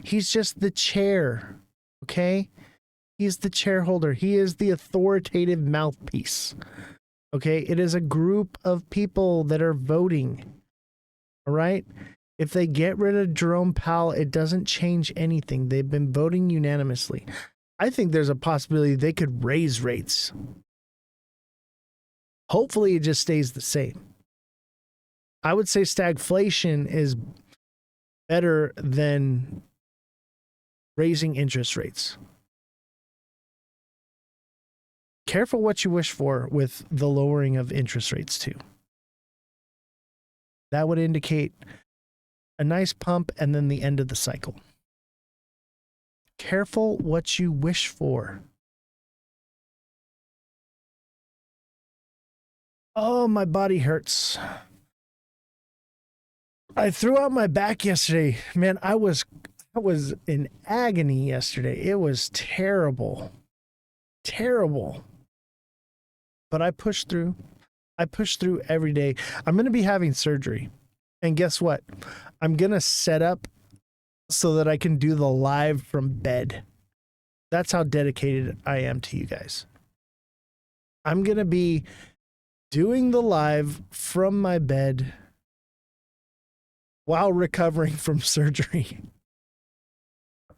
He's just the chair. Okay? He's the chairholder. He is the authoritative mouthpiece. Okay? It is a group of people that are voting. All right? If they get rid of Jerome Powell, it doesn't change anything. They've been voting unanimously. I think there's a possibility they could raise rates. Hopefully it just stays the same. I would say stagflation is better than raising interest rates. Careful what you wish for with the lowering of interest rates too. That would indicate a nice pump and then the end of the cycle. Careful what you wish for. Oh, my body hurts. I threw out my back yesterday. Man, I was in agony yesterday. It was terrible. Terrible. But I pushed through. I push through every day. I'm going to be having surgery. And guess what? I'm going to set up so that I can do the live from bed. That's how dedicated I am to you guys. I'm going to be doing the live from my bed while recovering from surgery.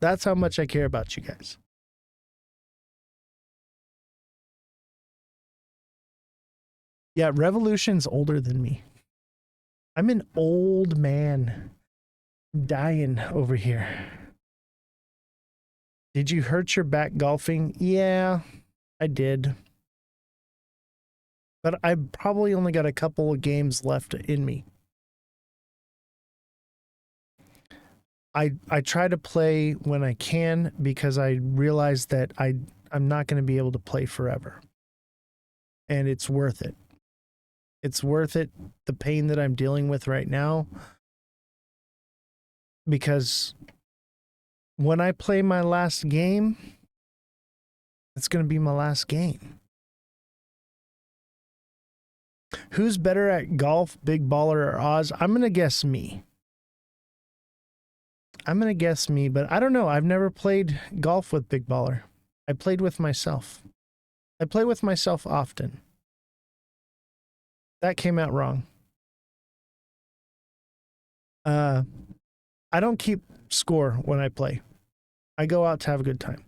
That's how much I care about you guys. Yeah, Revolution's older than me. I'm an old man. I'm dying over here. Did you hurt your back golfing? Yeah, I did. But I probably only got a couple of games left in me. I try to play when I can because I realize that I'm not going to be able to play forever. And it's worth it. It's worth it, the pain that I'm dealing with right now. Because when I play my last game, it's going to be my last game. Who's better at golf, Big Baller or Oz? I'm going to guess me. But I don't know. I've never played golf with Big Baller. I played with myself. I play with myself often. That came out wrong. I don't keep score when I play. I go out to have a good time.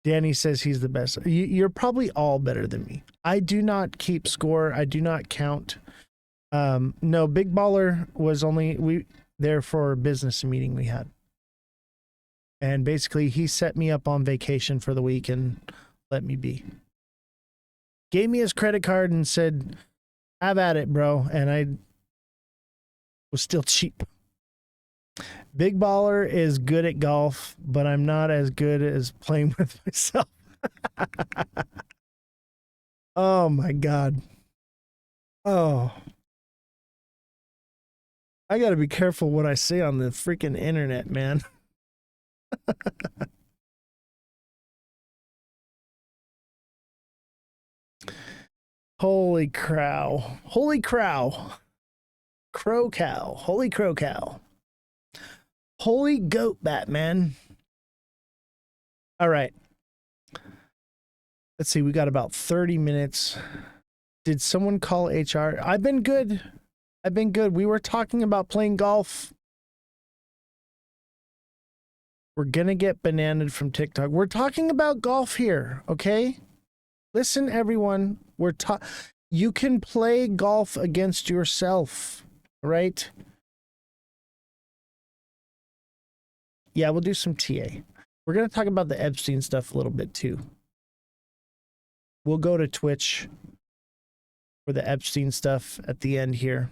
Danny says he's the best. You're probably all better than me. I do not keep score. I do not count. No, Big Baller was only there for a business meeting we had. And basically he set me up on vacation for the week and let me be. Gave me his credit card and said, have at it, bro. And I was still cheap. Big Baller is good at golf, but I'm not as good as playing with myself. Oh my God. Oh. I gotta be careful what I say on the freaking internet, man. Holy crow. Holy crow. Crow cow. Holy crow cow. Holy goat Batman. All right. Let's see. We got about 30 minutes. Did someone call HR? I've been good. We were talking about playing golf. We're going to get bananaed from TikTok. We're talking about golf here, okay? Listen, everyone. You can play golf against yourself, right? Yeah, we'll do some TA. We're going to talk about the Epstein stuff a little bit too. We'll go to Twitch for the Epstein stuff at the end here.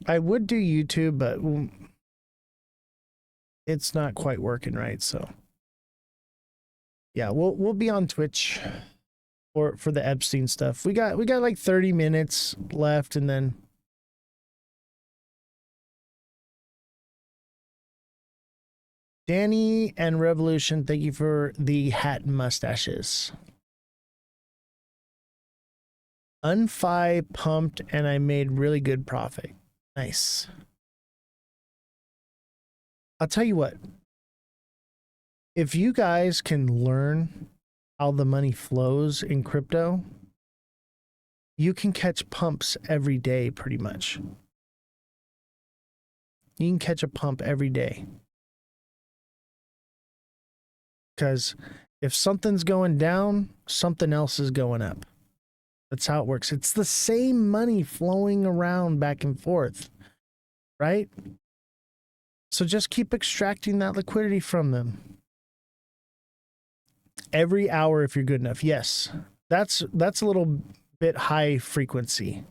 I would do YouTube, but it's not quite working right, so yeah, we'll be on Twitch for the Epstein stuff. We got like 30 minutes left, and then Danny and Revolution, thank you for the hat and mustaches. Unfi pumped, and I made really good profit. Nice. I'll tell you what. If you guys can learn how the money flows in crypto, you can catch pumps every day pretty much. You can catch a pump every day. Because if something's going down, something else is going up. That's how it works. It's the same money flowing around back and forth, right? So just keep extracting that liquidity from them. Every hour if you're good enough. Yes. That's a little bit high frequency.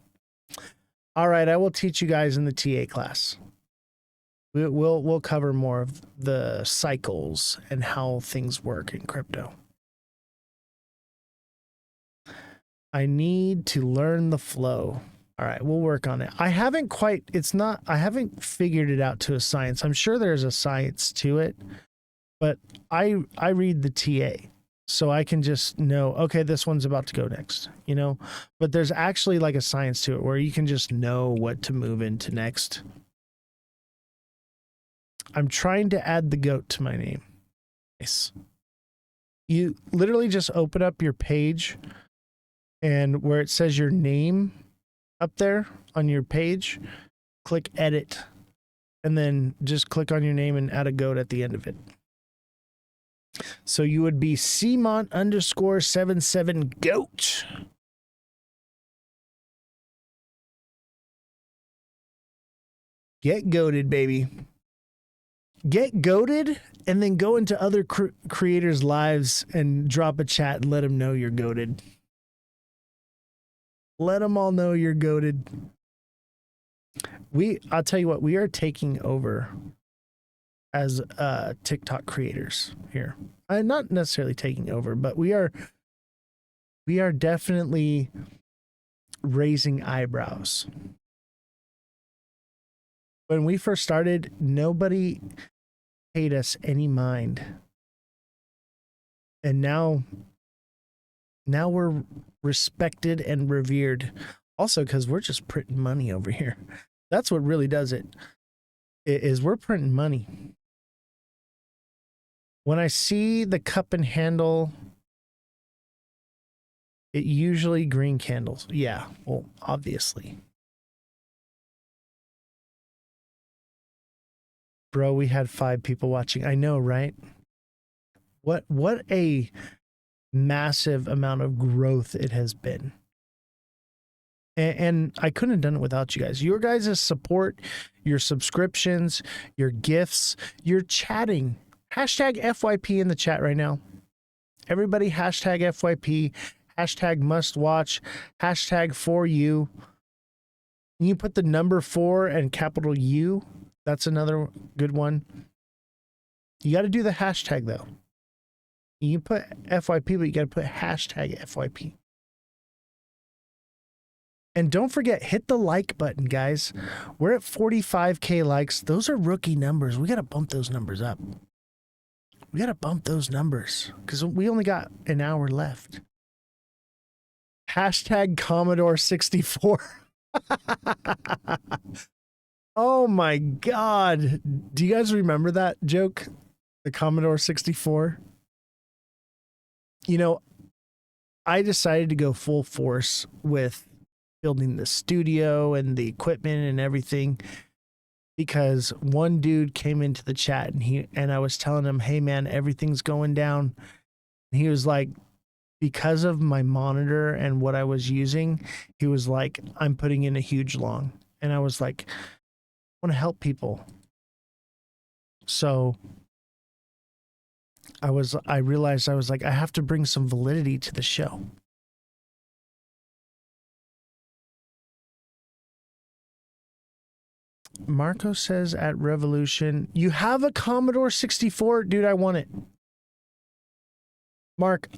All right, I will teach you guys in the TA class. We'll cover more of the cycles and how things work in crypto. I need to learn the flow. All right, we'll work on it. I haven't figured it out to a science. I'm sure there's a science to it, but I read the TA. So I can just know, okay, this one's about to go next, you know? But there's actually like a science to it where you can just know what to move into next. I'm trying to add the goat to my name. Nice. You literally just open up your page, and where it says your name up there on your page, click edit, and then just click on your name and add a goat at the end of it. So you would be CMont_77 goat. Get goated, baby. Get goated, and then go into other creators' lives and drop a chat and let them know you're goated. Let them all know you're goated. I'll tell you what, we are taking over as TikTok creators here. Not necessarily taking over, but we are definitely raising eyebrows. When we first started, nobody paid us any mind. And now we're respected and revered. Also, because we're just printing money over here. That's what really does it. Is we're printing money. When I see the cup and handle, it usually green candles. Yeah, well, obviously. Bro, we had 5 people watching. I know, right? What a massive amount of growth it has been. And I couldn't have done it without you guys. Your guys' support, your subscriptions, your gifts, your chatting. Hashtag FYP in the chat right now. Everybody hashtag FYP, hashtag must watch, hashtag for you. You put the number 4 and capital U. That's another good one. You got to do the hashtag though. You can put FYP, but you got to put hashtag FYP. And don't forget, hit the like button, guys. We're at 45K likes. Those are rookie numbers. We got to bump those numbers up. We got to bump those numbers because we only got an hour left. Hashtag Commodore 64. Oh my God. Do you guys remember that joke? The Commodore 64? You know, I decided to go full force with building the studio and the equipment and everything because one dude came into the chat and I was telling him, hey man, everything's going down. And he was like, because of my monitor and what I was using, he was like, I'm putting in a huge long. And I was like, I want to help people. So I realized I was like, I have to bring some validity to the show. Marco says at Revolution, you have a Commodore 64? Dude, I want it. Mark,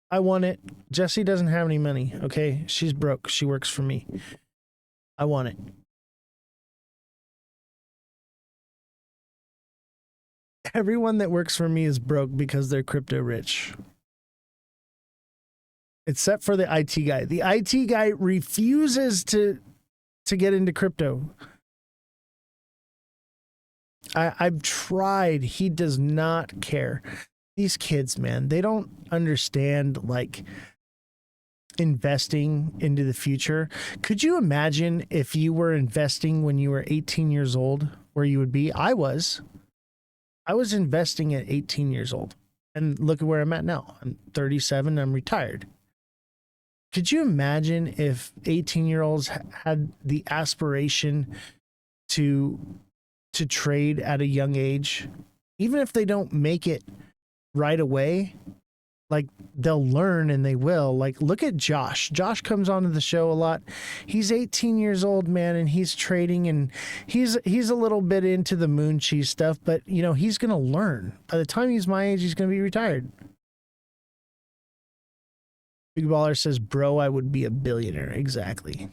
I want it. Jessie doesn't have any money, okay? She's broke. She works for me. I want it. Everyone that works for me is broke because they're crypto rich. Except for the IT guy. The IT guy refuses to get into crypto. I've tried. He does not care. These kids, man, they don't understand like investing into the future. Could you imagine if you were investing when you were 18 years old, where you would be? I was investing at 18 years old. And look at where I'm at now. I'm 37. I'm retired. Could you imagine if 18-year-olds had the aspiration to trade at a young age, even if they don't make it right away, like they'll learn and they will. Like, look at Josh. Josh comes onto the show a lot. He's 18 years old, man, and he's trading and he's a little bit into the moon cheese stuff, but you know, he's going to learn. By the time he's my age, he's going to be retired. Big Baller says, bro, I would be a billionaire. Exactly.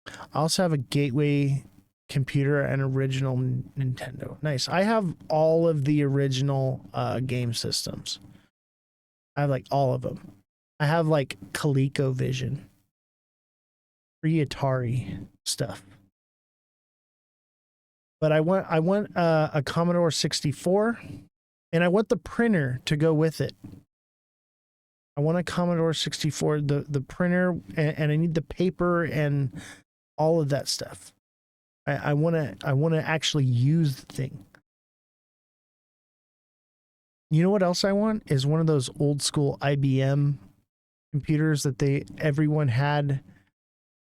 I also have a gateway computer and original Nintendo. Nice. I have all of the original game systems. I have like all of them. I have like ColecoVision, free Atari stuff. But I want a Commodore 64, and I want the printer to go with it. I want a Commodore 64, the printer, and I need the paper and all of that stuff. I want to actually use the thing. You know what else I want is one of those old school IBM computers that everyone had,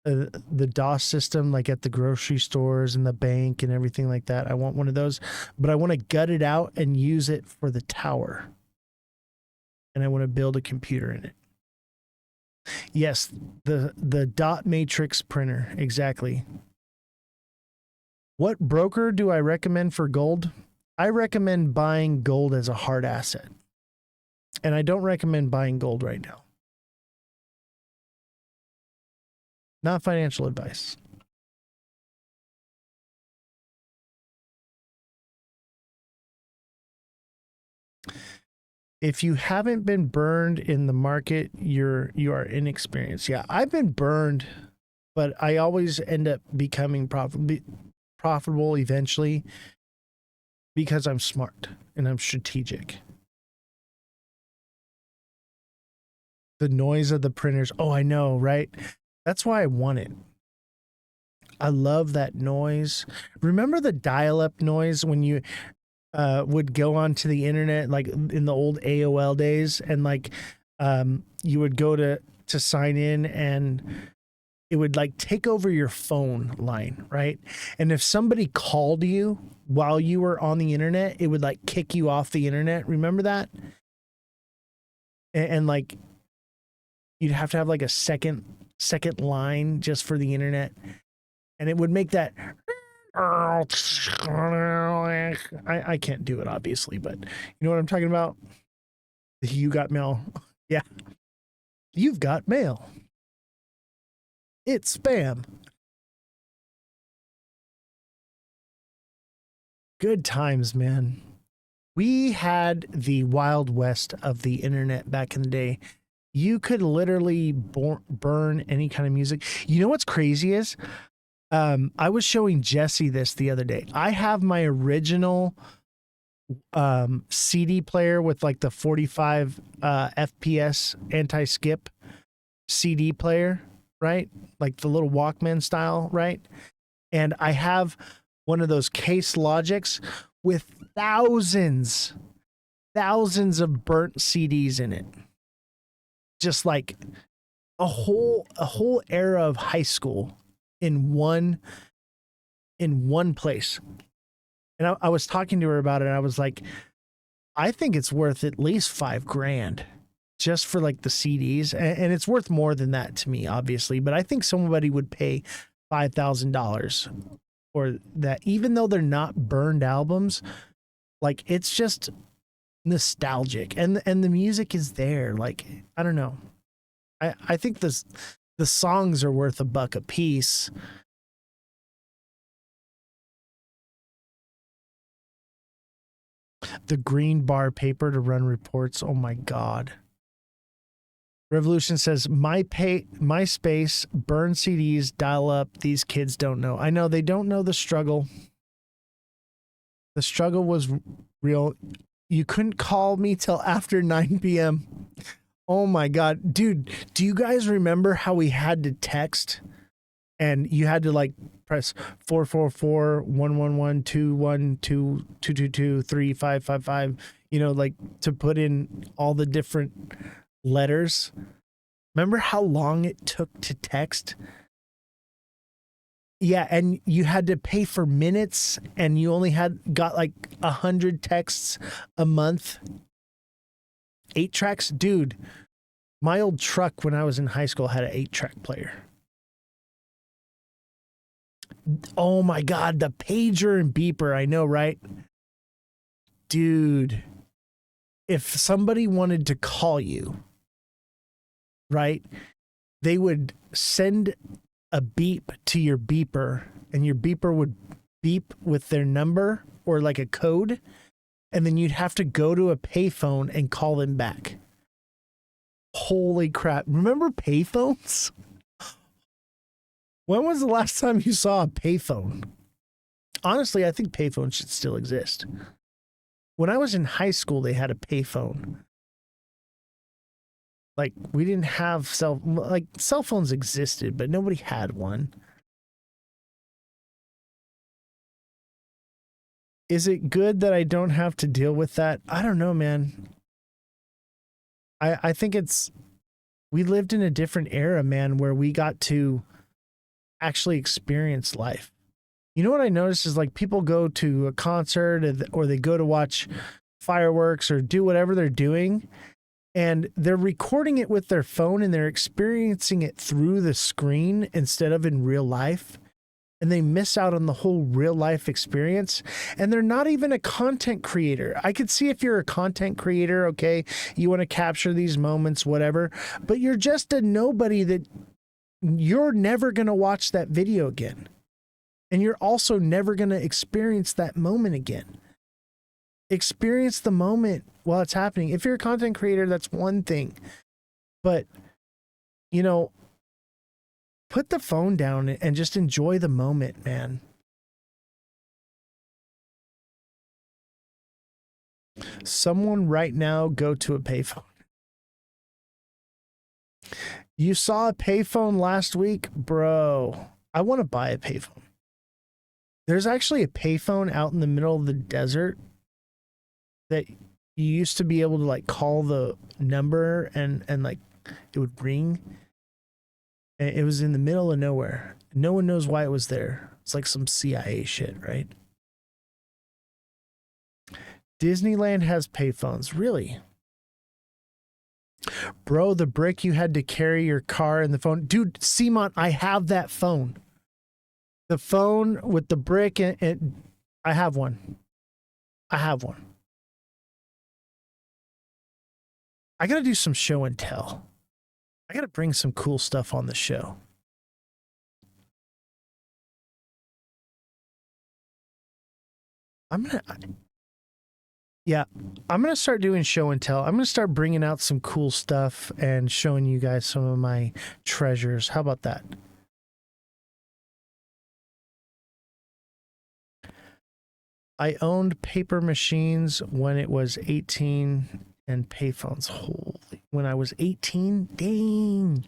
the DOS system, like at the grocery stores and the bank and everything like that. I want one of those, but I want to gut it out and use it for the tower. And I want to build a computer in it. Yes, the dot matrix printer, exactly. What broker do I recommend for gold? I recommend buying gold as a hard asset. And I don't recommend buying gold right now. Not financial advice. If you haven't been burned in the market, you are inexperienced. Yeah, I've been burned, but I always end up becoming profitable eventually because I'm smart and I'm strategic. The noise of the printers. Oh, I know, right? That's why I want it. I love that noise. Remember the dial-up noise when you would go onto the internet, like in the old AOL days, and like you would go to sign in, and it would like take over your phone line, right? And if somebody called you while you were on the internet, it would like kick you off the internet. Remember that? And like you'd have to have like a second line just for the internet, and it would make that. I can't do it, obviously, but you know what I'm talking about? You got mail. Yeah. You've got mail. It's spam. Good times, man. We had the Wild West of the internet back in the day. You could literally burn any kind of music. You know what's crazy is? I was showing Jesse this the other day. I have my original CD player with like the 45 FPS anti-skip CD player, right? Like the little Walkman style, right? And I have one of those Case Logics with thousands of burnt CDs in it. Just like a whole era of high school in one place. And I was talking to her about it, and I was like, I think it's worth at least $5,000 just for like the CDs. And it's worth more than that to me, obviously, but I think somebody would pay $5,000 for that, even though they're not burned albums. Like, it's just nostalgic, and the music is there. Like, I don't know. I think the songs are worth $1 a piece. The green bar paper to run reports. Oh my God. Revolution says, MySpace, burn CDs, dial up. These kids don't know. I know, they don't know the struggle. The struggle was real. You couldn't call me till after 9 p.m. Oh my God. Dude, do you guys remember how we had to text? And you had to like press 444-111-212-222-3555, you know, like to put in all the different letters. Remember how long it took to text? Yeah, and you had to pay for minutes, and you only got like 100 texts a month. 8 tracks? Dude, my old truck when I was in high school had an 8-track player. Oh my God, the pager and beeper. I know, right? Dude, if somebody wanted to call you, right, they would send a beep to your beeper, and your beeper would beep with their number or like a code, and then you'd have to go to a payphone and call them back. Holy crap. Remember payphones? When was the last time you saw a payphone? Honestly, I think payphones should still exist. When I was in high school, they had a payphone. Like, we didn't have cell phones existed, but nobody had one. Is it good that I don't have to deal with that? I don't know, man. I think we lived in a different era, man, where we got to actually experience life. You know what I noticed is like people go to a concert or they go to watch fireworks or do whatever they're doing, and they're recording it with their phone and they're experiencing it through the screen instead of in real life. And they miss out on the whole real life experience. And they're not even a content creator. I could see if you're a content creator, okay, you want to capture these moments, whatever, but you're just a nobody that you're never going to watch that video again. And you're also never going to experience that moment again. Experience the moment while it's happening. If you're a content creator, that's one thing. But, you know, put the phone down and just enjoy the moment, man. Someone right now go to a payphone. You saw a payphone last week? Bro, I want to buy a payphone. There's actually a payphone out in the middle of the desert that you used to be able to like call the number and like it would ring. It was in the middle of nowhere. No one knows why it was there. It's like some CIA shit, right? Disneyland has payphones. Really? Bro, the brick you had to carry your car and the phone. Dude, Simon, I have that phone. The phone with the brick and I have one. I have one. I got to do some show and tell. I got to bring some cool stuff on the show. I'm going to start doing show and tell. I'm going to start bringing out some cool stuff and showing you guys some of my treasures. How about that? I owned paper machines when it was 18 and payphones. Holy, when I was 18, dang.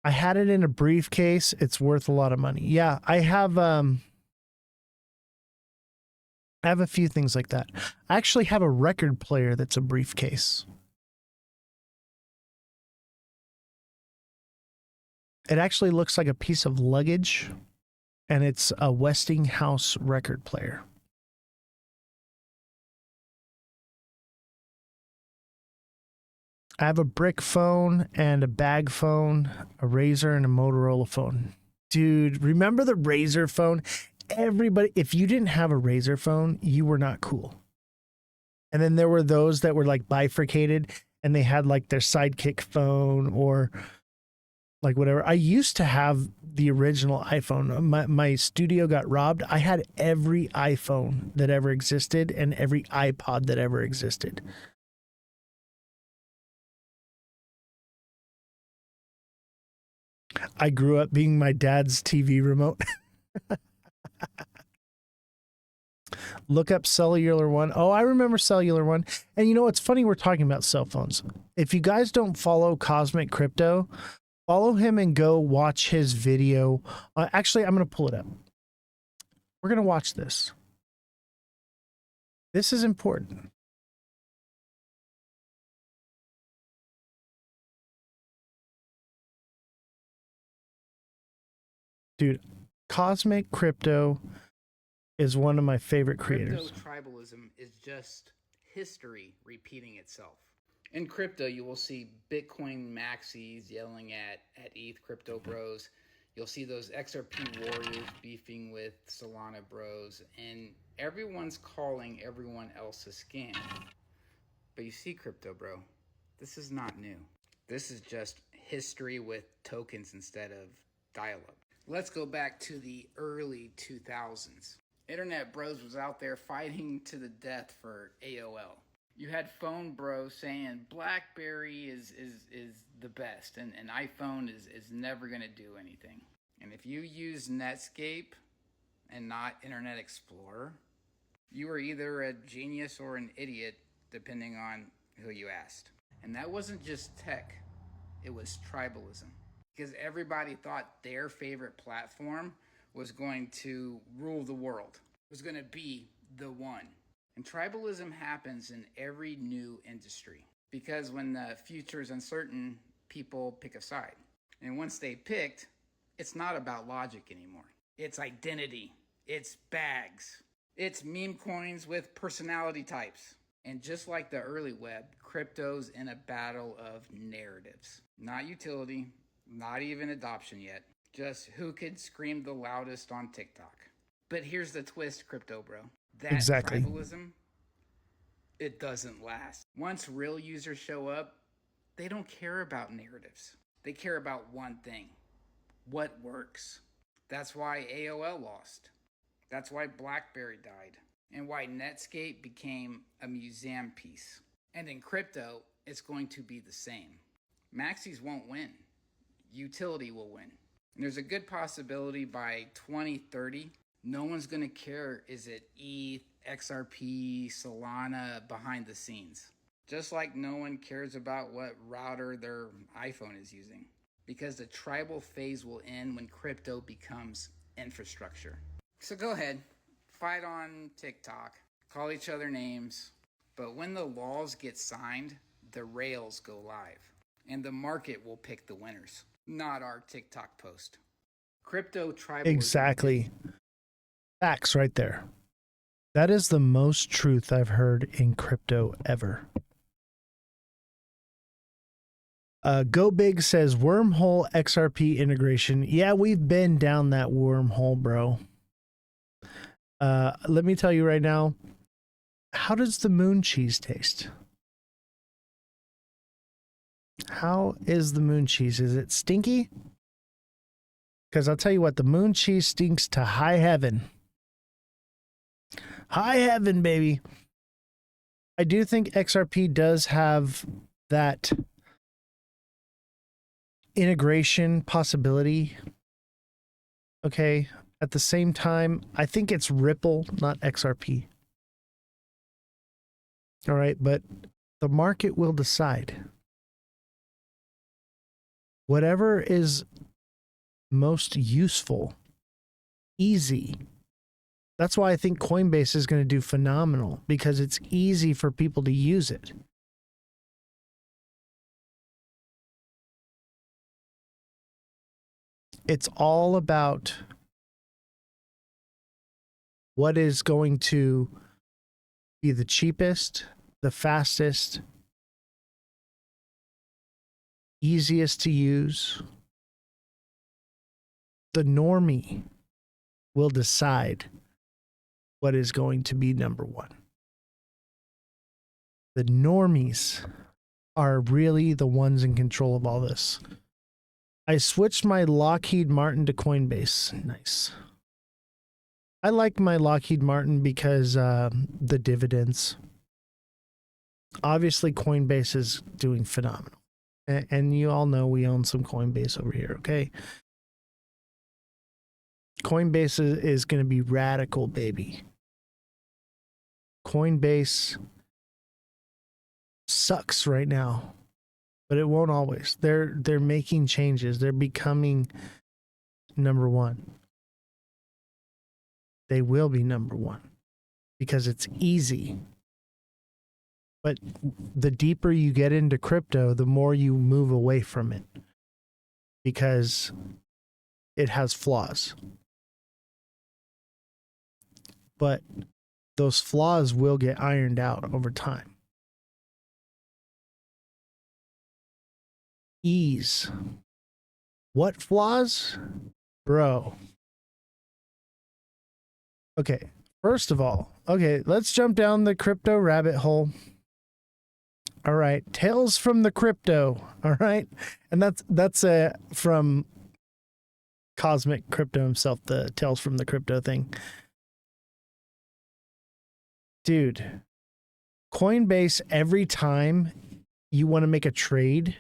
I had it in a briefcase. It's worth a lot of money. Yeah, I have a few things like that. I actually have a record player that's a briefcase. It actually looks like a piece of luggage, and it's a Westinghouse record player. I have a brick phone and a bag phone, a Razr, and a Motorola phone. Dude, remember the Razr phone? Everybody, if you didn't have a Razr phone, you were not cool. And then there were those that were like bifurcated and they had like their sidekick phone or like whatever. I used to have the original iPhone. My studio got robbed. I had every iPhone that ever existed and every iPod that ever existed. I grew up being my dad's TV remote. Look up Cellular One. Oh, I remember Cellular One. And you know, it's funny we're talking about cell phones. If you guys don't follow Cosmic Crypto, follow him and go watch his video. Actually, I'm going to pull it up. We're going to watch this. This is important. Dude, Cosmic Crypto is one of my favorite creators. Crypto tribalism is just history repeating itself. In crypto, you will see Bitcoin maxis yelling at ETH crypto bros. You'll see those XRP warriors beefing with Solana bros, and everyone's calling everyone else a scam. But you see, crypto bro, this is not new. This is just history with tokens instead of dial-up. Let's go back to the early 2000s. Internet bros was out there fighting to the death for AOL. You had phone bros saying BlackBerry is the best, and iPhone is never going to do anything. And if you use Netscape and not Internet Explorer, you were either a genius or an idiot, depending on who you asked. And that wasn't just tech, it was tribalism. Because everybody thought their favorite platform was going to rule the world, was going to be the one. And tribalism happens in every new industry. Because when the future is uncertain, people pick a side. And once they picked, it's not about logic anymore. It's identity. It's bags. It's meme coins with personality types. And just like the early web, crypto's in a battle of narratives. Not utility, not even adoption yet. Just who could scream the loudest on TikTok. But here's the twist, crypto bro. That exactly. Tribalism, it doesn't last. Once real users show up, they don't care about narratives. They care about one thing. What works. That's why AOL lost. That's why BlackBerry died. And why Netscape became a museum piece. And in crypto, it's going to be the same. Maxis won't win. Utility will win. And there's a good possibility by 2030, no one's going to care is it ETH, XRP, Solana behind the scenes. Just like no one cares about what router their iPhone is using. Because the tribal phase will end when crypto becomes infrastructure. So go ahead, fight on TikTok, call each other names. But when the laws get signed, the rails go live. And the market will pick the winners, not our TikTok post. Crypto tribalism. Exactly. Facts right there. That is the most truth I've heard in crypto ever. Go Big says wormhole XRP integration. Yeah, we've been down that wormhole, bro. Let me tell you right now, how does the moon cheese taste? How is the moon cheese? Is it stinky? Because I'll tell you what, the moon cheese stinks to high heaven. High heaven, baby. I do think XRP does have that integration possibility. Okay. At the same time, I think it's Ripple, not XRP. All right. But the market will decide. Whatever is most useful, easy. That's why I think Coinbase is going to do phenomenal, because it's easy for people to use it. It's all about what is going to be the cheapest, the fastest, easiest to use. The normie will decide what is going to be number one. The normies are really the ones in control of all this. I switched my Lockheed Martin to Coinbase. Nice. I like my Lockheed Martin because the dividends. Obviously, Coinbase is doing phenomenal. And you all know we own some Coinbase over here, okay? Coinbase is going to be radical, baby. Coinbase sucks right now, but it won't always. They're making changes. They're becoming number one. They will be number one because it's easy. But the deeper you get into crypto, the more you move away from it because it has flaws. But those flaws will get ironed out over time. Ease. What flaws? Bro. Okay, first of all, let's jump down the crypto rabbit hole. All right. Tales from the Crypto. All right. And that's from Cosmic Crypto himself, the Tales from the Crypto thing. Dude, Coinbase, every time you want to make a trade,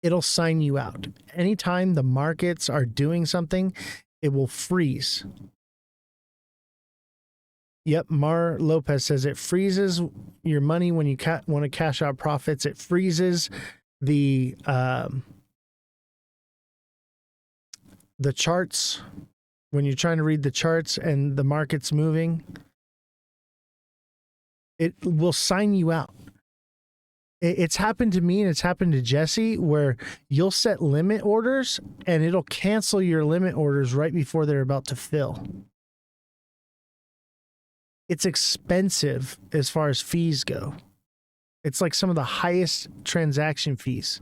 it'll sign you out. Anytime the markets are doing something, it will freeze. Yep, Mar Lopez says it freezes your money when you want to cash out profits. It freezes the charts when you're trying to read the charts and the market's moving. It will sign you out. It's happened to me and it's happened to Jesse where you'll set limit orders and it'll cancel your limit orders right before they're about to fill. It's expensive as far as fees go. It's like some of the highest transaction fees.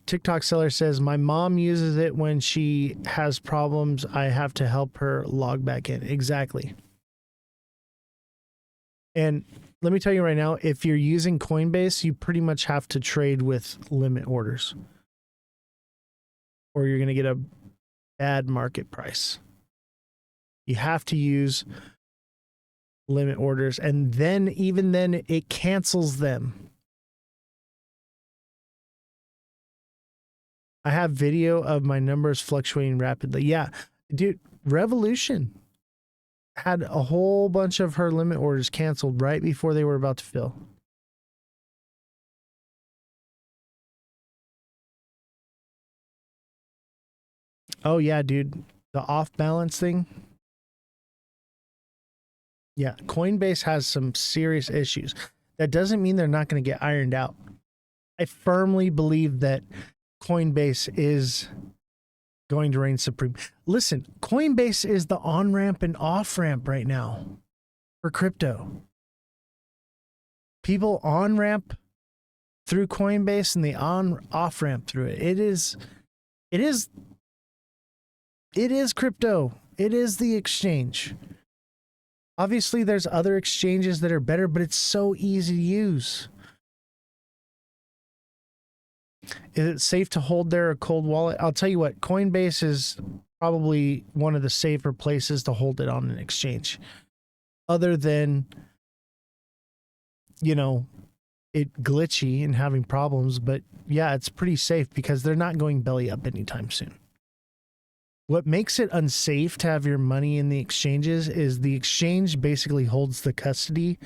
TikTok seller says, my mom uses it when she has problems. I have to help her log back in. Exactly. And let me tell you right now, if you're using Coinbase, you pretty much have to trade with limit orders, or you're going to get a bad market price. You have to use limit orders, and then even then it cancels them. I have video of my numbers fluctuating rapidly. Yeah, dude, Revolution had a whole bunch of her limit orders canceled right before they were about to fill. Oh yeah, dude, the off balance thing. Yeah, Coinbase has some serious issues. That doesn't mean they're not going to get ironed out. I firmly believe that Coinbase is going to reign supreme. Listen, Coinbase is the on-ramp and off-ramp right now for crypto. People on-ramp through Coinbase and the off-ramp through it. It is crypto. It is the exchange. Obviously, there's other exchanges that are better, but it's so easy to use. Is it safe to hold there a cold wallet? I'll tell you what, Coinbase is probably one of the safer places to hold it on an exchange. Other than, you know, it glitchy and having problems, but yeah, it's pretty safe because they're not going belly up anytime soon. What makes it unsafe to have your money in the exchanges is the exchange basically holds the custody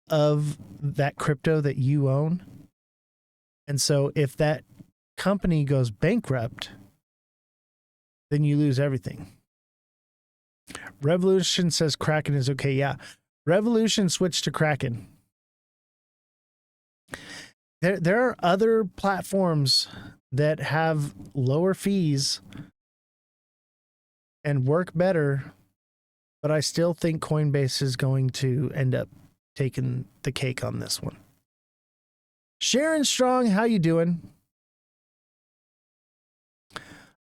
of that crypto that you own. And so if that company goes bankrupt, then you lose everything. Revolution says Kraken is okay. Yeah. Revolution switched to Kraken. There are other platforms that have lower fees and work better, but I still think Coinbase is going to end up taking the cake on this one. Sharon Strong, how you doing?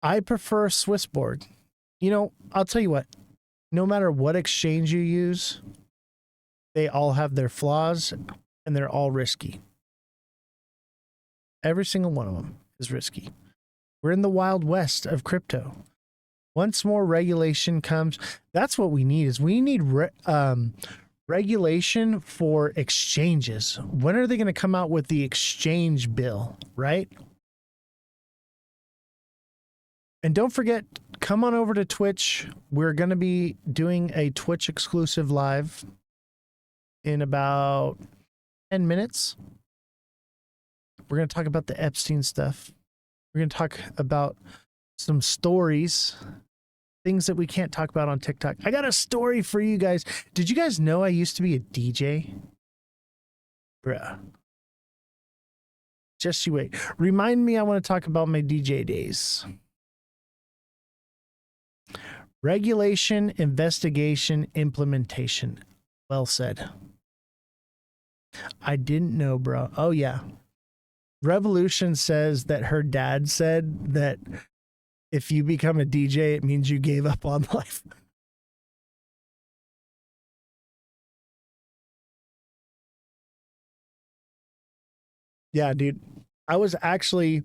I prefer Swissborg. You know, I'll tell you what, no matter what exchange you use, they all have their flaws and they're all risky. Every single one of them is risky. We're in the Wild West of crypto. Once more regulation comes, that's what we need. Is we need regulation for exchanges. When are they going to come out with the exchange bill, right? And don't forget, come on over to Twitch. We're going to be doing a Twitch exclusive live in about 10 minutes. We're going to talk about the Epstein stuff. We're going to talk about some stories, things that we can't talk about on TikTok. I got a story for you guys. Did you guys know I used to be a DJ? Bruh. Just you wait. Remind me, I want to talk about my DJ days. Regulation, investigation, implementation. Well said. I didn't know, bro. Oh, yeah. Revolution says that her dad said that if you become a DJ, it means you gave up on life. Yeah, dude. I was actually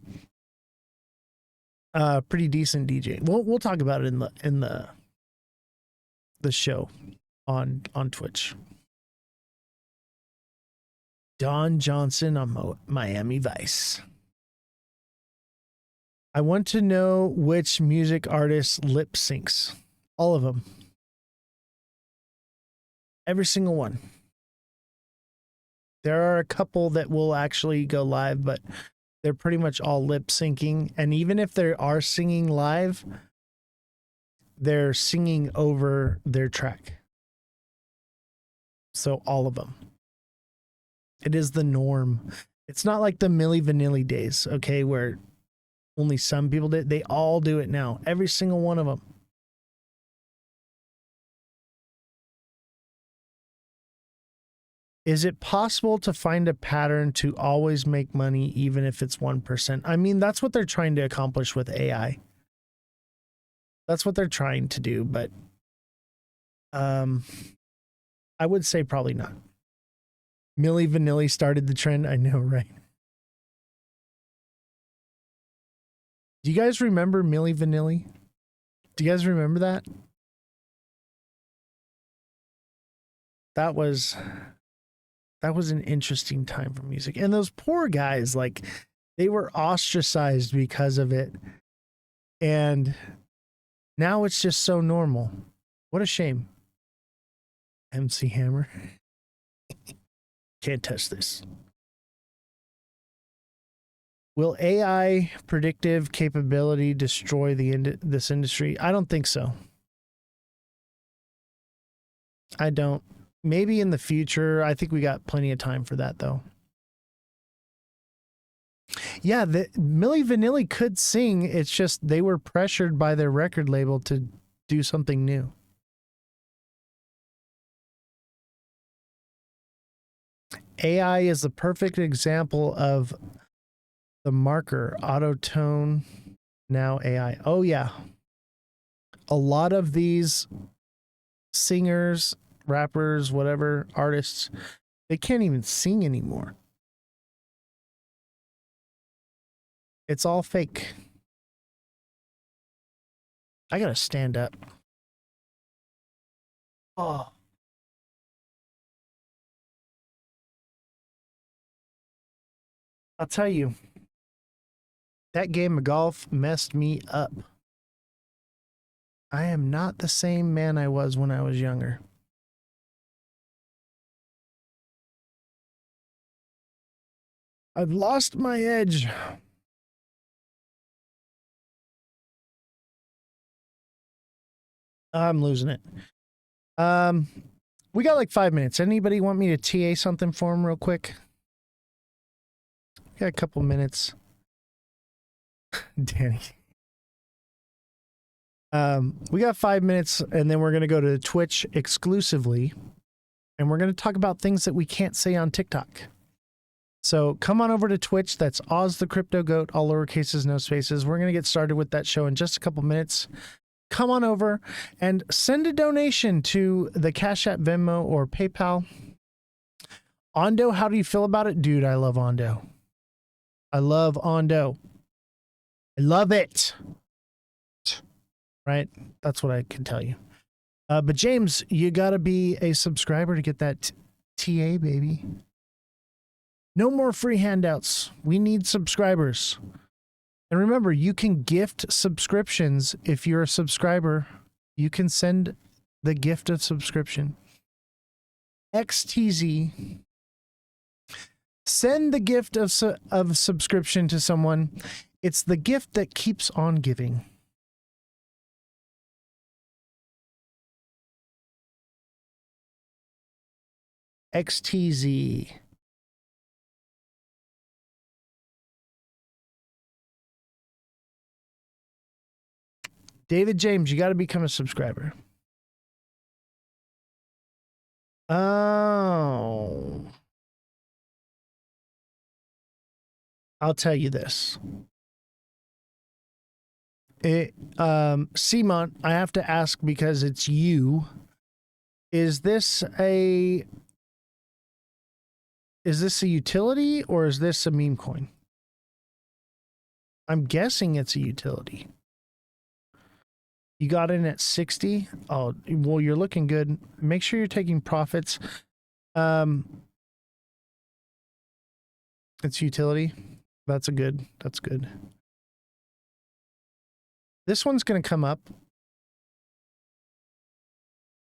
pretty decent DJ. We'll talk about it in the show on Twitch. Don Johnson on Miami Vice. I want to know which music artist lip syncs. All of them. Every single one. There are a couple that will actually go live, but they're pretty much all lip syncing. And even if they are singing live, they're singing over their track. So all of them. It is the norm. It's not like the Milli Vanilli days, okay, where only some people did. They all do it now. Every single one of them. Is it possible to find a pattern to always make money even if it's 1%? I mean, that's what they're trying to accomplish with AI. That's what they're trying to do, but I would say probably not. Milli Vanilli started the trend. I know, right? Do you guys remember Milli Vanilli? Do you guys remember that? That was an interesting time for music. And those poor guys, like, they were ostracized because of it. And now it's just so normal. What a shame. MC Hammer. Can't touch this. Will AI predictive capability destroy this industry? I don't think so. I don't. Maybe in the future. I think we got plenty of time for that, though. Yeah, Milli Vanilli could sing. It's just they were pressured by their record label to do something new. AI is the perfect example of the marker. Auto-tone, now AI. Oh, yeah. A lot of these singers, rappers, whatever, artists, they can't even sing anymore. It's all fake. I gotta stand up. Oh. I'll tell you, that game of golf messed me up. I am not the same man I was when I was younger. I've lost my edge. I'm losing it. We got like 5 minutes. Anybody want me to TA something for him real quick? Got a couple minutes. Danny. We got 5 minutes, and then we're going to go to Twitch exclusively, and we're going to talk about things that we can't say on TikTok. So come on over to Twitch. That's Oz the Crypto Goat, all lowercases, no spaces. We're going to get started with that show in just a couple minutes. Come on over and send a donation to the Cash App, Venmo, or PayPal. Ondo, how do you feel about it? Dude, I love Ondo. I love Ondo. I love it. Right? That's what I can tell you. But James, you got to be a subscriber to get that TA, baby. No more free handouts. We need subscribers. And remember, you can gift subscriptions. If you're a subscriber, you can send the gift of subscription. XTZ. Send the gift of subscription to someone. It's the gift that keeps on giving. XTZ. David James, you got to become a subscriber. Oh. I'll tell you this. Simon, I have to ask because it's you. Is this Is this a utility or is this a meme coin? I'm guessing it's a utility. You got in at 60. Oh, well, you're looking good. Make sure you're taking profits. It's utility. That's good. This one's going to come up.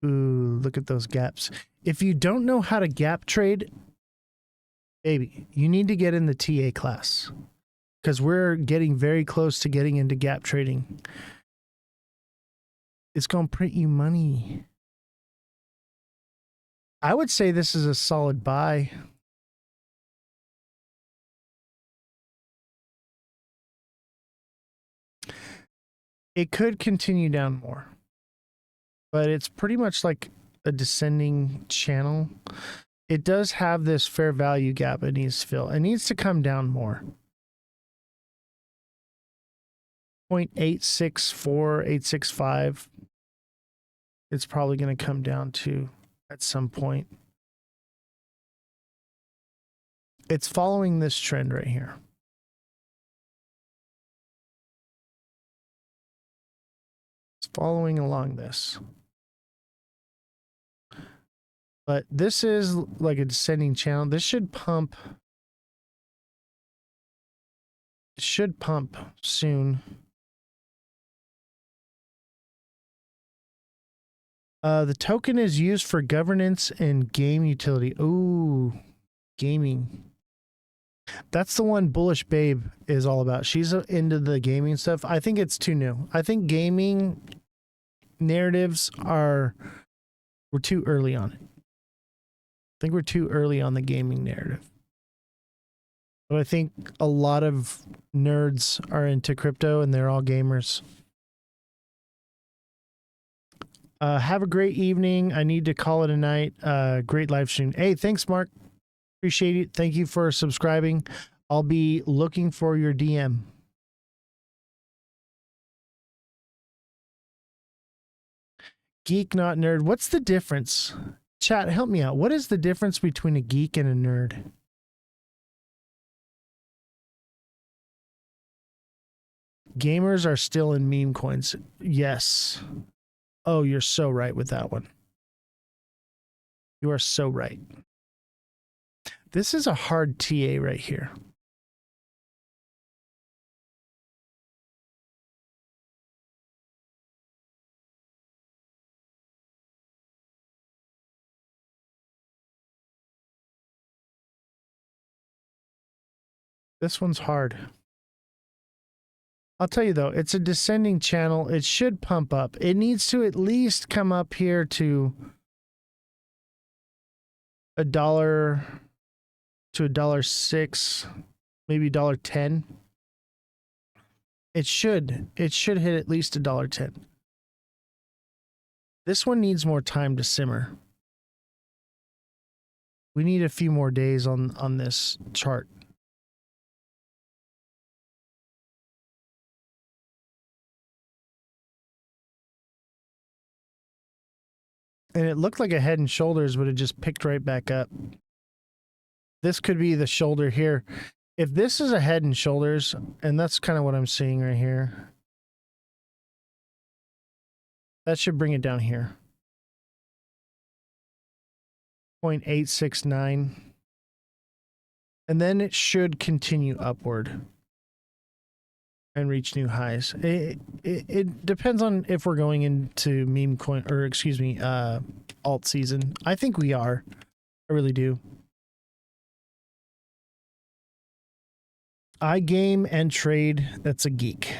Ooh, look at those gaps. If you don't know how to gap trade, baby, you need to get in the TA class because we're getting very close to getting into gap trading. It's going to print you money. I would say this is a solid buy. It could continue down more, but it's pretty much like a descending channel. It does have this fair value gap it needs to fill. It needs to come down more. 0.864, 865. It's probably going to come down to at some point. It's following this trend right here. It's following along this. But this is like a descending channel. This should pump. It should pump soon. The token is used for governance and game utility. Ooh, gaming. That's the one Bullish Babe is all about. She's into the gaming stuff. I think it's too new. I think gaming narratives we're too early on it. I think we're too early on the gaming narrative. But I think a lot of nerds are into crypto and they're all gamers. Have a great evening. I need to call it a night. Great live stream. Hey, thanks, Mark. Appreciate it. Thank you for subscribing. I'll be looking for your DM. Geek, not nerd. What's the difference? Chat, help me out. What is the difference between a geek and a nerd? Gamers are still in meme coins. Yes. Oh, you're so right with that one. You are so right. This is a hard TA right here. This one's hard. I'll tell you though, it's a descending channel. It should pump up. It needs to at least come up here to $1 to $1.06, maybe $1.10. It should hit at least $1.10. This one needs more time to simmer. We need a few more days on this chart. And it looked like a head and shoulders, but it just picked right back up. This could be the shoulder here. If this is a head and shoulders, and that's kind of what I'm seeing right here, that should bring it down here. 0.869. And then it should continue upward and reach new highs. It depends on if we're going into meme coin, or excuse me, alt season. I think we are. I really do. I game and trade. That's a geek.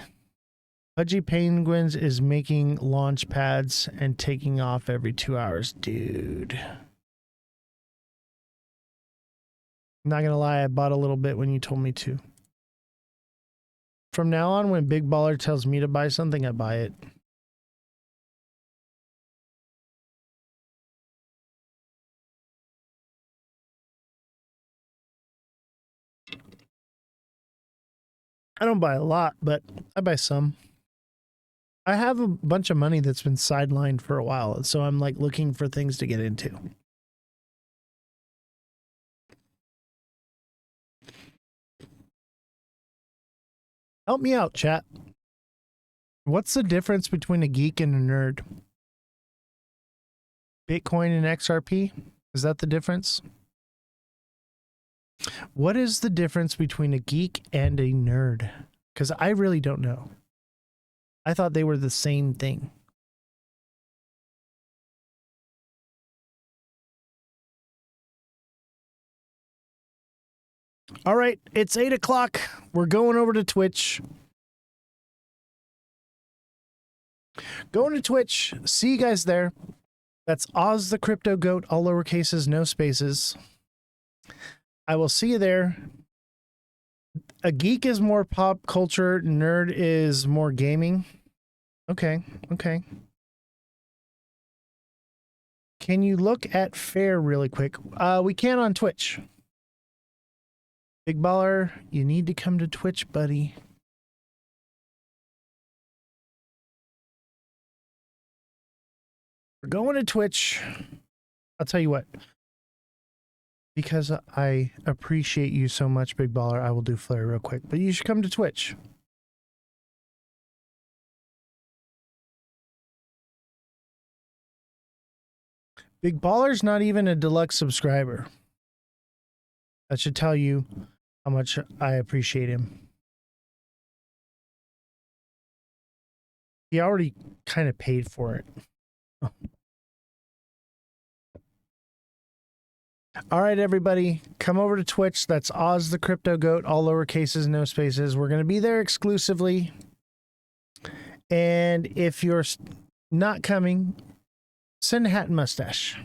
Pudgy Penguins is making launch pads and taking off every 2 hours. Dude. Not gonna lie, I bought a little bit when you told me to. From now on, when Big Baller tells me to buy something, I buy it. I don't buy a lot, but I buy some. I have a bunch of money that's been sidelined for a while, so I'm like looking for things to get into. Help me out, chat. What's the difference between a geek and a nerd? Bitcoin and XRP? Is that the difference? What is the difference between a geek and a nerd? Because I really don't know. I thought they were the same thing. All right, it's 8 o'clock. We're going over to Twitch. Going to Twitch. See you guys there. That's Oz the Crypto Goat, all lowercases, no spaces. I will see you there. A geek is more pop culture, nerd is more gaming. Okay, okay. Can you look at Fair really quick? We can on Twitch. Big Baller, you need to come to Twitch, buddy. We're going to Twitch. I'll tell you what. Because I appreciate you so much, Big Baller, I will do Flare real quick. But you should come to Twitch. Big Baller's not even a deluxe subscriber. That should tell you how much I appreciate him. He already kind of paid for it. All right, everybody, come over to Twitch. That's Oz the Crypto Goat, all lowercases, no spaces. We're going to be there exclusively. And if you're not coming, send a hat and mustache.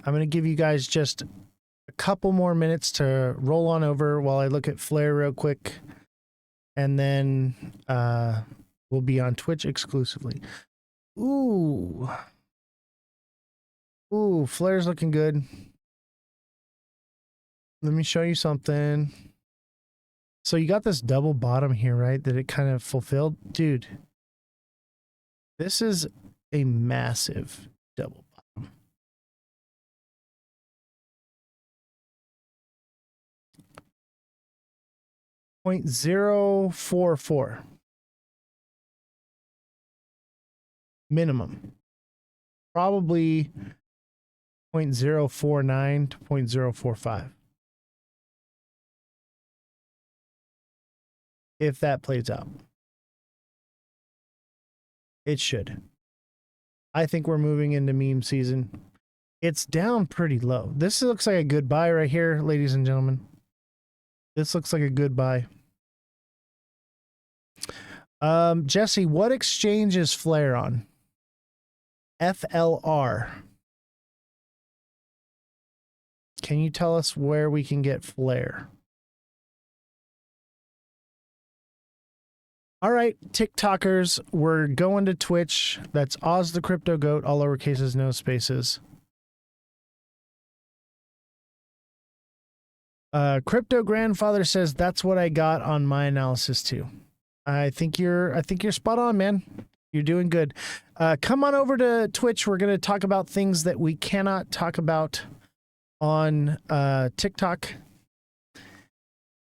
I'm going to give you guys just a couple more minutes to roll on over while I look at Flare real quick. And then we'll be on Twitch exclusively. Ooh. Ooh, Flare's looking good. Let me show you something. So you got this double bottom here, right? That it kind of fulfilled. Dude, this is a massive double bottom. .044 minimum. Probably 0.049 to 0.045. If that plays out. It should. I think we're moving into meme season. It's down pretty low. This looks like a good buy right here, ladies and gentlemen. This looks like a good buy. Jesse, what exchange is Flare on? FLR. Can you tell us where we can get Flare? All right, TikTokers, we're going to Twitch. That's Oz the Crypto Goat, all lowercases, no spaces. Crypto Grandfather says that's what I got on my analysis too. I think you're spot on, man. You're doing good. Come on over to Twitch. We're going to talk about things that we cannot talk about on TikTok.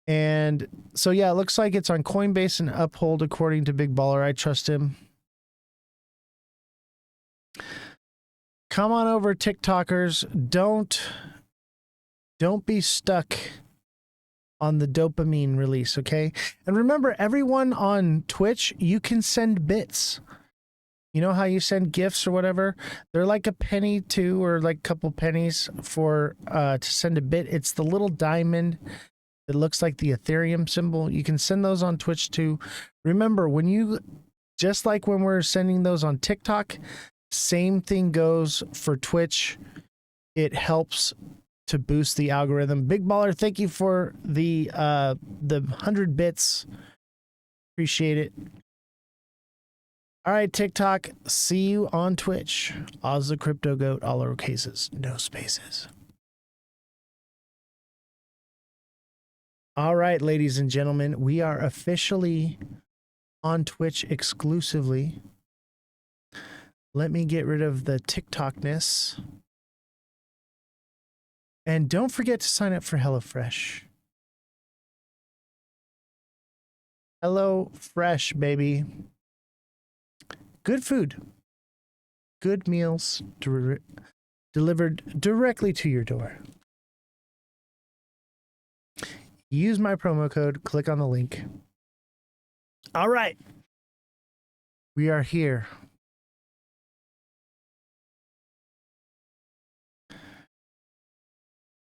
And so, yeah, it looks like it's on Coinbase and Uphold, according to Big Baller. I trust him. Come on over, TikTokers. Don't be stuck on the dopamine release, okay? And remember, everyone on Twitch, you can send bits. You know how you send gifts or whatever? They're like a penny too, or like a couple pennies for to send a bit. It's the little diamond. It looks like the Ethereum symbol. You can send those on Twitch too. Remember, when you, just like when we're sending those on TikTok, same thing goes for Twitch. It helps to boost the algorithm. Big Baller, thank you for the 100 bits. Appreciate it. All right, TikTok, see you on Twitch. Oz the Crypto Goat, all lowercases, no spaces. All right, ladies and gentlemen, we are officially on Twitch exclusively. Let me get rid of the TikTokness. And don't forget to sign up for HelloFresh. Hello Fresh, baby. Good food. Good meals delivered directly to your door. Use my promo code, click on the link. All right. We are here.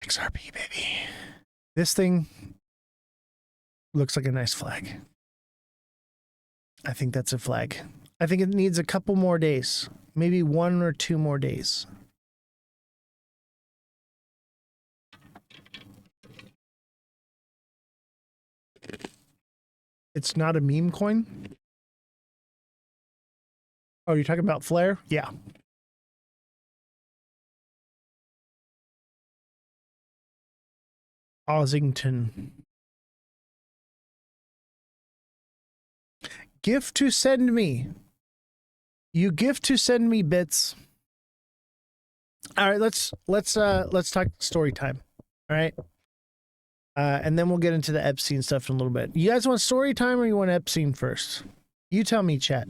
XRP, baby. This thing looks like a nice flag. I think that's a flag. I think it needs a couple more days. Maybe 1 or 2 more days. It's not a meme coin? Oh, you're talking about Flare? Yeah. Ossington. Gift to send me. You gift to send me bits. All right, let's talk story time. All right. And then we'll get into the Epstein stuff in a little bit. You guys want story time or you want Epstein first? You tell me, chat.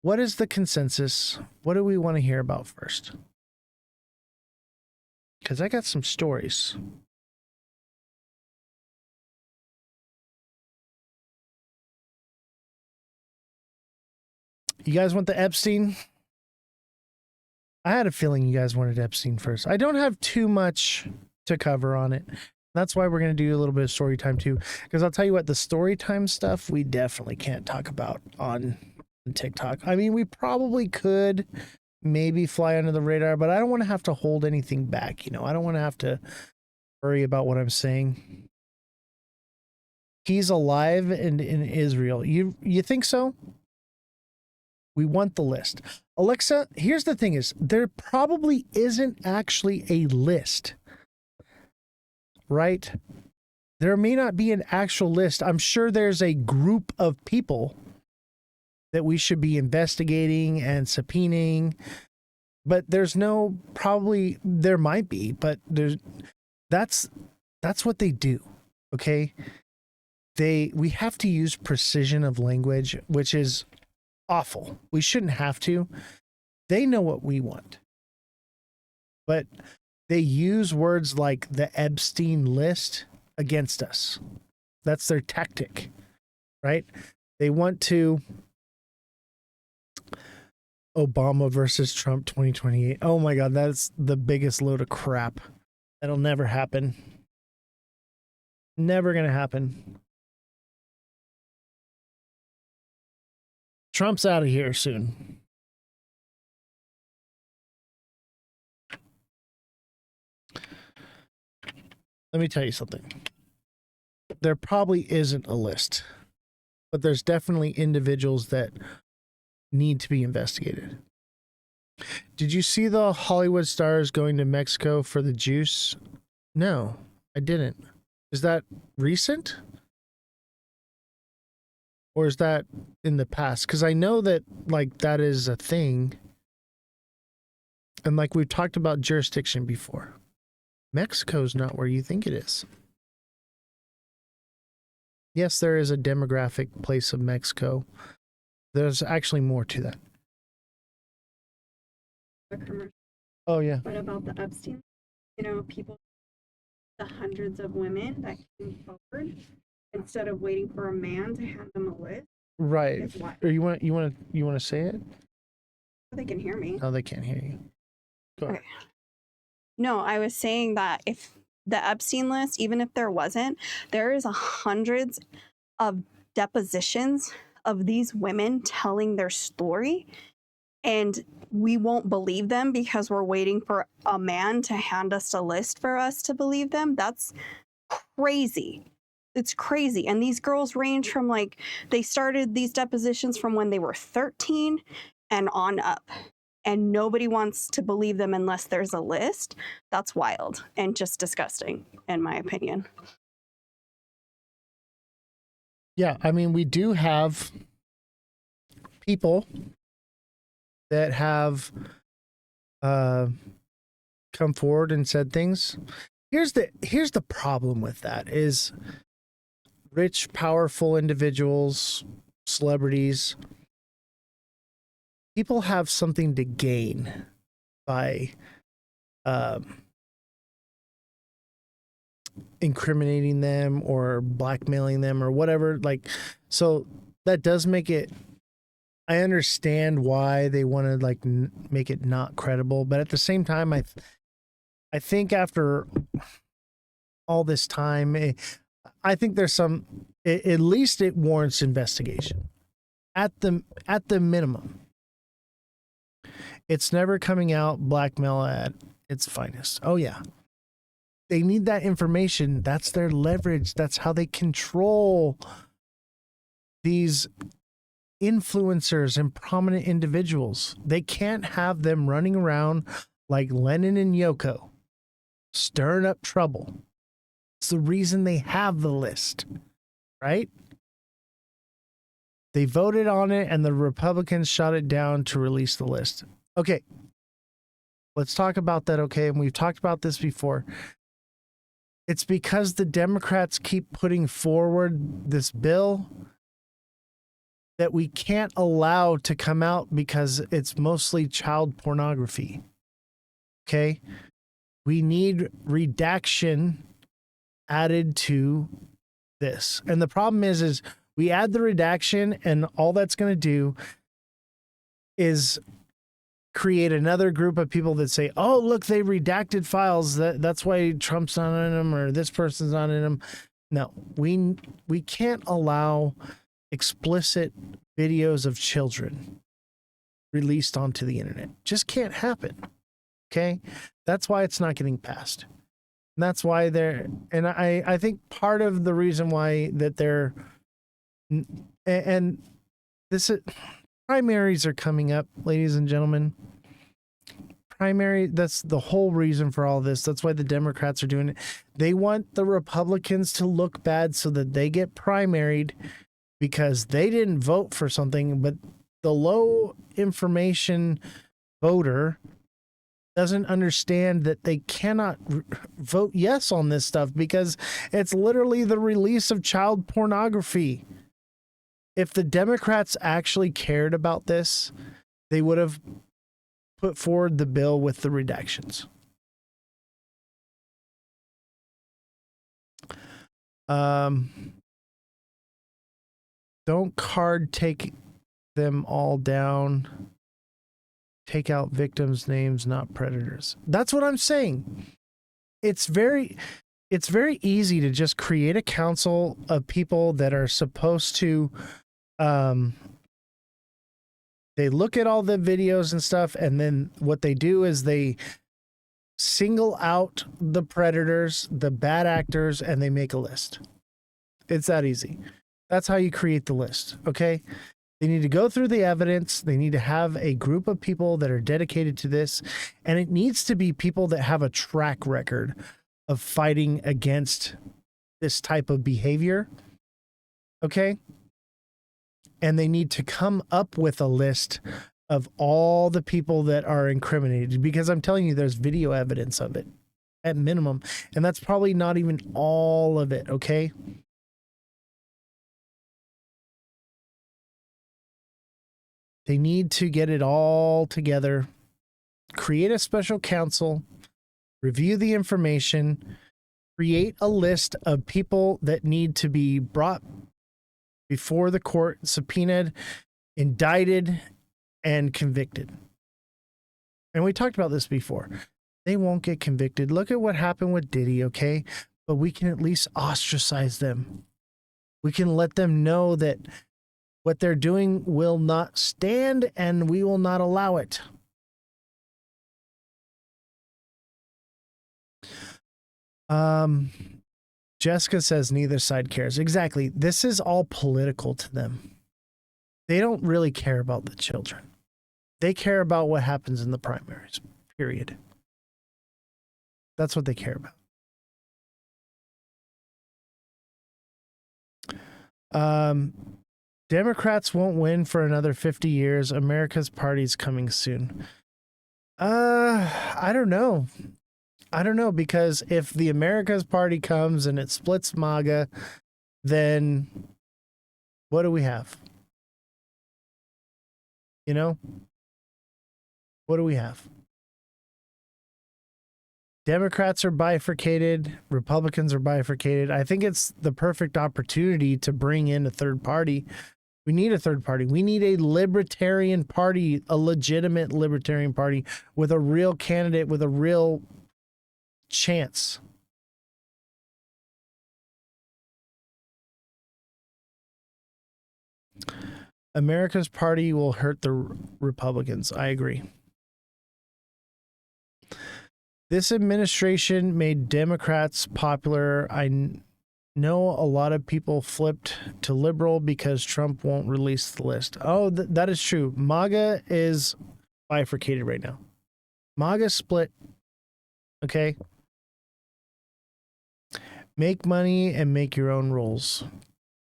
What is the consensus? What do we want to hear about first? Because I got some stories. You guys want the Epstein? I had a feeling you guys wanted Epstein first. I don't have too much to cover on it. That's why we're going to do a little bit of story time too. Because I'll tell you what, the story time stuff we definitely can't talk about on TikTok. I mean, we probably could maybe fly under the radar, but I don't want to have to hold anything back. You know, I don't want to have to worry about what I'm saying. He's alive and in Israel. You think so? We want the list. Alexa, here's the thing is, there probably isn't actually a list, right? There may not be an actual list. I'm sure there's a group of people that we should be investigating and subpoenaing, but there's no, probably there might be, but that's what they do. Okay. We have to use precision of language, which is awful. We shouldn't have to. They know what we want, but they use words like the Epstein list against us. That's their tactic, right? They want to Obama versus Trump 2028. Oh my God, that's the biggest load of crap. That'll never happen. Never gonna happen. Trump's out of here soon. Let me tell you something. There probably isn't a list, but there's definitely individuals that need to be investigated. Did you see the Hollywood stars going to Mexico for the juice? No, I didn't. Is that recent? Or is that in the past? Because I know that, like, that is a thing. And like we've talked about jurisdiction before. Mexico's not where you think it is. Yes, there is a demographic place of Mexico. There's actually more to that. Oh, yeah. What about the Epstein? You know, people, the hundreds of women that came forward instead of waiting for a man to hand them a list. Right. Or you want to say it? They can hear me. No, they can't hear you. Go ahead. Okay. No, I was saying that if the Epstein list, even if there wasn't, there is hundreds of depositions of these women telling their story, and we won't believe them because we're waiting for a man to hand us a list for us to believe them. That's crazy. It's crazy. And these girls range from, like, they started these depositions from when they were 13 and on up. And nobody wants to believe them unless there's a list. That's wild and just disgusting, in my opinion. Yeah, I mean, we do have people that have come forward and said things. Here's the problem with that is rich, powerful individuals, celebrities, people have something to gain by incriminating them or blackmailing them or whatever. Like, so that does make it, I understand why they want to like make it not credible, but at the same time, I think after all this time, I think there's some, at least it warrants investigation at the minimum. It's never coming out blackmail at its finest. Oh yeah. They need that information. That's their leverage. That's how they control these influencers and prominent individuals. They can't have them running around like Lennon and Yoko, stirring up trouble. It's the reason they have the list, right? They voted on it and the Republicans shot it down to release the list. Okay. Let's talk about that, okay? And we've talked about this before. It's because the Democrats keep putting forward this bill that we can't allow to come out because it's mostly child pornography. Okay? We need redaction added to this. And the problem is we add the redaction and all that's going to do is create another group of people that say, oh, look, they redacted files. That's why Trump's not in them or this person's not in them. No, we can't allow explicit videos of children released onto the internet. Just can't happen. Okay? That's why it's not getting passed. And that's why I think part of the reason why that they're, and this is, primaries are coming up, ladies and gentlemen. That's the whole reason for all this. That's why the Democrats are doing it. They want the Republicans to look bad so that they get primaried because they didn't vote for something, but the low information voter doesn't understand that they cannot vote yes on this stuff because it's literally the release of child pornography. If the Democrats actually cared about this, they would have put forward the bill with the redactions. Don't card take them all down. Take out victims' names, not predators. That's what I'm saying. It's very easy to just create a council of people that are supposed to they look at all the videos and stuff, and then what they do is they single out the predators, the bad actors, and they make a list. It's that easy. That's how you create the list, okay? They need to go through the evidence. They need to have a group of people that are dedicated to this, and it needs to be people that have a track record of fighting against this type of behavior, okay? And they need to come up with a list of all the people that are incriminated, because I'm telling you, there's video evidence of it at minimum. And that's probably not even all of it. Okay. They need to get it all together, create a special counsel, review the information, create a list of people that need to be brought before the court, subpoenaed, indicted, and convicted. And we talked about this before. They won't get convicted. Look at what happened with Diddy, okay? But we can at least ostracize them. We can let them know that what they're doing will not stand and we will not allow it. Jessica says neither side cares. Exactly. This is all political to them. They don't really care about the children. They care about what happens in the primaries, period. That's what they care about. Democrats won't win for another 50 years. America's party's coming soon. I don't know. I don't know, because if the America's Party comes and it splits MAGA, then what do we have? You know? What do we have? Democrats are bifurcated. Republicans are bifurcated. I think it's the perfect opportunity to bring in a third party. We need a third party. We need a libertarian party, a legitimate libertarian party with a real candidate, with a real chance. America's party will hurt the Republicans. I agree. This administration made Democrats popular. I know a lot of people flipped to liberal because Trump won't release the list. Oh, that is true. MAGA is bifurcated right now. MAGA split. Okay. Make money and make your own rules.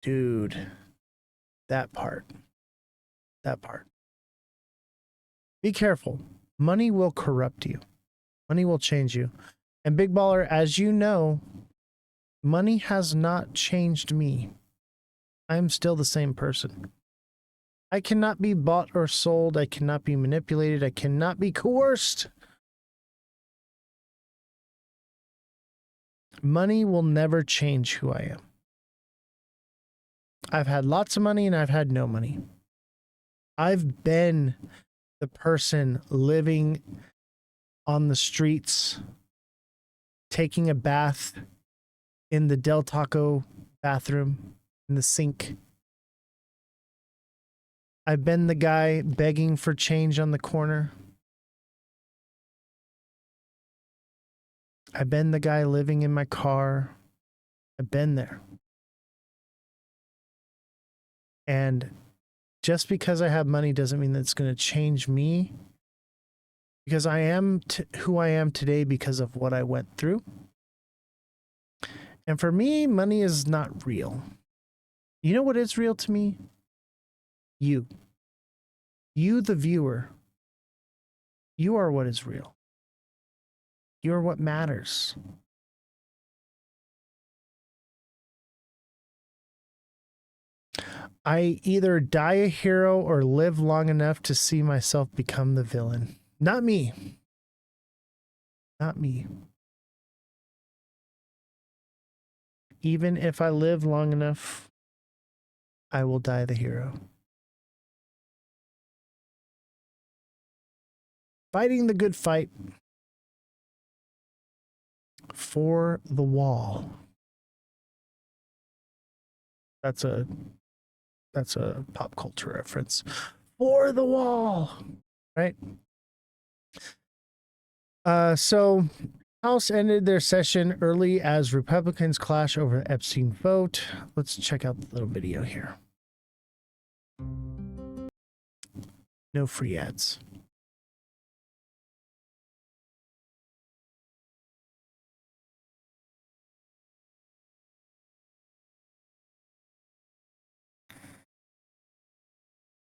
Dude, that part. That part. Be careful. Money will corrupt you. Money will change you. And Big Baller, as you know, money has not changed me. I am still the same person. I cannot be bought or sold. I cannot be manipulated. I cannot be coerced. Money will never change who I am. I've had lots of money and I've had no money. I've been the person living on the streets, taking a bath in the Del Taco bathroom, in the sink. I've been the guy begging for change on the corner. I've been the guy living in my car. I've been there. And just because I have money doesn't mean that it's going to change me. Because I am who I am today because of what I went through. And for me, money is not real. You know what is real to me? You. You, the viewer. You are what is real. You are what matters. I either die a hero or live long enough to see myself become the villain. Not me. Not me. Even if I live long enough, I will die the hero. Fighting the good fight for the wall. That's a pop culture reference. For the wall, right? So House ended their session early as Republicans clash over the Epstein vote. Let's check out the little video here. No free ads.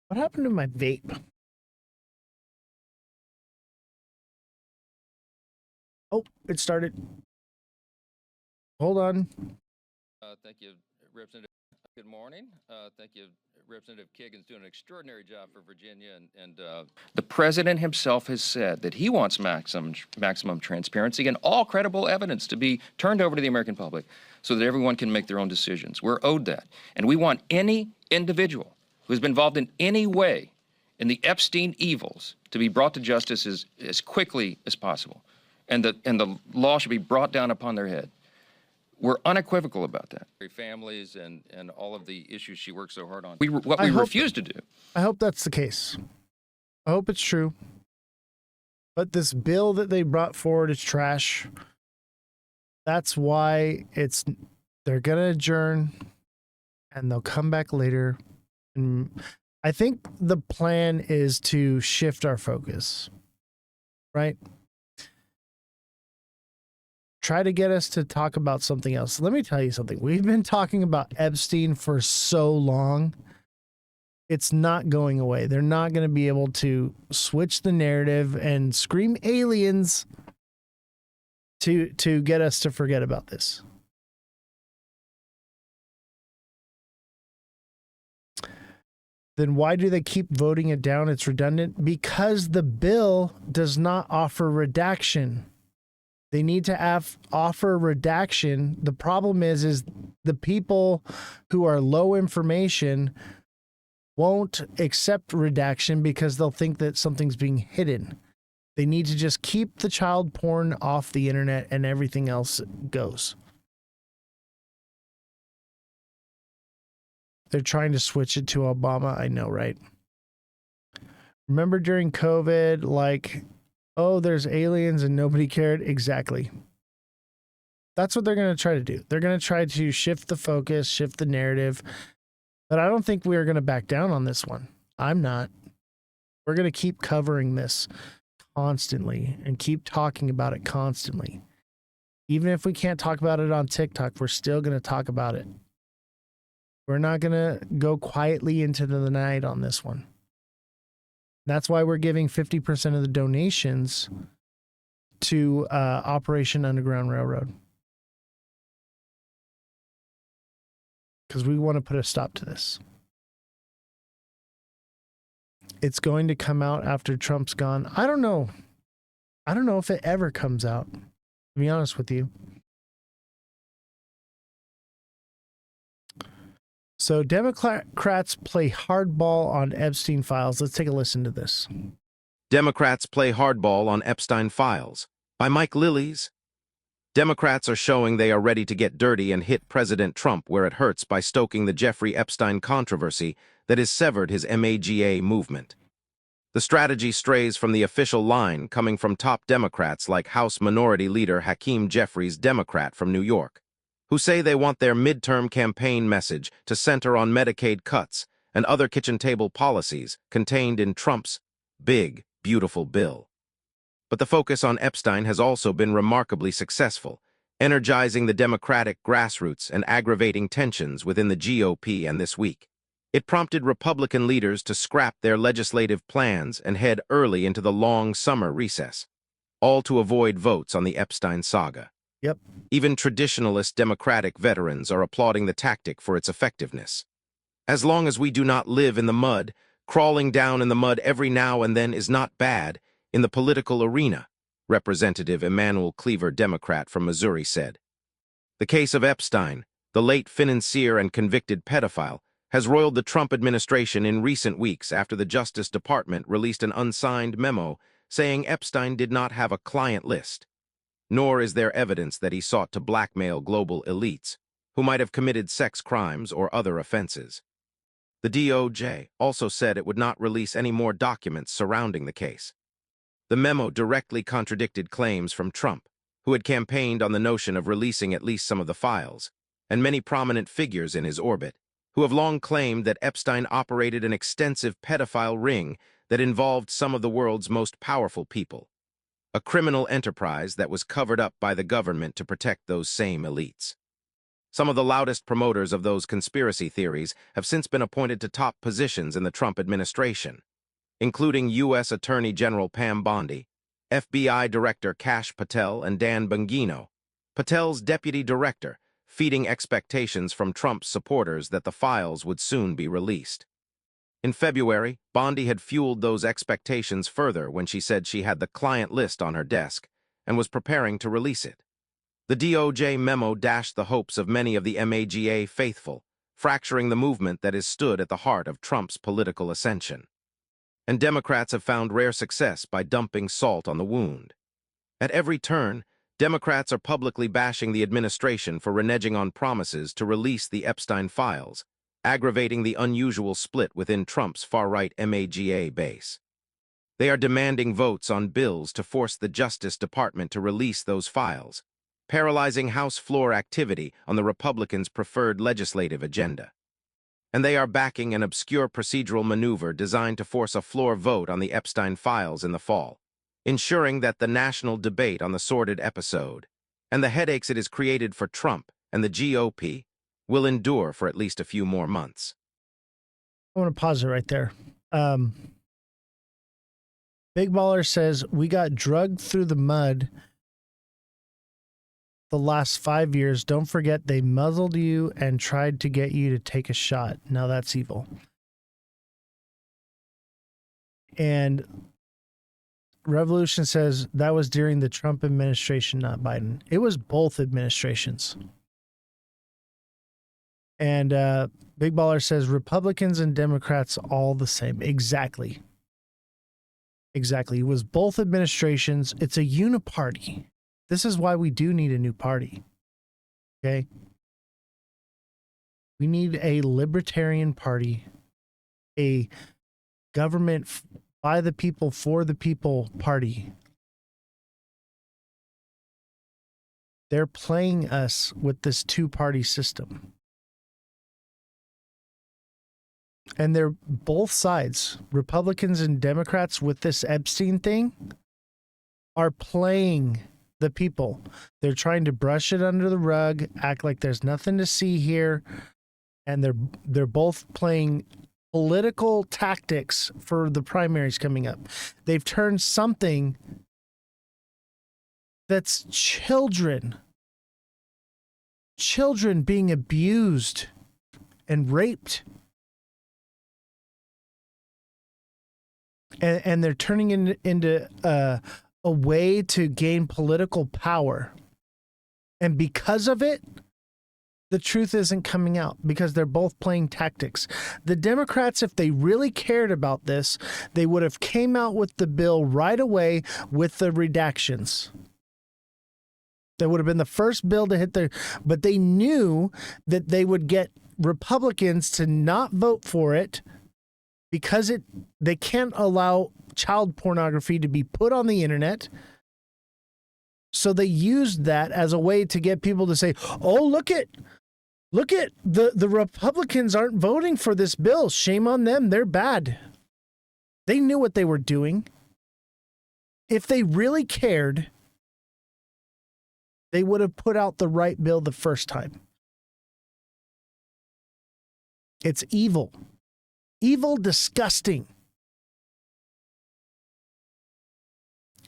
What happened to my vape? Oh, it started. Hold on. Thank you, Representative. Good morning. Thank you, Representative Kagan's doing an extraordinary job for Virginia. And the president himself has said that he wants maximum transparency and all credible evidence to be turned over to the American public so that everyone can make their own decisions. We're owed that. And we want any individual who's been involved in any way in the Epstein evils to be brought to justice as quickly as possible. And the law should be brought down upon their head. We're unequivocal about that. Families and all of the issues she worked so hard on. What we refuse to do. I hope that's the case. I hope it's true. But this bill that they brought forward is trash. That's why they're going to adjourn and they'll come back later. And I think the plan is to shift our focus, right? Try to get us to talk about something else. Let me tell you something. We've been talking about Epstein for so long. It's not going away. They're not going to be able to switch the narrative and scream aliens to get us to forget about this. then why do they keep voting it down? It's redundant because the bill does not offer redaction. They need to offer redaction. The problem is the people who are low information won't accept redaction because they'll think that something's being hidden. They need to just keep the child porn off the internet and everything else goes. They're trying to switch it to Obama. I know, right? Remember during COVID, like, oh, there's aliens and nobody cared? Exactly. That's what they're going to try to do. They're going to try to shift the focus, shift the narrative. But I don't think we're going to back down on this one. I'm not. We're going to keep covering this constantly and keep talking about it constantly. Even if we can't talk about it on TikTok, we're still going to talk about it. We're not going to go quietly into the night on this one. That's why we're giving 50% of the donations to Operation Underground Railroad. Because we want to put a stop to this. It's going to come out after Trump's gone. I don't know. I don't know if it ever comes out, to be honest with you. So Democrats play hardball on Epstein files. Let's take a listen to this. Democrats play hardball on Epstein files by Mike Lillies. Democrats are showing they are ready to get dirty and hit President Trump where it hurts by stoking the Jeffrey Epstein controversy that has severed his MAGA movement. The strategy strays from the official line coming from top Democrats like House Minority Leader Hakeem Jeffries, Democrat from New York, who say they want their midterm campaign message to center on Medicaid cuts and other kitchen table policies contained in Trump's big, beautiful bill. But the focus on Epstein has also been remarkably successful, energizing the Democratic grassroots and aggravating tensions within the GOP. And this week, it prompted Republican leaders to scrap their legislative plans and head early into the long summer recess, all to avoid votes on the Epstein saga. Yep. Even traditionalist Democratic veterans are applauding the tactic for its effectiveness. As long as we do not live in the mud, crawling down in the mud every now and then is not bad in the political arena, Representative Emanuel Cleaver, Democrat from Missouri, said. The case of Epstein, the late financier and convicted pedophile, has roiled the Trump administration in recent weeks after the Justice Department released an unsigned memo saying Epstein did not have a client list. Nor is there evidence that he sought to blackmail global elites who might have committed sex crimes or other offenses. The DOJ also said it would not release any more documents surrounding the case. The memo directly contradicted claims from Trump, who had campaigned on the notion of releasing at least some of the files, and many prominent figures in his orbit, who have long claimed that Epstein operated an extensive pedophile ring that involved some of the world's most powerful people. A criminal enterprise that was covered up by the government to protect those same elites. Some of the loudest promoters of those conspiracy theories have since been appointed to top positions in the Trump administration, including U.S. Attorney General Pam Bondi, FBI Director Kash Patel, and Dan Bongino, Patel's deputy director, feeding expectations from Trump's supporters that the files would soon be released. In February, Bondi had fueled those expectations further when she said she had the client list on her desk and was preparing to release it. The DOJ memo dashed the hopes of many of the MAGA faithful, fracturing the movement that has stood at the heart of Trump's political ascension. And Democrats have found rare success by dumping salt on the wound. At every turn, Democrats are publicly bashing the administration for reneging on promises to release the Epstein files, aggravating the unusual split within Trump's far-right MAGA base. They are demanding votes on bills to force the Justice Department to release those files, paralyzing House floor activity on the Republicans' preferred legislative agenda. And they are backing an obscure procedural maneuver designed to force a floor vote on the Epstein files in the fall, ensuring that the national debate on the sordid episode and the headaches it has created for Trump and the GOP will endure for at least a few more months. I want to pause it right there. Big Baller says, we got drugged through the mud the last 5 years. Don't forget they muzzled you and tried to get you to take a shot. Now that's evil. And Revolution says that was during the Trump administration, not Biden. It was both administrations. And Big Baller says Republicans and Democrats all the same. Exactly. Exactly. It was both administrations. It's a uniparty. This is why we do need a new party. Okay? We need a libertarian party, a government by the people, for the people party. They're playing us with this two-party system. And they're both sides, Republicans and Democrats, with this Epstein thing, are playing the people. They're trying to brush it under the rug, act like there's nothing to see here, and they're both playing political tactics for the primaries coming up. They've turned something that's children being abused and raped. And they're turning into a way to gain political power. And because of it, the truth isn't coming out because they're both playing tactics. The Democrats, if they really cared about this, they would have came out with the bill right away with the redactions. That would have been the first bill to hit but they knew that they would get Republicans to not vote for it because they can't allow child pornography to be put on the internet. So they used that as a way to get people to say, oh, look at the Republicans aren't voting for this bill. Shame on them. They're bad. They knew what they were doing. If they really cared, they would have put out the right bill the first time. It's evil. Evil, disgusting.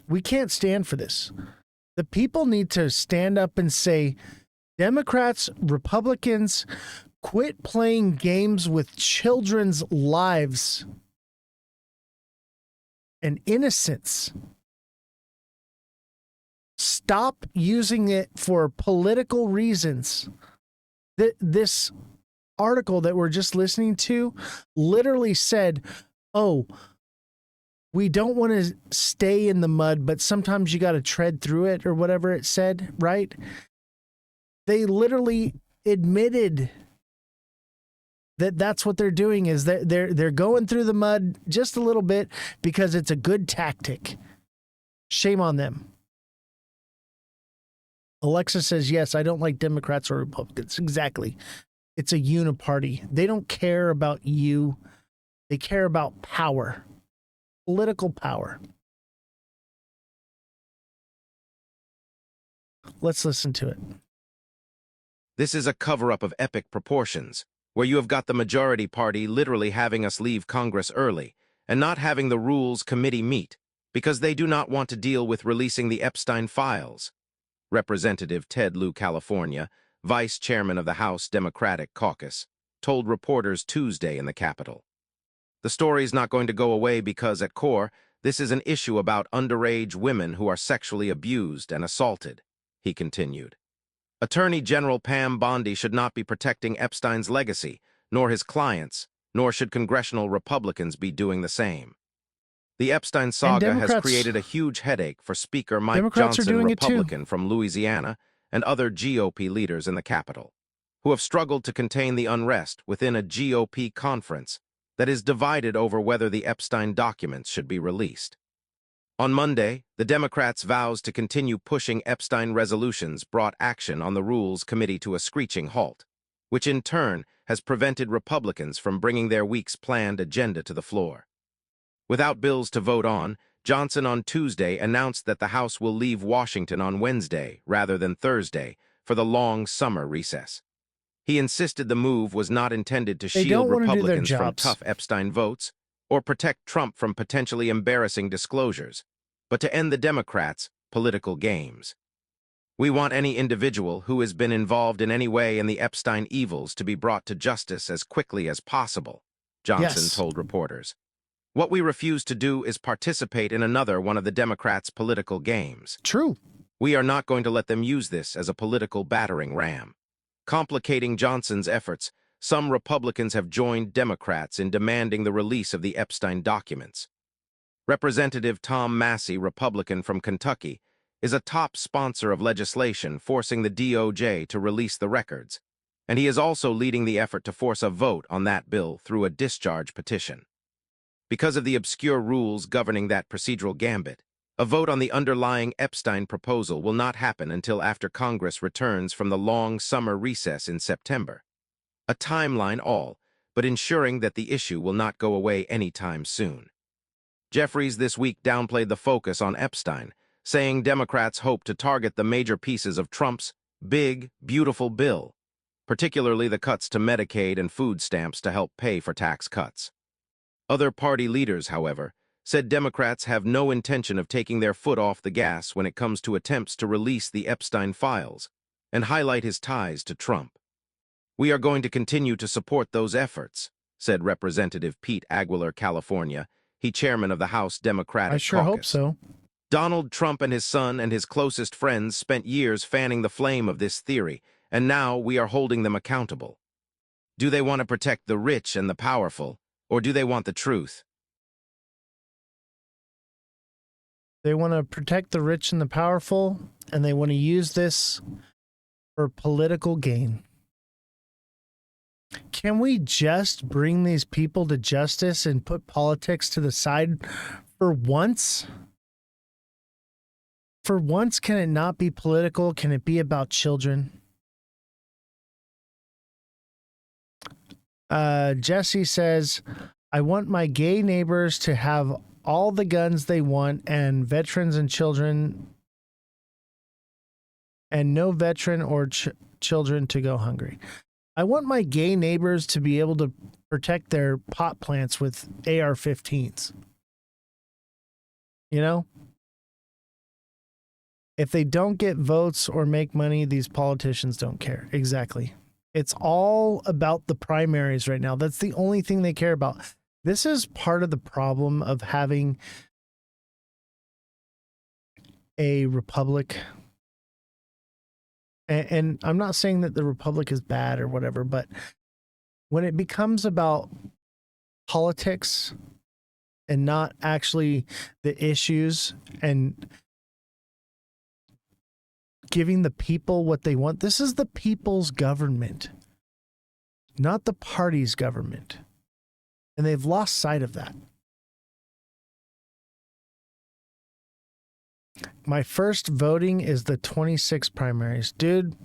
We can't stand for this. The people need to stand up and say, Democrats, Republicans, quit playing games with children's lives and innocence. Stop using it for political reasons. This article that we're just listening to literally said, oh, we don't want to stay in the mud, but sometimes you got to tread through it, or whatever it said, right? They literally admitted that that's what they're doing, is that they're going through the mud just a little bit because it's a good tactic. Shame on them. Alexa says, yes, I don't like Democrats or Republicans. Exactly. It's a uniparty. They don't care about you. They care about power, political power. Let's listen to it. This is a cover-up of epic proportions, where you have got the majority party literally having us leave Congress early and not having the Rules Committee meet because they do not want to deal with releasing the Epstein files. Representative Ted Lieu, California, vice chairman of the House Democratic Caucus, told reporters Tuesday in the Capitol. The story's not going to go away because, at core, this is an issue about underage women who are sexually abused and assaulted, he continued. Attorney General Pam Bondi should not be protecting Epstein's legacy, nor his clients, nor should congressional Republicans be doing the same. The Epstein saga has created a huge headache for Speaker Mike Johnson, Republican from Louisiana, and other GOP leaders in the Capitol, who have struggled to contain the unrest within a GOP conference that is divided over whether the Epstein documents should be released. On Monday, the Democrats' vows to continue pushing Epstein resolutions brought action on the Rules Committee to a screeching halt, which in turn has prevented Republicans from bringing their week's planned agenda to the floor. Without bills to vote on, Johnson on Tuesday announced that the House will leave Washington on Wednesday rather than Thursday for the long summer recess. He insisted the move was not intended to shield Republicans from tough Epstein votes or protect Trump from potentially embarrassing disclosures, but to end the Democrats' political games. We want any individual who has been involved in any way in the Epstein evils to be brought to justice as quickly as possible, Johnson told reporters. What we refuse to do is participate in another one of the Democrats' political games. True. We are not going to let them use this as a political battering ram. Complicating Johnson's efforts, some Republicans have joined Democrats in demanding the release of the Epstein documents. Representative Tom Massey, Republican from Kentucky, is a top sponsor of legislation forcing the DOJ to release the records, and he is also leading the effort to force a vote on that bill through a discharge petition. Because of the obscure rules governing that procedural gambit, a vote on the underlying Epstein proposal will not happen until after Congress returns from the long summer recess in September. A timeline all, but ensuring that the issue will not go away anytime soon. Jeffries this week downplayed the focus on Epstein, saying Democrats hope to target the major pieces of Trump's big, beautiful bill, particularly the cuts to Medicaid and food stamps to help pay for tax cuts. Other party leaders, however, said Democrats have no intention of taking their foot off the gas when it comes to attempts to release the Epstein files and highlight his ties to Trump. We are going to continue to support those efforts, said Representative Pete Aguilar, California, he chairman of the House Democratic I sure Caucus. hope so. Donald Trump and his son and his closest friends spent years fanning the flame of this theory, and now we are holding them accountable. Do they want to protect the rich and the powerful, or do they want the truth? They want to protect the rich and the powerful, and they want to use this for political gain. Can we just bring these people to justice and put politics to the side for once? For once, can it not be political? Can it be about children? Jesse says, I want my gay neighbors to have all the guns they want and veterans and children and no veteran or children to go hungry. I want my gay neighbors to be able to protect their pot plants with AR-15s. You know? If they don't get votes or make money, these politicians don't care. Exactly. It's all about the primaries right now. That's the only thing they care about. This is part of the problem of having a republic. And I'm not saying that the republic is bad or whatever, but when it becomes about politics and not actually the issues and giving the people what they want, this is the people's government, not the party's government. And they've lost sight of that. My first voting is the 26 primaries. Dude,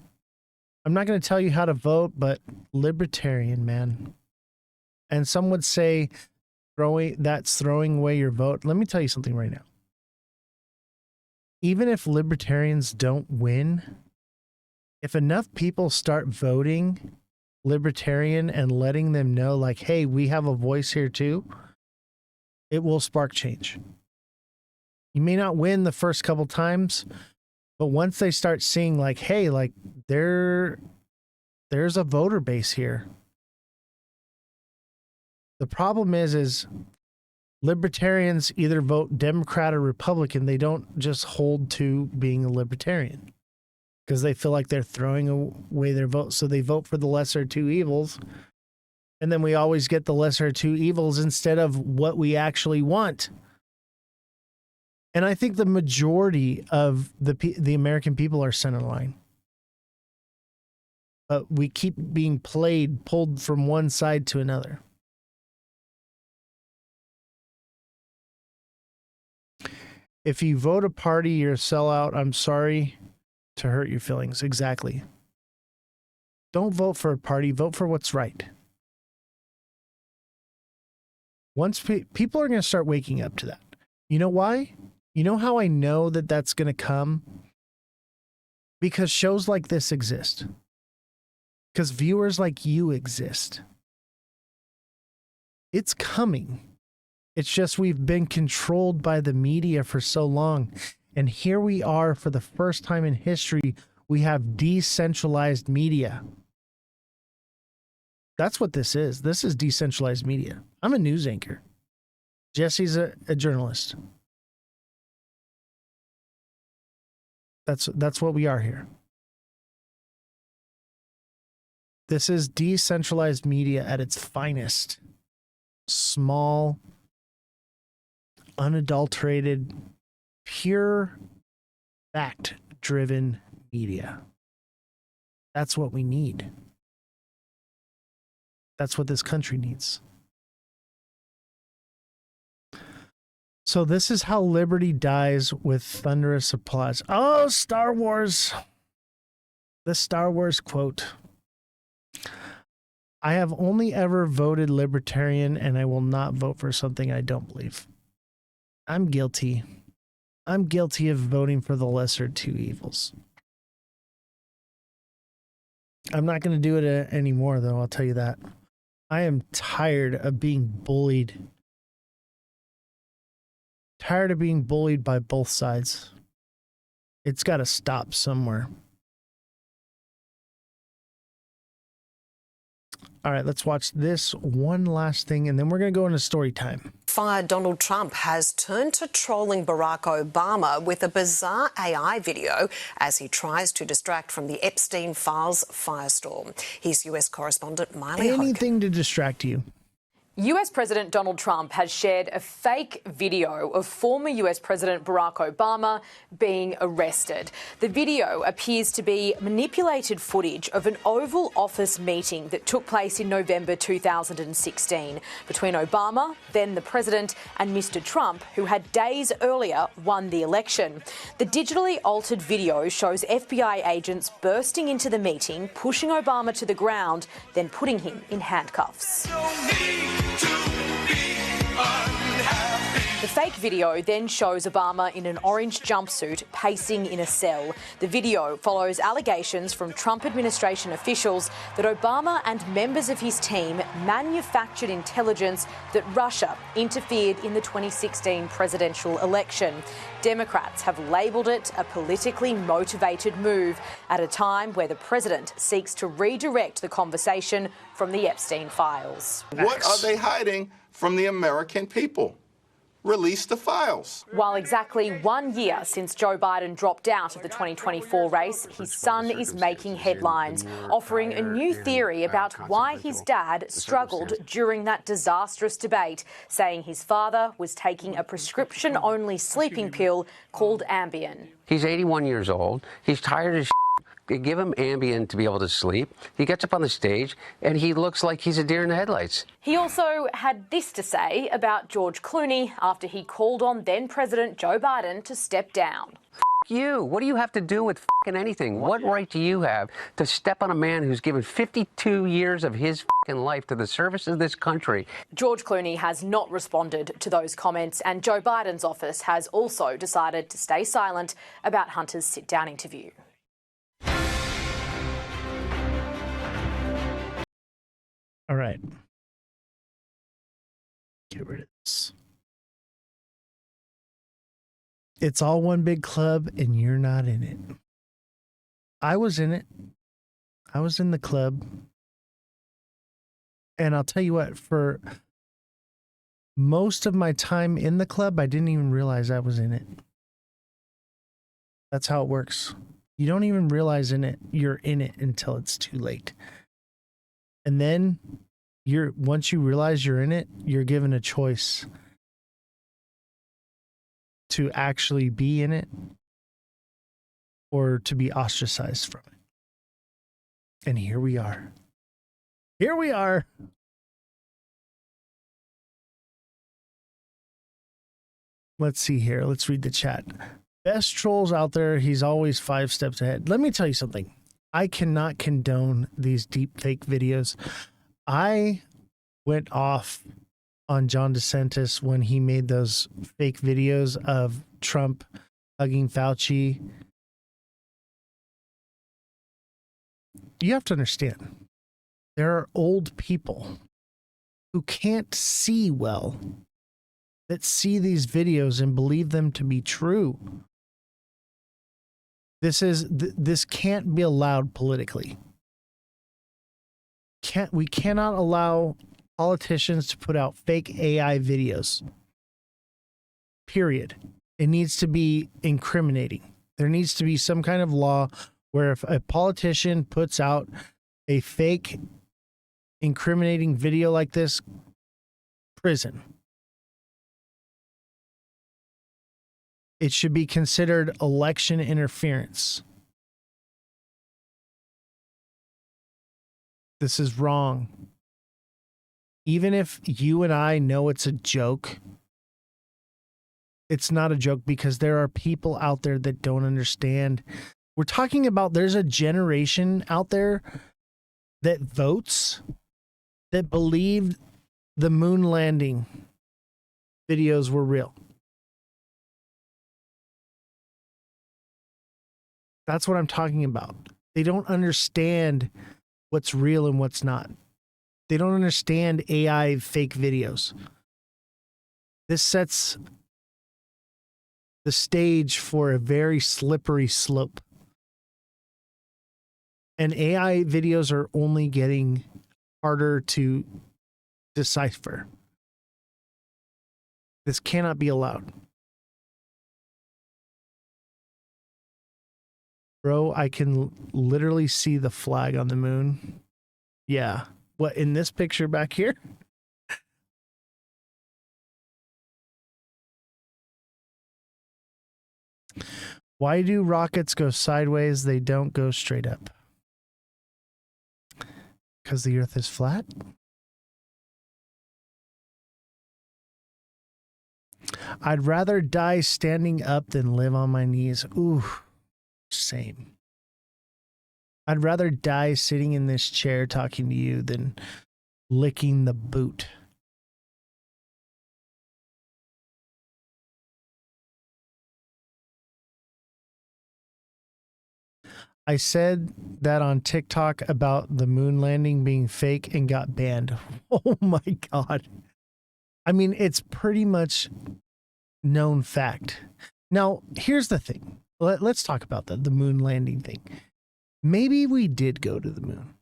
I'm not going to tell you how to vote, but libertarian, man. And some would say that's throwing away your vote. Let me tell you something right now. Even if libertarians don't win, if enough people start voting libertarian and letting them know, like, hey, we have a voice here too, it will spark change. You may not win the first couple times, but once they start seeing, like, hey, like, there's a voter base here. The problem is libertarians either vote Democrat or Republican. They don't just hold to being a libertarian because they feel like they're throwing away their vote. So they vote for the lesser of two evils. And then we always get the lesser of two evils instead of what we actually want. And I think the majority of the American people are center line. But we keep being pulled from one side to another. If you vote a party, you're a sellout. I'm sorry to hurt your feelings. Exactly. Don't vote for a party. Vote for what's right. Once people are going to start waking up to that. You know why? You know how I know that that's going to come? Because shows like this exist. Because viewers like you exist. It's coming. It's just we've been controlled by the media for so long. And here we are, for the first time in history, we have decentralized media. That's what this is. This is decentralized media. I'm a news anchor. Jesse's a journalist. That's what we are here. This is decentralized media at its finest. Small, unadulterated, pure, fact-driven media. That's what we need. That's what this country needs. So this is how liberty dies with thunderous applause. Oh, Star Wars. The Star Wars quote. I have only ever voted libertarian, and I will not vote for something I don't believe. I'm guilty. I'm guilty of voting for the lesser two evils. I'm not going to do it anymore, though, I'll tell you that. I am tired of being bullied. Tired of being bullied by both sides. It's got to stop somewhere. All right, let's watch this one last thing, and then we're going to go into story time. Fired Donald Trump has turned to trolling Barack Obama with a bizarre AI video as he tries to distract from the Epstein files firestorm. Here's US correspondent Miley Hoax. Anything to distract you. US President Donald Trump has shared a fake video of former US President Barack Obama being arrested. The video appears to be manipulated footage of an Oval Office meeting that took place in November 2016 between Obama, then the president, and Mr. Trump, who had days earlier won the election. The digitally altered video shows FBI agents bursting into the meeting, pushing Obama to the ground, then putting him in handcuffs. The fake video then shows Obama in an orange jumpsuit pacing in a cell. The video follows allegations from Trump administration officials that Obama and members of his team manufactured intelligence that Russia interfered in the 2016 presidential election. Democrats have labelled it a politically motivated move at a time where the president seeks to redirect the conversation from the Epstein files. What are they hiding from the American people? Release the files. While exactly 1 year since Joe Biden dropped out of the 2024 race, his son is making headlines, offering a new theory about why his dad struggled during that disastrous debate, saying his father was taking a prescription-only sleeping pill called Ambien. He's 81 years old. He's tired as give him Ambien to be able to sleep. He gets up on the stage and he looks like he's a deer in the headlights. He also had this to say about George Clooney after he called on then-President Joe Biden to step down. You. What do you have to do with anything? What right do you have to step on a man who's given 52 years of his life to the service of this country? George Clooney has not responded to those comments, and Joe Biden's office has also decided to stay silent about Hunter's sit-down interview. All right. Get rid of this. It's all one big club, and you're not in it. I was in it. I was in the club. And I'll tell you what, for most of my time in the club, I didn't even realize I was in it. That's how it works. You don't even realize you're in it until it's too late. And then once you realize you're in it, you're given a choice to actually be in it or to be ostracized from it. And here we are. Here we are. Let's see here. Let's read the chat. Best trolls out there. He's always 5 steps ahead. Let me tell you something. I cannot condone these deep fake videos. I went off on John DeSantis when he made those fake videos of Trump hugging Fauci. You have to understand, there are old people who can't see well that see these videos and believe them to be true. This can't be allowed politically. We cannot allow politicians to put out fake AI videos. period. It needs to be incriminating. There needs to be some kind of law where if a politician puts out a fake incriminating video like this, prison. It should be considered election interference. This is wrong. Even if you and I know it's a joke, it's not a joke because there are people out there that don't understand. We're talking about there's a generation out there that votes that believed the moon landing videos were real. That's what I'm talking about. They don't understand what's real and what's not. They don't understand AI fake videos. This sets the stage for a very slippery slope. And AI videos are only getting harder to decipher. This cannot be allowed. Bro, I can literally see the flag on the moon. Yeah. What, in this picture back here? Why do rockets go sideways? They don't go straight up. Because the earth is flat? I'd rather die standing up than live on my knees. Ooh, same. I'd rather die sitting in this chair talking to you than licking the boot. I said that on TikTok about the moon landing being fake and got banned. Oh my God. I mean, it's pretty much known fact. Now, here's the thing. Let's talk about the moon landing thing. Maybe we did go to the moon,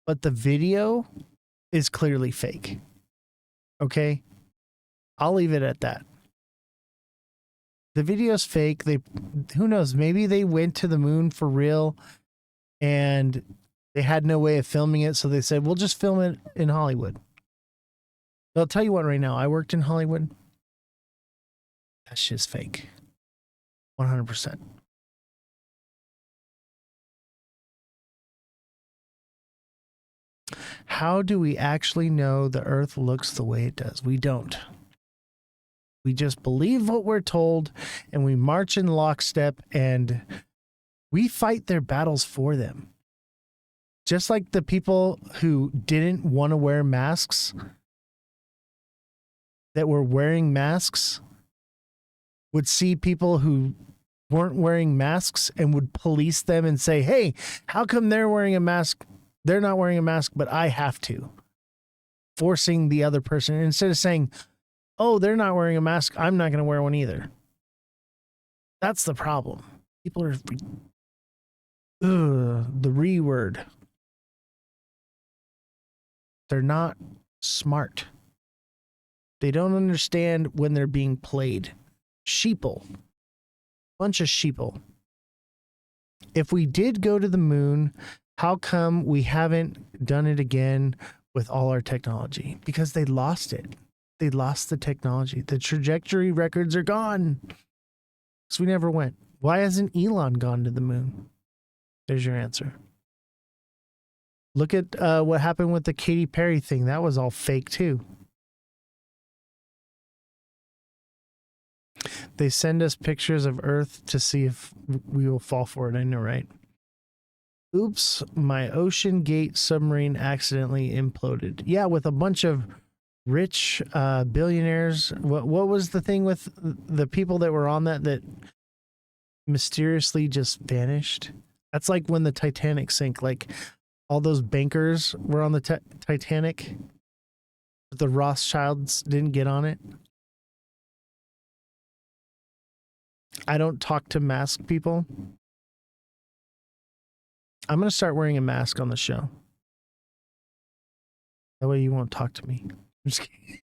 but the video is clearly fake. Okay? I'll leave it at that. The video's fake. Who knows? Maybe they went to the moon for real and they had no way of filming it. So they said, we'll just film it in Hollywood. But I'll tell you what, right now, I worked in Hollywood. That shit's fake. 100%. How do we actually know the earth looks the way it does? We don't. We just believe what we're told and we march in lockstep and we fight their battles for them. Just like the people who didn't want to wear masks, that were wearing masks, would see people who weren't wearing masks and would police them and say, hey, how come they're wearing a mask? They're not wearing a mask, but I have to. Forcing the other person. Instead of saying, oh, they're not wearing a mask, I'm not going to wear one either. That's the problem. People are... the re word. They're not smart. They don't understand when they're being played. Sheeple. Bunch of sheeple. If we did go to the moon, how come we haven't done it again with all our technology? Because they lost it. They lost the technology. The trajectory records are gone. So we never went. Why hasn't Elon gone to the moon? There's your answer. Look at what happened with the Katy Perry thing. That was all fake too. They send us pictures of Earth to see if we will fall for it. I know, right? Oops, my Ocean Gate submarine accidentally imploded. Yeah, with a bunch of rich billionaires. What was the thing with the people that were on that mysteriously just vanished? That's like when the Titanic sank. Like all those bankers were on the Titanic, but the Rothschilds didn't get on it. I don't talk to masked people. I'm going to start wearing a mask on the show. That way you won't talk to me. I'm just kidding.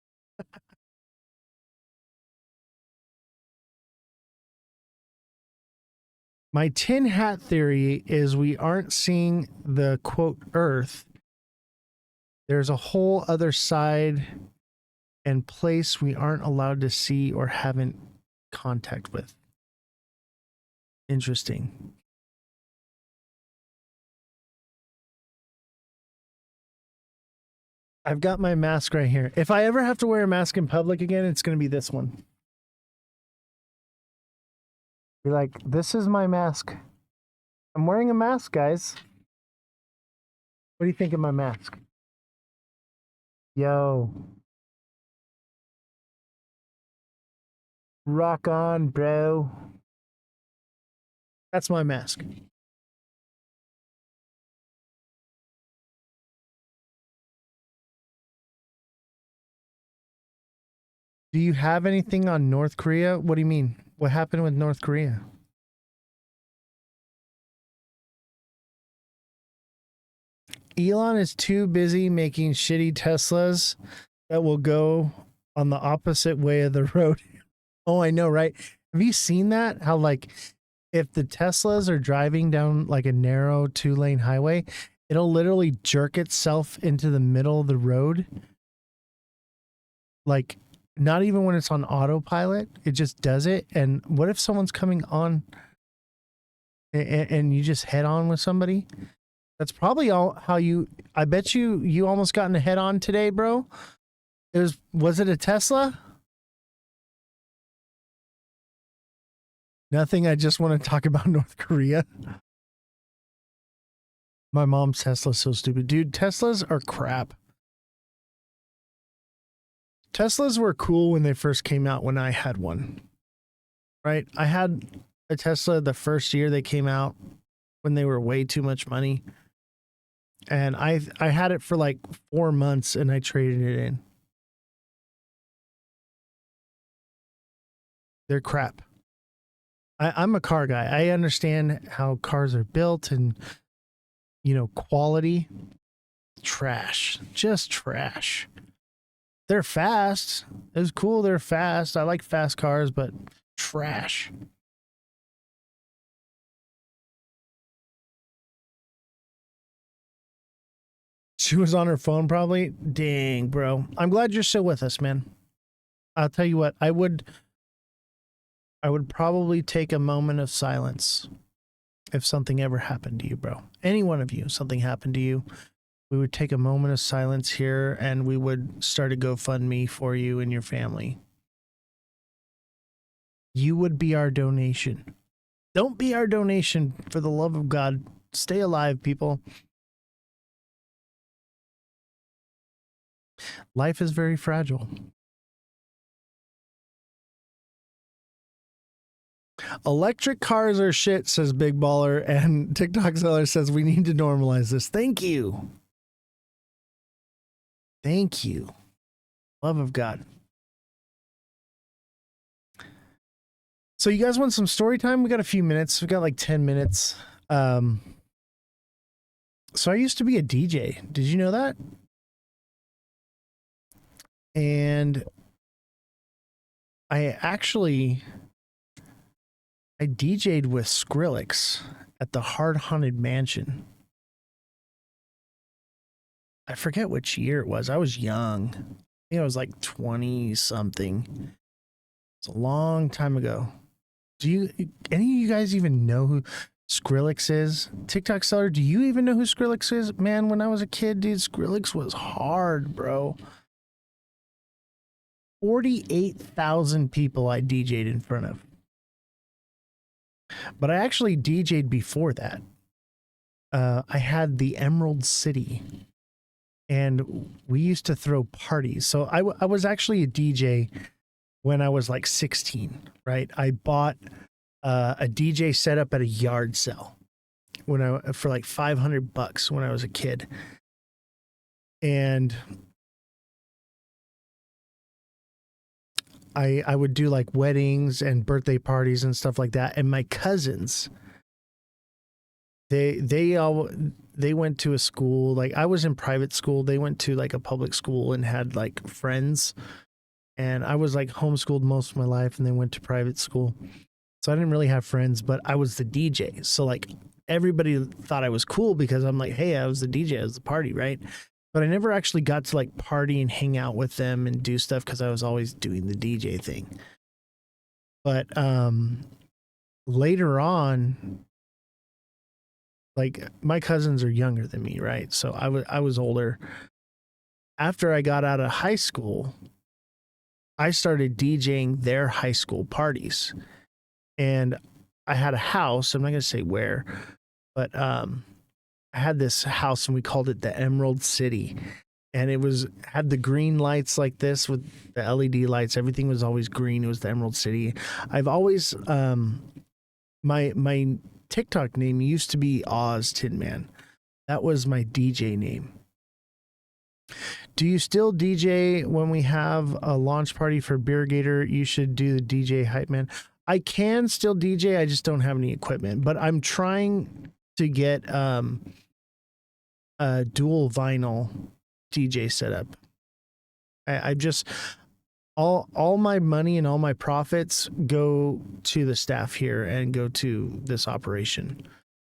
My tin hat theory is we aren't seeing the quote Earth. There's a whole other side and place we aren't allowed to see or haven't contact with. Interesting. I've got my mask right here. If I ever have to wear a mask in public again, it's going to be this one. Be like, this is my mask. I'm wearing a mask, guys. What do you think of my mask? Yo. Rock on, bro. That's my mask. Do you have anything on North Korea? What do you mean? What happened with North Korea? Elon is too busy making shitty Teslas that will go on the opposite way of the road. Oh, I know, right? Have you seen that? How, like, if the Teslas are driving down like a narrow 2-lane highway, it'll literally jerk itself into the middle of the road. Like, not even when it's on autopilot, it just does it. And what if someone's coming on and you just head on with somebody? That's probably all how you, I bet you almost got in a head on today, bro. Was it a Tesla? Nothing. I just want to talk about North Korea. My mom's Tesla's so stupid. Dude, Teslas are crap. Teslas were cool when they first came out when I had one. Right? I had a Tesla the first year they came out when they were way too much money. And I had it for like 4 months and I traded it in. They're crap. I'm a car guy. I understand how cars are built and, you know, quality. Trash. Just trash. They're fast. It's cool. They're fast. I like fast cars, but trash. She was on her phone probably. Dang, bro. I'm glad you're still with us, man. I'll tell you what, I would probably take a moment of silence if something ever happened to you, bro. Any one of you, something happened to you, we would take a moment of silence here and we would start a GoFundMe for you and your family. You would be our donation. Don't be our donation, for the love of God. Stay alive, people. Life is very fragile. Electric cars are shit, says Big Baller, and TikTok Seller says we need to normalize this. Thank you. Thank you. Love of God. So you guys want some story time? We got a few minutes. We got like 10 minutes. So I used to be a DJ. Did you know that? And I DJ'd with Skrillex at the Hard Haunted Mansion. I forget which year it was. I was young. I think I was like 20 something. It's a long time ago. Any of you guys even know who Skrillex is? TikTok Seller, do you even know who Skrillex is? Man, when I was a kid, dude, Skrillex was hard, bro. 48,000 people I DJ'd in front of. But I actually DJ'd before that. I had the Emerald City, and we used to throw parties. So I was actually a DJ when I was like 16, right? I bought a DJ setup at a yard sale for like $500 when I was a kid. And I would do like weddings and birthday parties and stuff like that. And my cousins, they went to a school, like I was in private school. They went to like a public school and had like friends. And I was like homeschooled most of my life and they went to private school. So I didn't really have friends, but I was the DJ. So like everybody thought I was cool because I'm like, hey, I was the DJ, I was the party, right? But I never actually got to like party and hang out with them and do stuff because I was always doing the DJ thing. But later on, like my cousins are younger than me, right? So I was older. After I got out of high school, I started DJing their high school parties. And I had a house, I'm not going to say where, but I had this house and we called it the Emerald City. And it had the green lights like this with the LED lights. Everything was always green. It was the Emerald City. I've always my TikTok name used to be Oz Tin Man. That was my DJ name. Do you still DJ when we have a launch party for Beer Gator? You should do the DJ hype man. I can still DJ. I just don't have any equipment, but I'm trying to get a dual vinyl DJ setup. I just all my money and all my profits go to the staff here and go to this operation.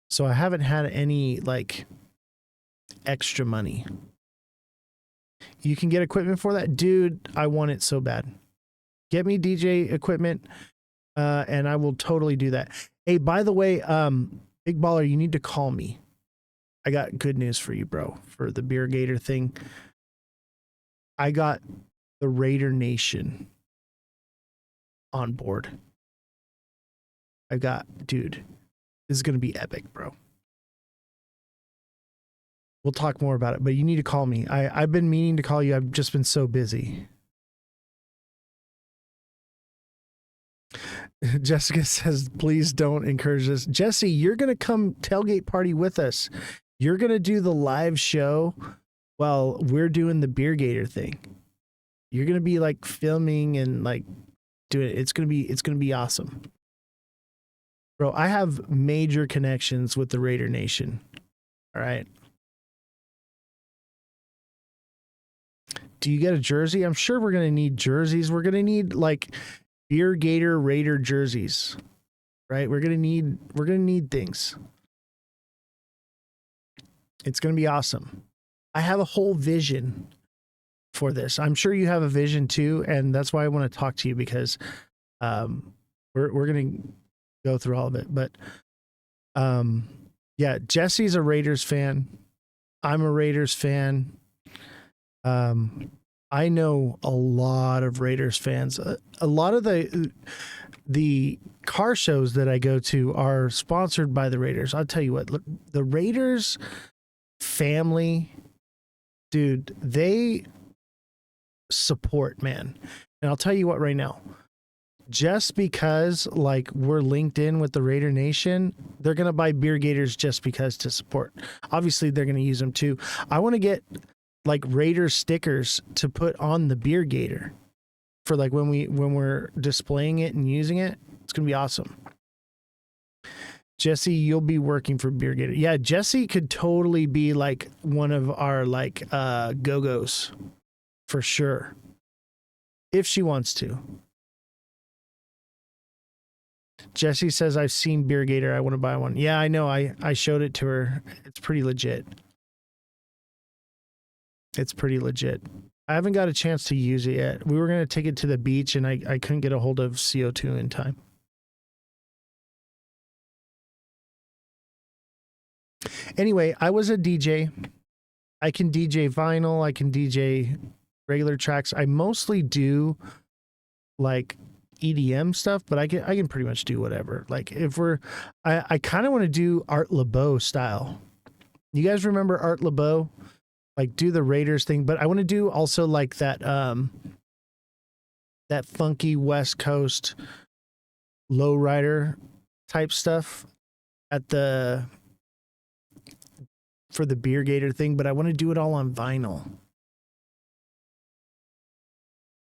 So I haven't had any like extra money. You can get equipment for that? Dude, I want it so bad. Get me DJ equipment and I will totally do that. Hey, by the way, Big Baller, you need to call me. I got good news for you, bro, for the Beer Gator thing. I got the Raider Nation on board. Dude, this is going to be epic, bro. We'll talk more about it, but you need to call me. I've been meaning to call you. I've just been so busy. Jessica says, please don't encourage this. Jesse, you're going to come tailgate party with us. You're going to do the live show while we're doing the Beer Gator thing. You're going to be like filming and like doing it. It's going to be awesome. Bro, I have major connections with the Raider Nation. All right. Do you get a jersey? I'm sure we're going to need jerseys. We're going to need like Beer Gator Raider jerseys, right? We're going to need things. It's going to be awesome. I have a whole vision for this. I'm sure you have a vision too. And that's why I want to talk to you because, we're going to go through all of it, but, yeah, Jesse's a Raiders fan. I'm a Raiders fan. I know a lot of Raiders fans. A lot of the car shows that I go to are sponsored by the Raiders. I'll tell you what, the Raiders family, dude, they support, man. And I'll tell you what right now, just because like we're linked in with the Raider Nation, they're going to buy Beer Gators just because to support. Obviously they're going to use them too. I want to get like Raider stickers to put on the Beer Gator for like when we're displaying it and using it. It's going to be awesome. Jesse, you'll be working for Beer Gator. Yeah, Jesse could totally be like one of our like go-go's for sure. If she wants to. Jesse says, I've seen Beer Gator. I want to buy one. Yeah, I know. I showed it to her. It's pretty legit. It's pretty legit. I haven't got a chance to use it yet. We were going to take it to the beach and I couldn't get a hold of CO2 in time. Anyway, I was a DJ. I can DJ vinyl. I can DJ regular tracks. I mostly do like EDM stuff, but I can pretty much do whatever. Like if I kind of want to do Art LeBeau style. You guys remember Art LeBeau? Like do the Raiders thing, but I want to do also like that that funky West Coast lowrider type stuff for the Beer Gator thing, but I want to do it all on vinyl.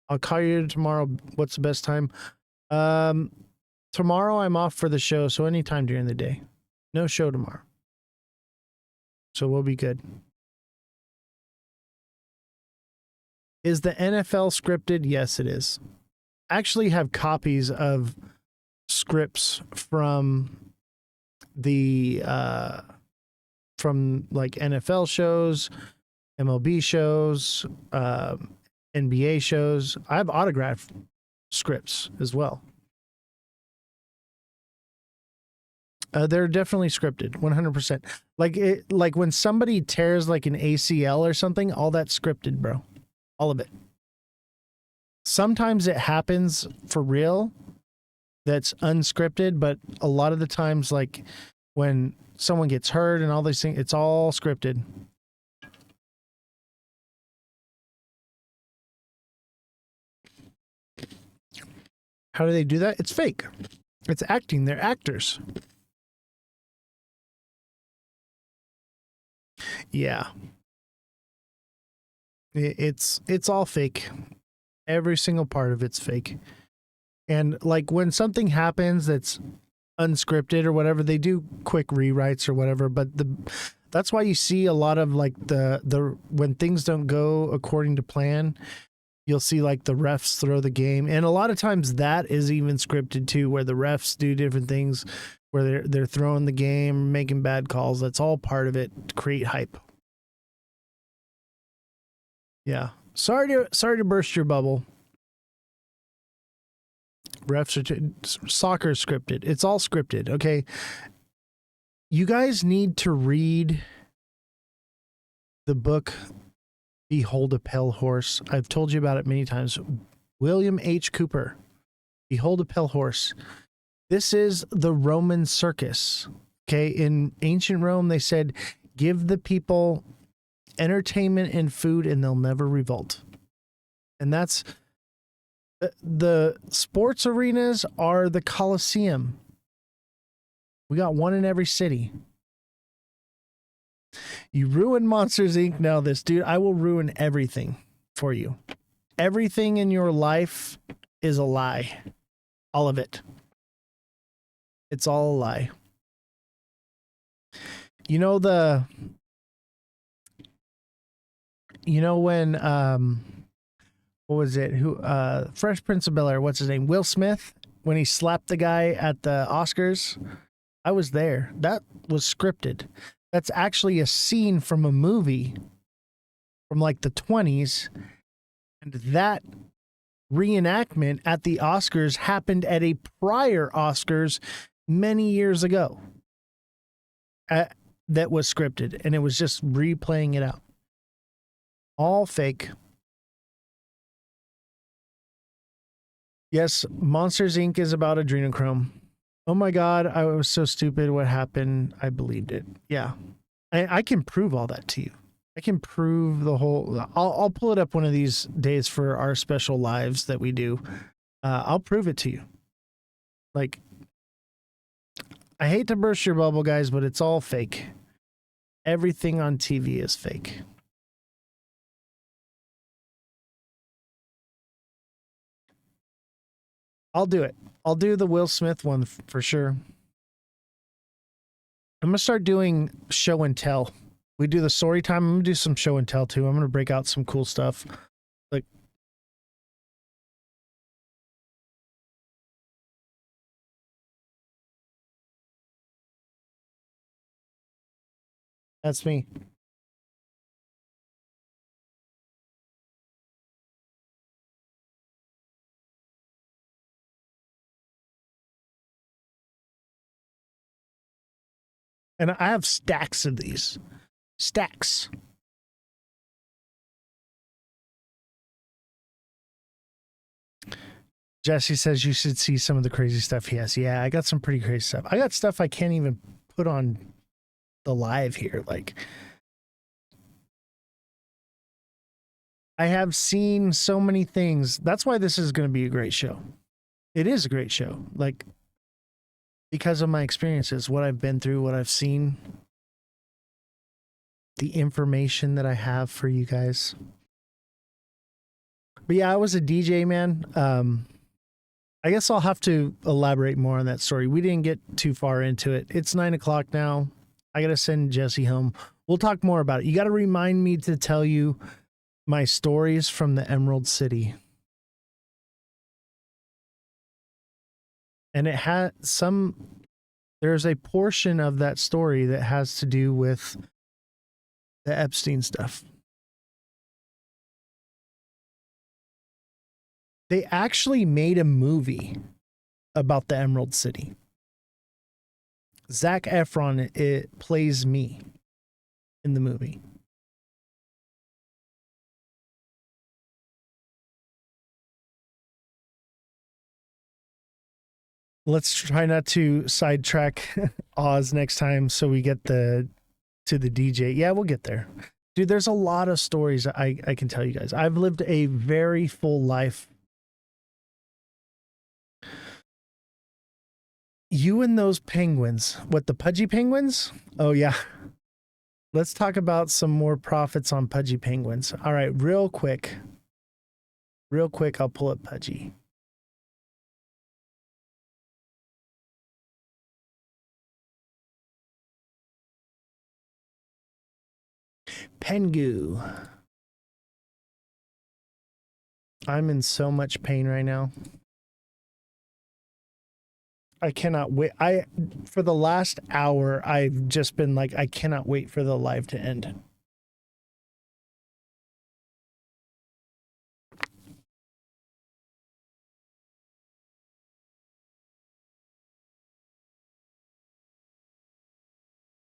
I'll call you tomorrow. What's the best time? Tomorrow I'm off for the show, so anytime during the day. No show tomorrow. So we'll be good. Is the NFL scripted? Yes, it is. I actually have copies of scripts from the from like NFL shows, MLB shows, NBA shows. I have autographed scripts as well. They're definitely scripted, 100%. Like when somebody tears like an ACL or something, all that's scripted, bro. All of it. Sometimes it happens for real. That's unscripted, but a lot of the times, like when someone gets hurt and all these things, it's all scripted. How do they do that? It's fake. It's acting. They're actors. Yeah. It's all fake. Every single part of it's fake. And like when something happens that's unscripted or whatever, they do quick rewrites or whatever, but that's why you see a lot of like the when things don't go according to plan, you'll see like the refs throw the game. And a lot of times that is even scripted too, where the refs do different things where they're throwing the game, making bad calls. That's all part of it to create hype. Yeah. Sorry to burst your bubble. Refs are soccer scripted. It's all scripted. Okay. You guys need to read the book Behold a Pale Horse. I've told you about it many times. William H. Cooper. Behold a Pale Horse. This is the Roman circus. Okay. In ancient Rome, they said, give the people entertainment and food and they'll never revolt. And that's the sports arenas are the Colosseum. We got one in every city. You ruin Monsters Inc. Now this, dude, I will ruin everything for you. Everything in your life is a lie. All of it. It's all a lie. You know when what was it? Fresh Prince of Bel-Air, what's his name? Will Smith, when he slapped the guy at the Oscars? I was there. That was scripted. That's actually a scene from a movie from like the 20s. And that reenactment at the Oscars happened at a prior Oscars many years ago. That was scripted, and it was just replaying it out. All fake. Yes, Monsters Inc. is about adrenochrome. Oh my God, I was so stupid. What happened? I believed it. Yeah. I can prove all that to you. I can prove the whole... I'll pull it up one of these days for our special lives that we do. I'll prove it to you. Like, I hate to burst your bubble, guys, but it's all fake. Everything on TV is fake. I'll do it. I'll do the Will Smith one for sure. I'm going to start doing show and tell. We do the story time. I'm going to do some show and tell too. I'm going to break out some cool stuff. Like, that's me. And I have stacks of these. Stacks. Jesse says you should see some of the crazy stuff he has. Yeah, I got some pretty crazy stuff. I got stuff I can't even put on the live here. Like, I have seen so many things. That's why this is going to be a great show. It is a great show. Like, because of my experiences, what I've been through, what I've seen, the information that I have for you guys. But yeah, I was a DJ, man. I guess I'll have to elaborate more on that story. We didn't get too far into it. It's 9 o'clock now. I got to send Jesse home. We'll talk more about it. You got to remind me to tell you my stories from the Emerald City. And it had there's a portion of that story that has to do with the Epstein stuff. They actually made a movie about the Emerald City. Zac Efron plays me in the movie. Let's try not to sidetrack Oz next time so we get to the DJ. Yeah, we'll get there. Dude, there's a lot of stories I can tell you guys. I've lived a very full life. You and those penguins. What, the pudgy penguins? Oh, yeah. Let's talk about some more profits on pudgy penguins. All right, real quick. I'll pull up pudgy. Pengu. I'm in so much pain right now. I cannot wait. For the last hour, I've just been like, I cannot wait for the live to end.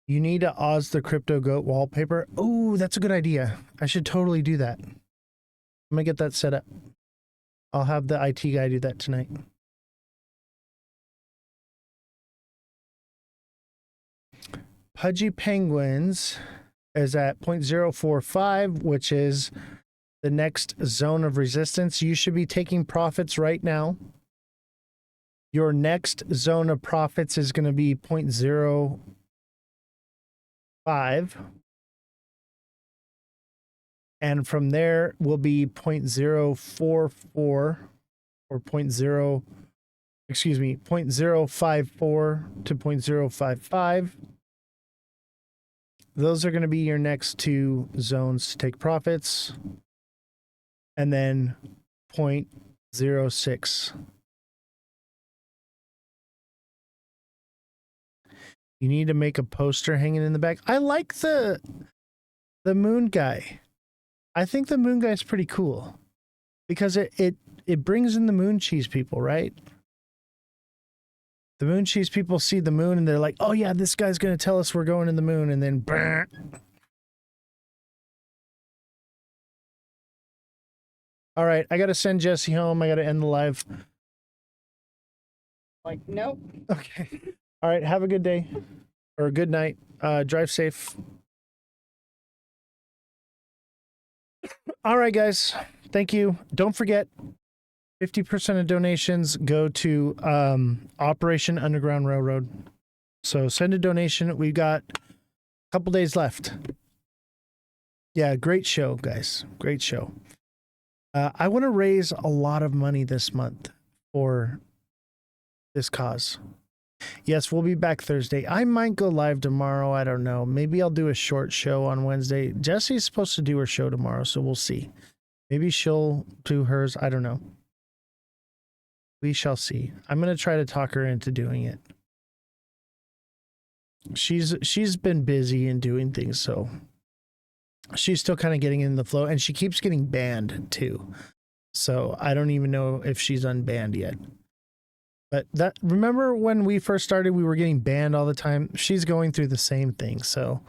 You need to Oz the Crypto Goat wallpaper. Oh, that's a good idea. I should totally do that. I'm gonna get that set up. I'll have the IT guy do that tonight. Pudgy Penguins is at 0.045, which is the next zone of resistance. You should be taking profits right now. Your next zone of profits is going to be 0.05. And from there will be 0.044 or 0.054 to 0.055. Those are going to be your next two zones to take profits. And then 0.06. You need to make a poster hanging in the back. I like the moon guy. I think the moon guy is pretty cool because it brings in the moon cheese people, right? The moon cheese people see the moon and they're like, oh yeah, this guy's going to tell us we're going to the moon. And then, brr. All right, I got to send Jesse home. I got to end the live. Like, nope. Okay. All right, have a good day or a good night. Drive safe. All right, guys. Thank you. Don't forget, 50% of donations go to Operation Underground Railroad. So send a donation. We've got a couple days left. Yeah, great show, guys. Great show. I want to raise a lot of money this month for this cause. Yes, we'll be back Thursday. I might go live tomorrow. I don't know. Maybe I'll do a short show on Wednesday. Jesse's supposed to do her show tomorrow, so we'll see. Maybe she'll do hers. I don't know. We shall see. I'm going to try to talk her into doing it. She's been busy and doing things, so she's still kind of getting in the flow, and she keeps getting banned too. So I don't even know if she's unbanned yet. But remember when we first started, we were getting banned all the time. She's going through the same thing. So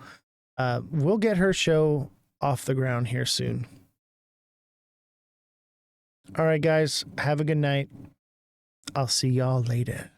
we'll get her show off the ground here soon. All right, guys, have a good night. I'll see y'all later.